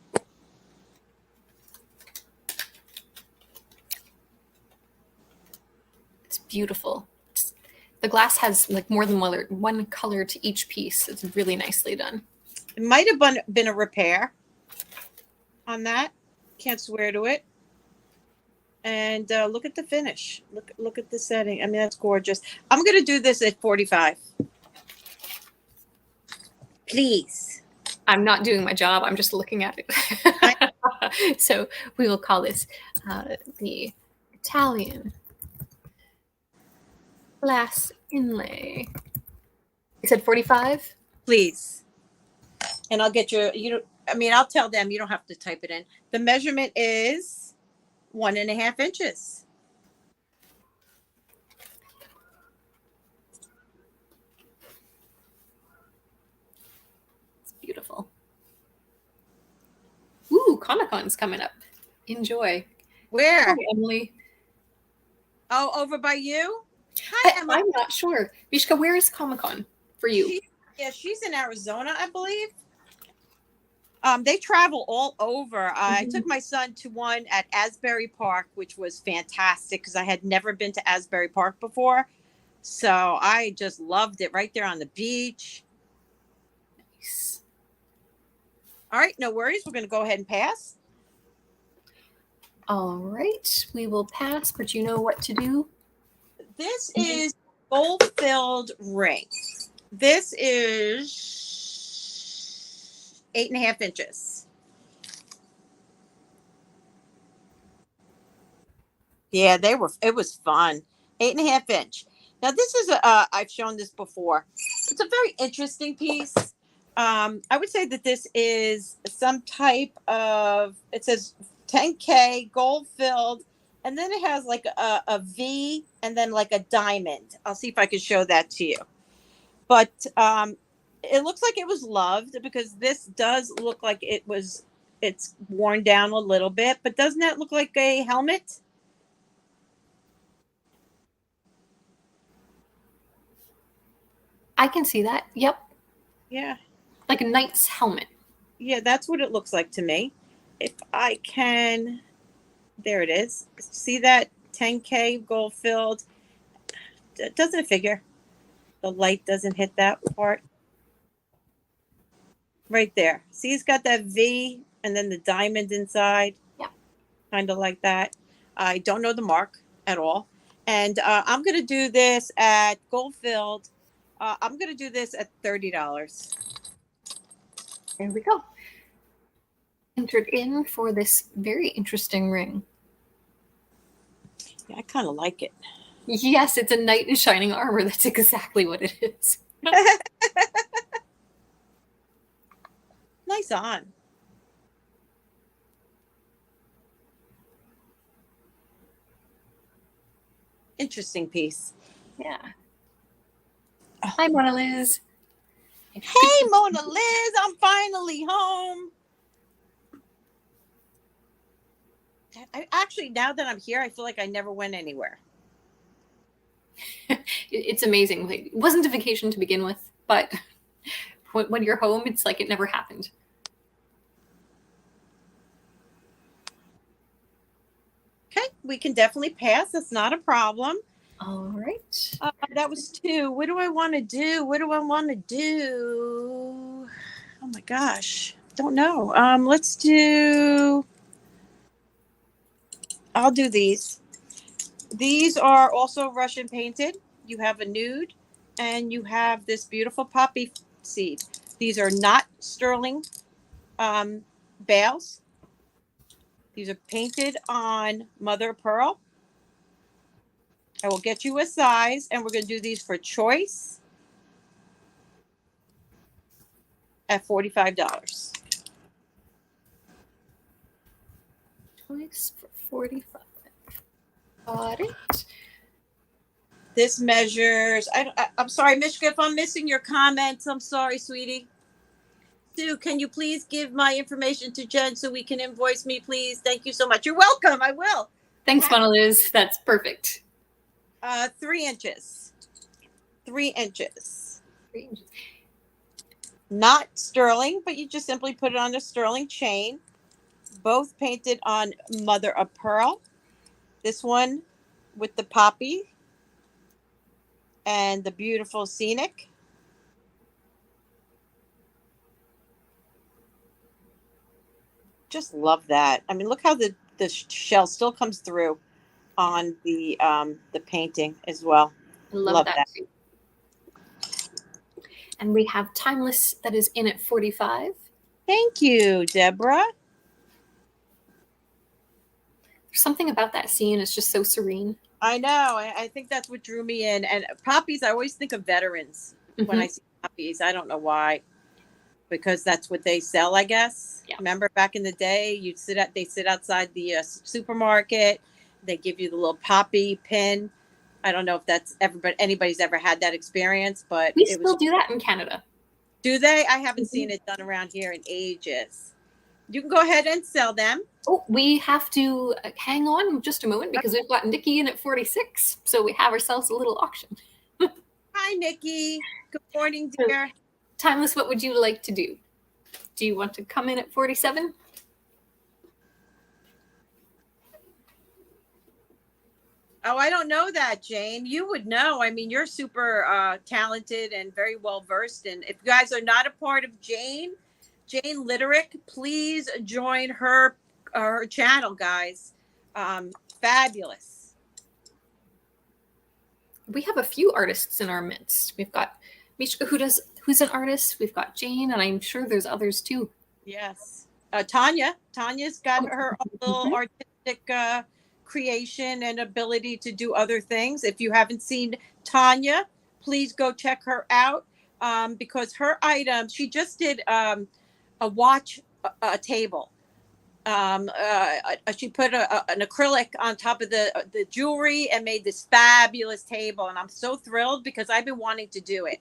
It's beautiful. The glass has like more than one color to each piece. It's really nicely done. It might have been a repair on that. Can't swear to it. And look at the finish. Look at the setting. I mean, that's gorgeous. I'm going to do this at 45. Please. I'm not doing my job. I'm just looking at it. So we will call this the Italian glass inlay. You said 45? Please. And I'll get I'll tell them you don't have to type it in. The measurement is 1.5 inches. It's beautiful. Ooh, Comic-Con's coming up. Enjoy. Where? Hi, Emily. Oh, over by you? Hi, Emily. I'm not sure. Mishka, where is Comic-Con for you? She's in Arizona, I believe. They travel all over. I took my son to one at Asbury Park, which was fantastic because I had never been to Asbury Park before. So I just loved it right there on the beach. Nice. All right, no worries. We're going to go ahead and pass. All right, we will pass, but you know what to do. This is gold-filled ring. This is 8.5 inches. Yeah, it was fun. 8.5 inch. Now this is I've shown this before. It's a very interesting piece. I would say that this is some type of, it says 10K gold filled, and then it has like a V and then like a diamond. I'll see if I can show that to you. But it looks like it was loved, because this does look like it's worn down a little bit, but doesn't that look like a helmet? I can see that. Yep. Yeah. Like a knight's helmet. Yeah, that's what it looks like to me. If I can, there it is. See that 10K gold filled? Doesn't it figure? The light doesn't hit that part. Right there. See, it's got that V and then the diamond inside. Yeah. Kind of like that. I don't know the mark at all. And I'm going to do this at gold filled. I'm going to do this at $30. There we go. Entered in for this very interesting ring. Yeah, I kind of like it. Yes, it's a knight in shining armor. That's exactly what it is. Nice on. Interesting piece. Yeah. Hi, Mona Liz. Hey, Mona Liz, I'm finally home. I actually, now that I'm here, I feel like I never went anywhere. It's amazing. Like, it wasn't a vacation to begin with, but when you're home, it's like it never happened. Okay, we can definitely pass. That's not a problem. All right. That was 2. What do I want to do? What do I want to do? Oh my gosh. Don't know. Let's do, I'll do these. These are also Russian painted. You have a nude and you have this beautiful poppy seed. These are not sterling bales. These are painted on mother of pearl. I will get you a size, and we're going to do these for choice at $45. Choice for 45. Got it. This measures, I'm sorry, Mishka, if I'm missing your comments, I'm sorry, sweetie. Sue, can you please give my information to Jen so we can invoice me, please? Thank you so much. You're welcome. I will. Thanks, Mona Liz. That's perfect. 3 inches. 3 inches. 3 inches. Not sterling, but you just simply put it on a sterling chain. Both painted on mother of pearl. This one with the poppy and the beautiful scenic. Just love that. I mean, look how the shell still comes through on the painting as well. I love that too. And we have Timeless that is in at 45. Thank you, Deborah. There's something about that scene. It's just so serene. I know. I think that's what drew me in. And poppies, I always think of veterans when I see poppies. I don't know why. Because that's what they sell, I guess. Yeah. Remember back in the day, they sit outside the supermarket. They give you the little poppy pin. I don't know if that's anybody's ever had that experience, but we still do that in Canada. Do they? I haven't seen it done around here in ages. You can go ahead and sell them. Oh, we have to hang on just a moment because we've got Nikki in at 46. So we have ourselves a little auction. Hi, Nikki. Good morning, dear. Timeless, what would you like to do? Do you want to come in at 47? Oh, I don't know that, Jane. You would know. I mean, you're super talented and very well versed. And if you guys are not a part of Jane Litterick, please join her channel, guys. Fabulous. We have a few artists in our midst. We've got Mishka, who's an artist. We've got Jane, and I'm sure there's others too. Yes. Tanya's got her own little artistic creation and ability to do other things. If you haven't seen Tanya, please go check her out, because her items, she just did a watch a table. She put an acrylic on top of the jewelry and made this fabulous table, and I'm so thrilled because I've been wanting to do it.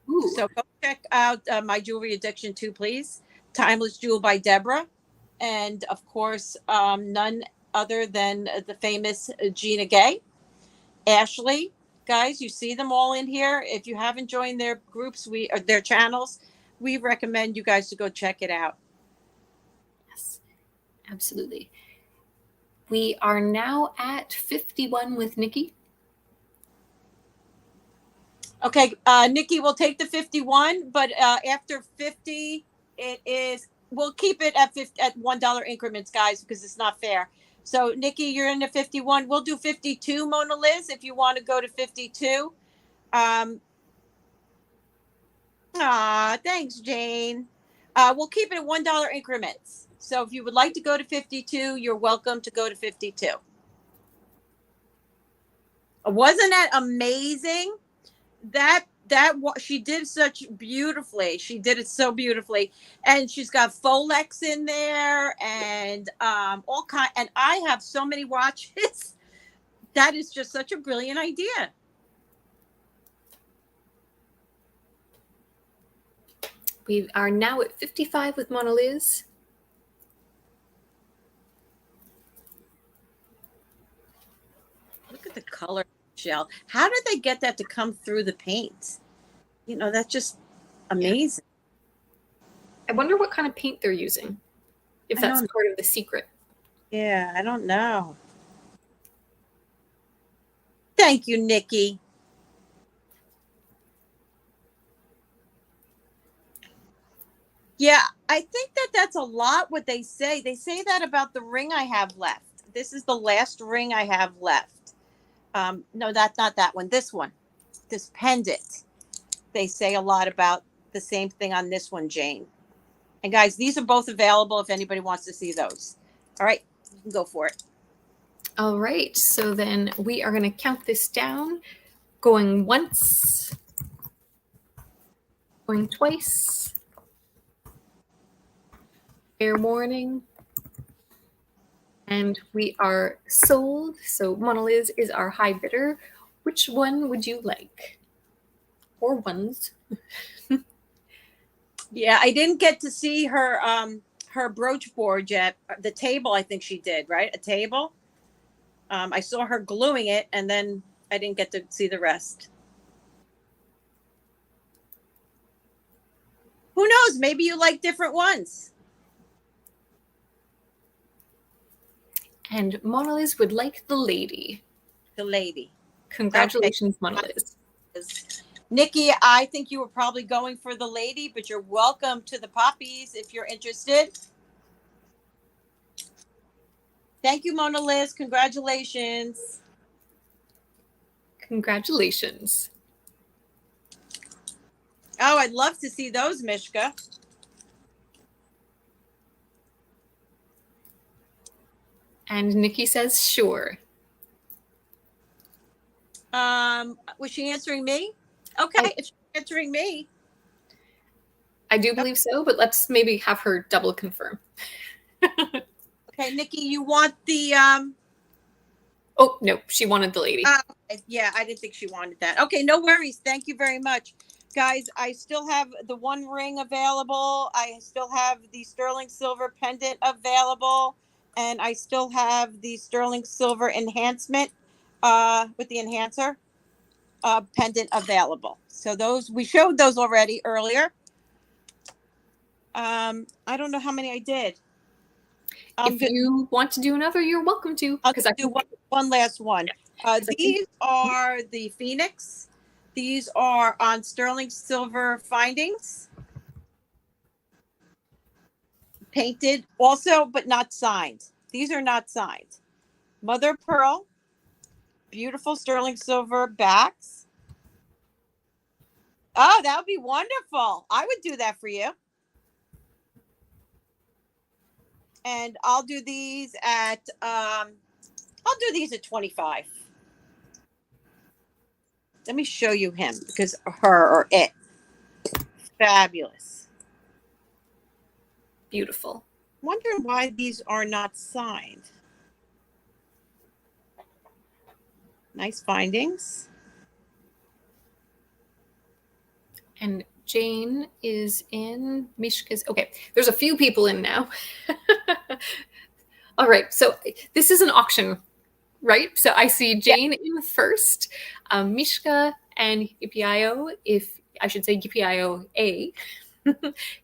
Ooh. So go check out my jewelry addiction too, please. Timeless Jewel by Deborah, and of course none other than the famous Gina Gay. Ashley, guys, you see them all in here. If you haven't joined their groups, or their channels, we recommend you guys to go check it out. Yes, absolutely. We are now at 51 with Nikki. Okay, Nikki will take the 51, but after 50, we'll keep it at $1 increments, guys, because it's not fair. So, Nikki, you're in the 51. We'll do 52, Mona Liz, if you want to go to 52. Thanks, Jane. We'll keep it at $1 increments. So, if you would like to go to 52, you're welcome to go to 52. Wasn't that amazing? That she did such beautifully. She did it so beautifully, and she's got Folex in there and all kind. And I have so many watches. That is just such a brilliant idea. We are now at 55 with Mona Liz. Look at the color, Michelle. How did they get that to come through the paint? You know, that's just amazing. I wonder what kind of paint they're using, if that's part of the secret. Yeah, I don't know. Thank you, Nikki. Yeah, I think that's a lot what they say. They say that about the ring I have left. This is the last ring I have left. No, that's not that one. This one, this pendant. They say a lot about the same thing on this one, Jane. And guys, these are both available if anybody wants to see those. All right, you can go for it. All right, so then we are going to count this down. Going once, going twice. Fair warning. And we are sold. So Mona Liz is our high bidder. Which one would you like? Or ones? Yeah, I didn't get to see her her brooch board yet. The table, I think she did, right? A table. I saw her gluing it, and then I didn't get to see the rest. Who knows? Maybe you like different ones. And Mona Liz would like the lady. The lady. Congratulations, okay. Mona Liz. Nikki, I think you were probably going for the lady, but you're welcome to the poppies if you're interested. Thank you, Mona Liz. Congratulations. Congratulations. Oh, I'd love to see those, Mishka. And Nikki says, sure. Was she answering me? Okay, if she's answering me. I do believe so, but let's maybe have her double confirm. Okay, Nikki, you want the Oh, no, she wanted the lady. Yeah, I didn't think she wanted that. Okay, no worries. Thank you very much. Guys, I still have the one ring available. I still have the sterling silver pendant available. And I still have the sterling silver enhancement with the enhancer pendant available. So those, we showed those already earlier. I don't know how many I did. If you want to do another, you're welcome to. I'll do one last one. These are the Phoenix. These are on sterling silver findings. Painted also, but not signed. These are not signed. Mother of pearl. Beautiful sterling silver backs. Oh, that would be wonderful. I would do that for you. And I'll do these at I'll do these at 25. Let me show you him because her or it. Fabulous. Beautiful. Wondering why these are not signed. Nice findings. And Jane is in. Mishka's. Okay, there's a few people in now. All right, so this is an auction, right? So I see Jane in first, Mishka and Yippee-I-O, if I should say Yippee-I-O A.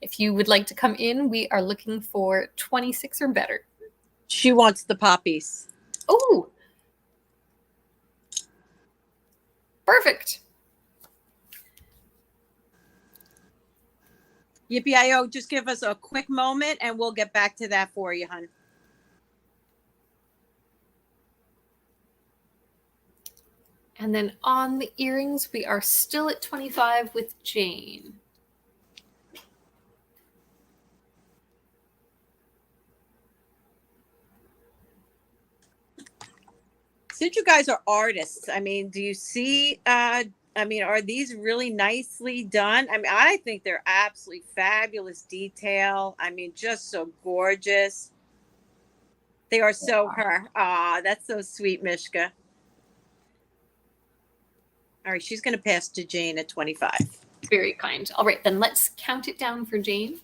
If you would like to come in, we are looking for 26 or better. She wants the poppies. Oh, perfect. Yippee-I-O, just give us a quick moment and we'll get back to that for you, hon. And then on the earrings, we are still at 25 with Jane. Since you guys are artists, I mean, do you see, are these really nicely done? I mean, I think they're absolutely fabulous detail. I mean, just so gorgeous. They are so her. Ah, that's so sweet, Mishka. All right, she's going to pass to Jane at 25. Very kind. All right, then let's count it down for Jane.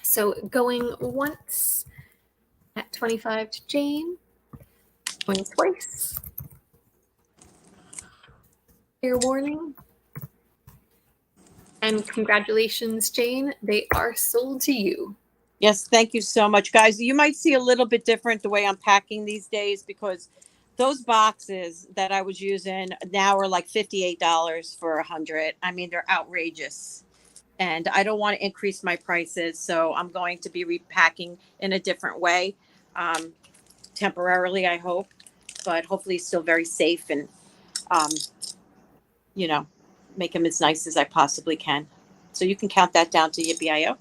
So going once at 25 to Jane, going twice. Fair warning. And congratulations, Jane. They are sold to you. Yes, thank you so much, guys. You might see a little bit different the way I'm packing these days because those boxes that I was using now are like $58 for 100. I mean, they're outrageous. And I don't want to increase my prices. So I'm going to be repacking in a different way. Temporarily, I hope. But hopefully still very safe and, make them as nice as I possibly can. So you can count that down to Yippee-I-O.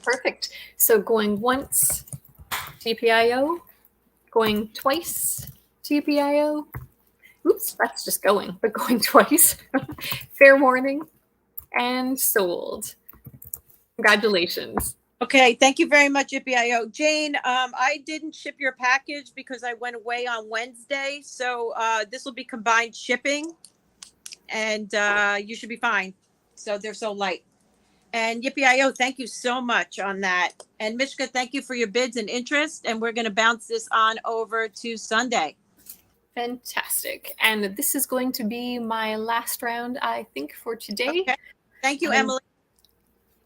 Perfect. So going once to Yippee-I-O, going twice to Yippee-I-O. Oops, that's just going, but going twice. Fair warning and sold. Congratulations. Okay, thank you very much, Yippee-I-O. Jane, I didn't ship your package because I went away on Wednesday. So this will be combined shipping and you should be fine. So they're so light. And Yippee-I-O, thank you so much on that. And Mishka, thank you for your bids and interest. And we're going to bounce this on over to Sunday. Fantastic. And this is going to be my last round, I think, for today. Okay. Thank you, Emily.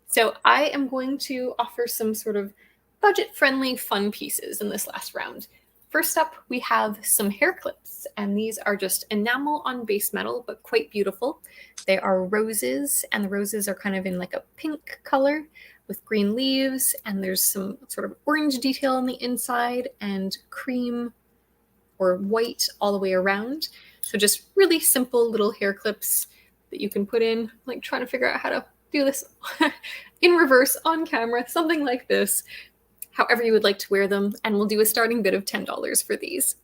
So I am going to offer some sort of budget-friendly fun pieces in this last round. First up, we have some hair clips, and these are just enamel on base metal, but quite beautiful. They are roses, and the roses are kind of in like a pink color with green leaves, and there's some sort of orange detail on the inside and cream or white all the way around. So just really simple little hair clips that you can put in, like trying to figure out how to do this in reverse on camera, something like this. However you would like to wear them, and we'll do a starting bid of $10 for these.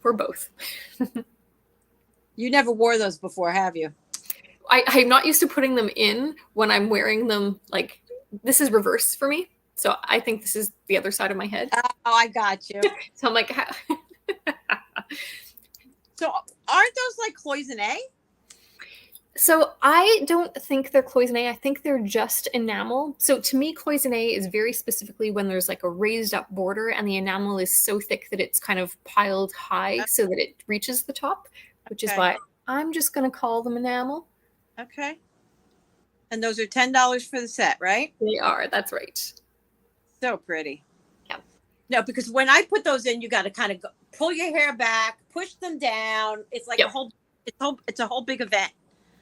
For both. You never wore those before, have you? I'm not used to putting them in when I'm wearing them, like, this is reverse for me. So I think this is the other side of my head. Oh, I got you. So I'm like... So aren't those like cloisonné? So I don't think they're cloisonné. I think they're just enamel. So to me, cloisonné is very specifically when there's like a raised up border and the enamel is so thick that it's kind of piled high so that it reaches the top, which is why I'm just going to call them enamel. Okay. And those are $10 for the set, right? They are. That's right. So pretty. Yeah. No, because when I put those in, you got to kind of pull your hair back, push them down. It's like it's a whole big event.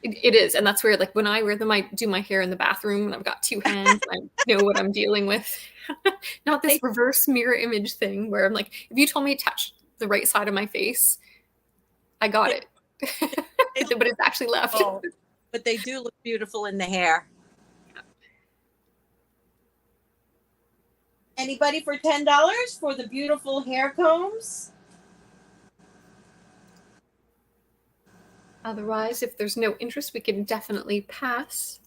It is. And that's where, like, when I wear them, I do my hair in the bathroom and I've got two hands and I know what I'm dealing with. Not this reverse mirror image thing where I'm like, if you told me to touch the right side of my face, I got it. But it's actually left. Oh, but they do look beautiful in the hair. Anybody for $10 for the beautiful hair combs? Otherwise, if there's no interest, we can definitely pass.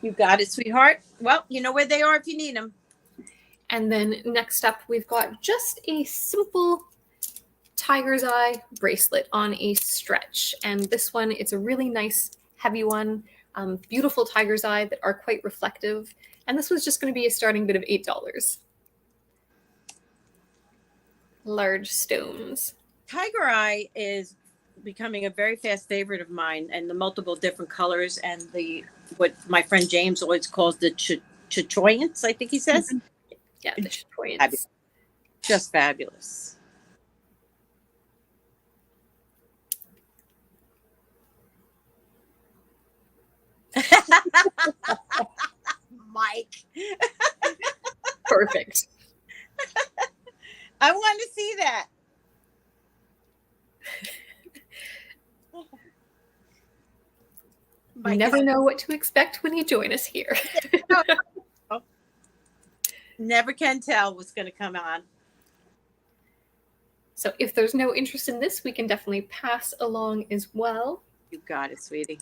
You got it, sweetheart. Well, you know where they are if you need them. And then next up, we've got just a simple tiger's eye bracelet on a stretch. And this one, it's a really nice, heavy one. Beautiful tiger's eye that are quite reflective. And this was just going to be a starting bid of $8. Large stones. Tiger eye is becoming a very fast favorite of mine, and the multiple different colors and the what my friend James always calls the chatoyance, I think he says. Yeah, the chatoyance. Just fabulous. Mike. Perfect. I want to see that. You never know what to expect when you join us here. Never can tell what's going to come on. So if there's no interest in this, we can definitely pass along as well. You got it, sweetie.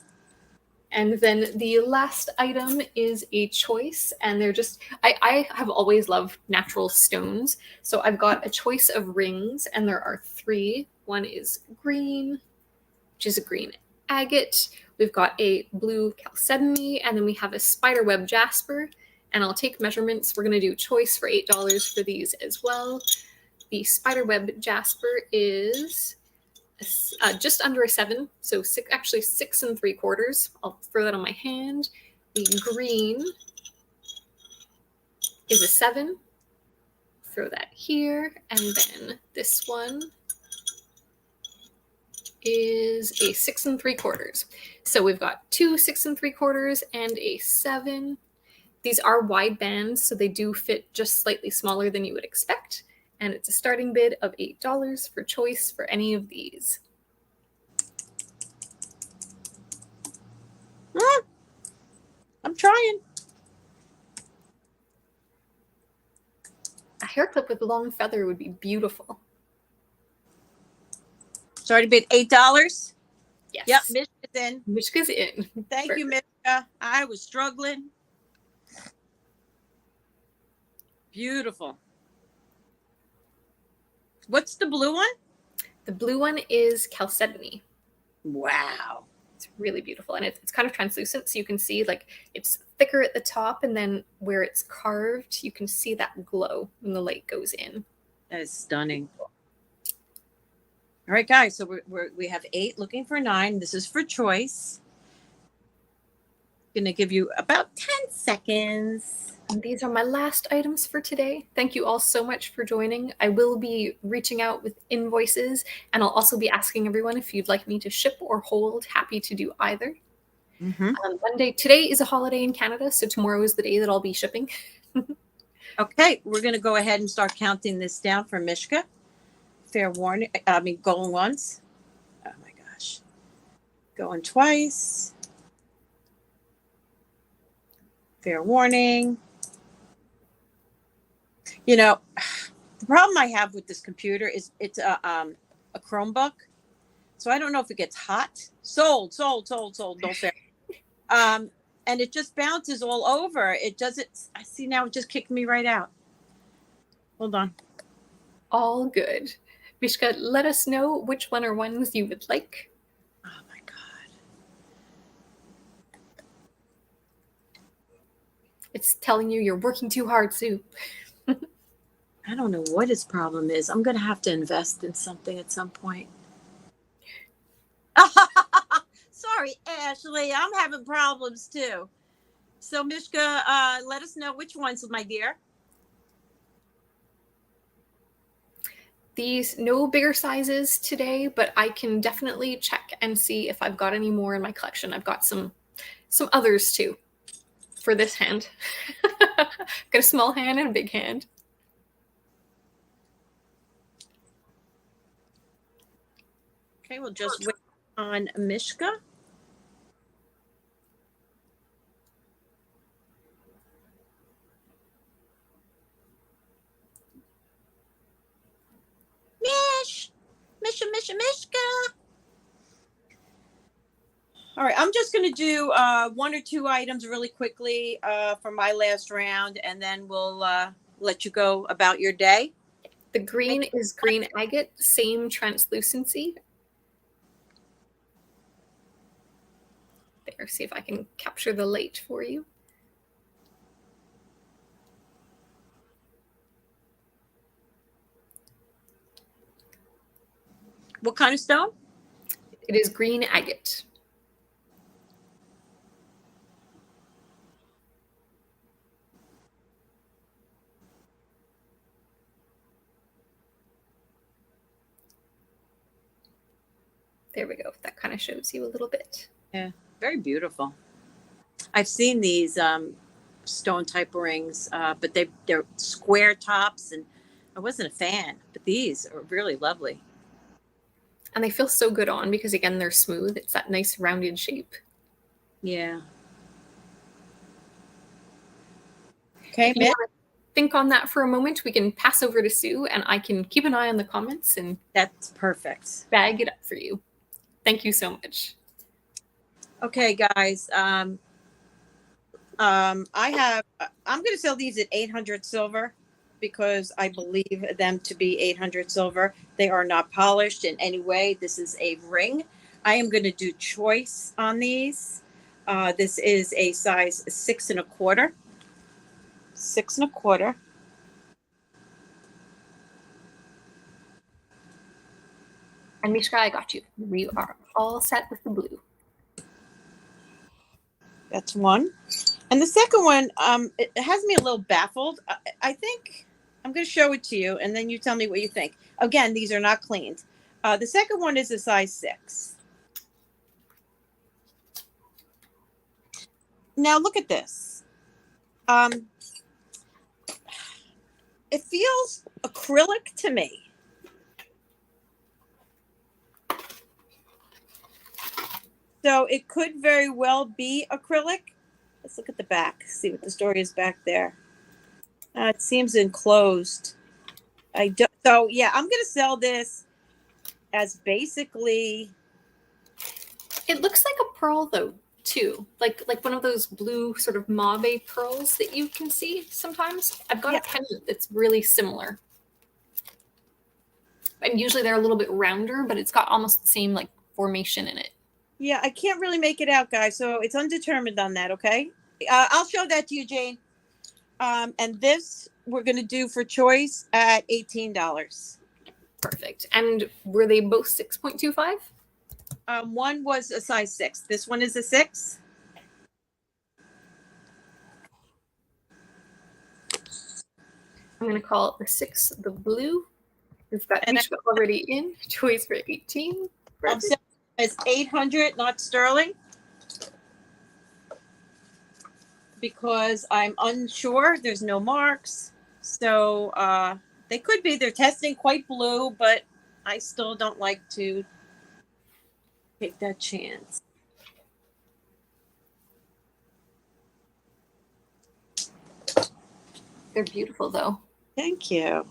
And then the last item is a choice, and they're just, I have always loved natural stones. So I've got a choice of rings, and there are 3. One is green, which is a green agate. We've got a blue chalcedony, and then we have a spiderweb jasper. And I'll take measurements. We're going to do choice for $8 for these as well. The spiderweb jasper is just under a 7, so actually 6 3/4. I'll throw that on my hand. The green is a 7. Throw that here, and then this one is a 6 3/4. So we've got 2 6 3/4 and a 7. These are wide bands, so they do fit just slightly smaller than you would expect. And it's a starting bid of $8 for choice for any of these. I'm trying. A hair clip with a long feather would be beautiful. Starting bid $8. Yes. Yep, Mishka's in. Mishka's in. Thank you, Mishka. I was struggling. Beautiful. What's the blue one? The blue one is chalcedony. Wow. It's really beautiful. And it's kind of translucent, so you can see like it's thicker at the top, and then where it's carved, you can see that glow when the light goes in. That is stunning. All right, guys. So we have 8 looking for 9. This is for choice. Going to give you about 10 seconds. And these are my last items for today. Thank you all so much for joining. I will be reaching out with invoices, and I'll also be asking everyone if you'd like me to ship or hold. Happy to do either. Monday, today is a holiday in Canada, so tomorrow is the day that I'll be shipping. Okay, we're going to go ahead and start counting this down for Mishka. Fair warning. Going once. Oh my gosh. Going twice. Fair warning. You know, the problem I have with this computer is it's a Chromebook. So I don't know if it gets hot. Sold. No fair. And it just bounces all over. It doesn't. I see now it just kicked me right out. Hold on. All good. Mishka, let us know which one or ones you would like. Oh my God. It's telling you you're working too hard, Sue. I don't know what his problem is. I'm going to have to invest in something at some point. Sorry, Ashley. I'm having problems too. So, Mishka, let us know which ones, my dear. These, no bigger sizes today, but I can definitely check and see if I've got any more in my collection. I've got some others too for this hand. Got a small hand and a big hand. Okay, we'll just wait on Mishka. Mishka. All right, I'm just going to do one or two items really quickly for my last round, and then we'll let you go about your day. The green is green agate, same translucency. There, see if I can capture the light for you. What kind of stone? It is green agate. There we go. That kind of shows you a little bit. Yeah, very beautiful. I've seen these stone type rings, but they're square tops, and I wasn't a fan. But these are really lovely. And they feel so good on because, again, they're smooth. It's that nice rounded shape. Yeah. Okay, if you want to think on that for a moment, we can pass over to Sue, and I can keep an eye on the comments and that's perfect. Bag it up for you. Thank you so much. Okay, guys. I'm going to sell these at 800 silver because I believe them to be 800 silver. They are not polished in any way. This is a ring. I am going to do choice on these. This is a size 6 1/4. 6 1/4. And Mishka, I got you. We are all set with the blue. That's one. And the second one, it has me a little baffled. I think I'm going to show it to you, and then you tell me what you think. Again, these are not cleaned. The second one is a size 6. Now look at this. It feels acrylic to me. So it could very well be acrylic. Let's look at the back, see what the story is back there. It seems enclosed. So yeah, I'm going to sell this as basically. It looks like a pearl though, too. Like one of those blue sort of mauve pearls that you can see sometimes. I've got a pendant that's really similar. And usually they're a little bit rounder, but it's got almost the same like formation in it. Yeah, I can't really make it out, guys. So it's undetermined on that, okay? I'll show that to you, Jane. And this we're going to do for choice at $18. Perfect. And were they both 6.25? One was a size 6. This one is a 6. I'm going to call it the 6, the blue. We've got Mishka already in. Choice for 18. It's 800, not sterling, because I'm unsure. There's no marks, so they could be. They're testing quite blue, but I still don't like to take that chance. They're beautiful, though. Thank you.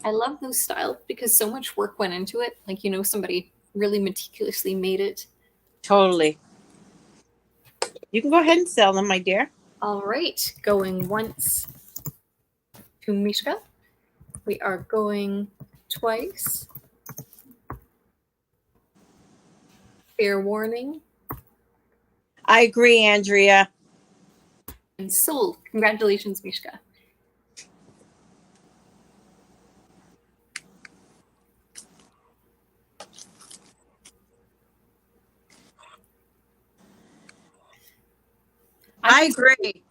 I love those styles because so much work went into it. Like, you know, somebody really meticulously made it. Totally. You can go ahead and sell them, my dear. All right. Going once to Mishka. We are going twice. Fair warning. I agree, Andrea. And sold. Congratulations, Mishka. I agree.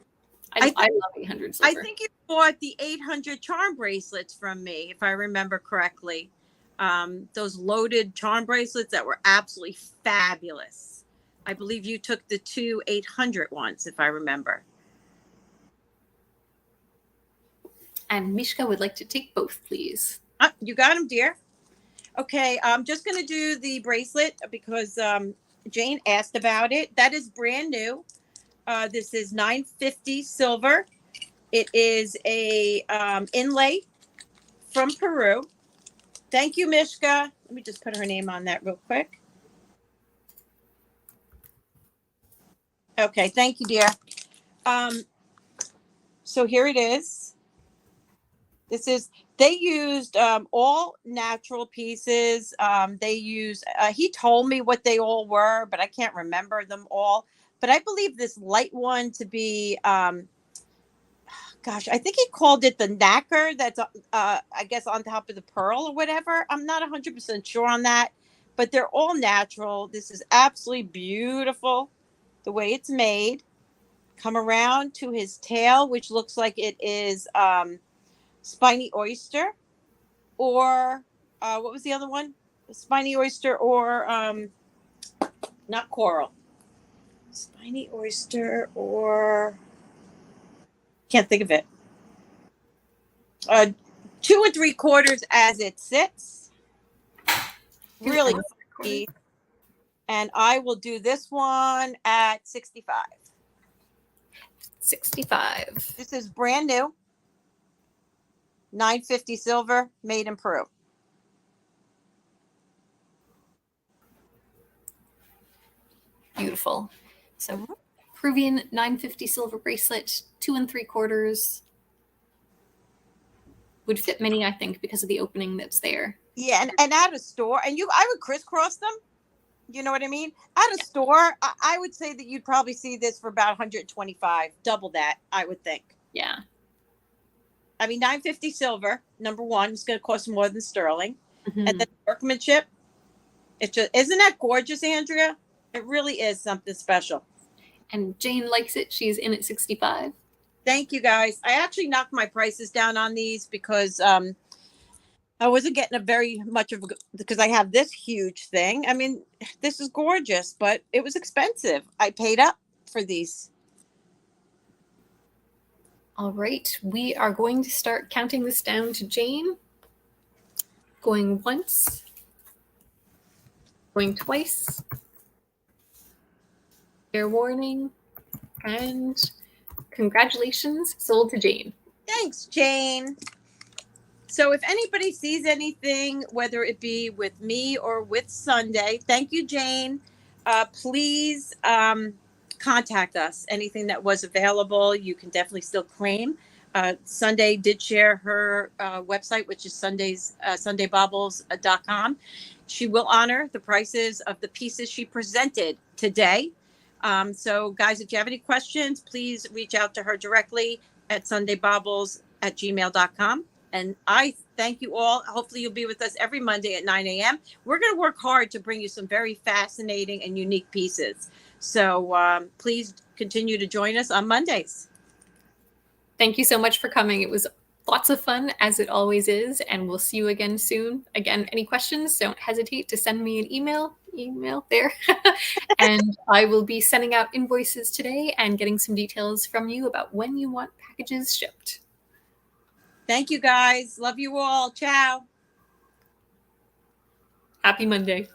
I love 800 silver. I think you bought the 800 charm bracelets from me, if I remember correctly. Those loaded charm bracelets that were absolutely fabulous. I believe you took the 2 800 ones, if I remember. And Mishka would like to take both, please. You got them, dear. Okay, I'm just going to do the bracelet because Jane asked about it. That is brand new. This is $9.50 silver. It is a inlay from Peru. Thank you, Mishka. Let me just put her name on that real quick. Okay, thank you, dear. So here it is. They used all natural pieces. They used, he told me what they all were, but I can't remember them all. But I believe this light one to be, gosh, I think he called it the knacker. That's, I guess, on top of the pearl or whatever. I'm not 100% sure on that, but they're all natural. This is absolutely beautiful the way it's made. Come around to his tail, which looks like it is spiny oyster, or what was the other one? Spiny oyster, or not coral. Spiny oyster, or can't think of it. 2 3/4 as it sits. Really pretty. And I will do this one at 65. 65. This is brand new. 950 silver, made in Peru. Beautiful. So Peruvian 950 silver bracelet, 2 3/4. Would fit many, I think, because of the opening that's there. Yeah, and at a store, and I would crisscross them. You know what I mean? At a store, I would say that you'd probably see this for about 125, double that, I would think. Yeah. I mean, 950 silver, number one, it's going to cost more than sterling. Mm-hmm. And then workmanship, it just, isn't that gorgeous, Andrea? It really is something special. And Jane likes it. She's in at 65. Thank you, guys. I actually knocked my prices down on these because I wasn't getting a very much of because I have this huge thing. I mean, this is gorgeous, but it was expensive. I paid up for these. All right. We are going to start counting this down to Jane. Going once. Going twice. Fair warning. And congratulations, sold to Jane. Thanks, Jane. So if anybody sees anything, whether it be with me or with Sundae, thank you, Jane. Please contact us. Anything that was available, you can definitely still claim. Sundae did share her website, which is SundaeBaubles.com. She will honor the prices of the pieces she presented today. So guys, if you have any questions, please reach out to her directly at SundaeBaubles@gmail.com. And I thank you all. Hopefully you'll be with us every Monday at 9 a.m. We're going to work hard to bring you some very fascinating and unique pieces. So please continue to join us on Mondays. Thank you so much for coming. It was lots of fun, as it always is, and we'll see you again soon. Again, any questions, don't hesitate to send me an email there. And I will be sending out invoices today and getting some details from you about when you want packages shipped. Thank you, guys. Love you all. Ciao. Happy Monday.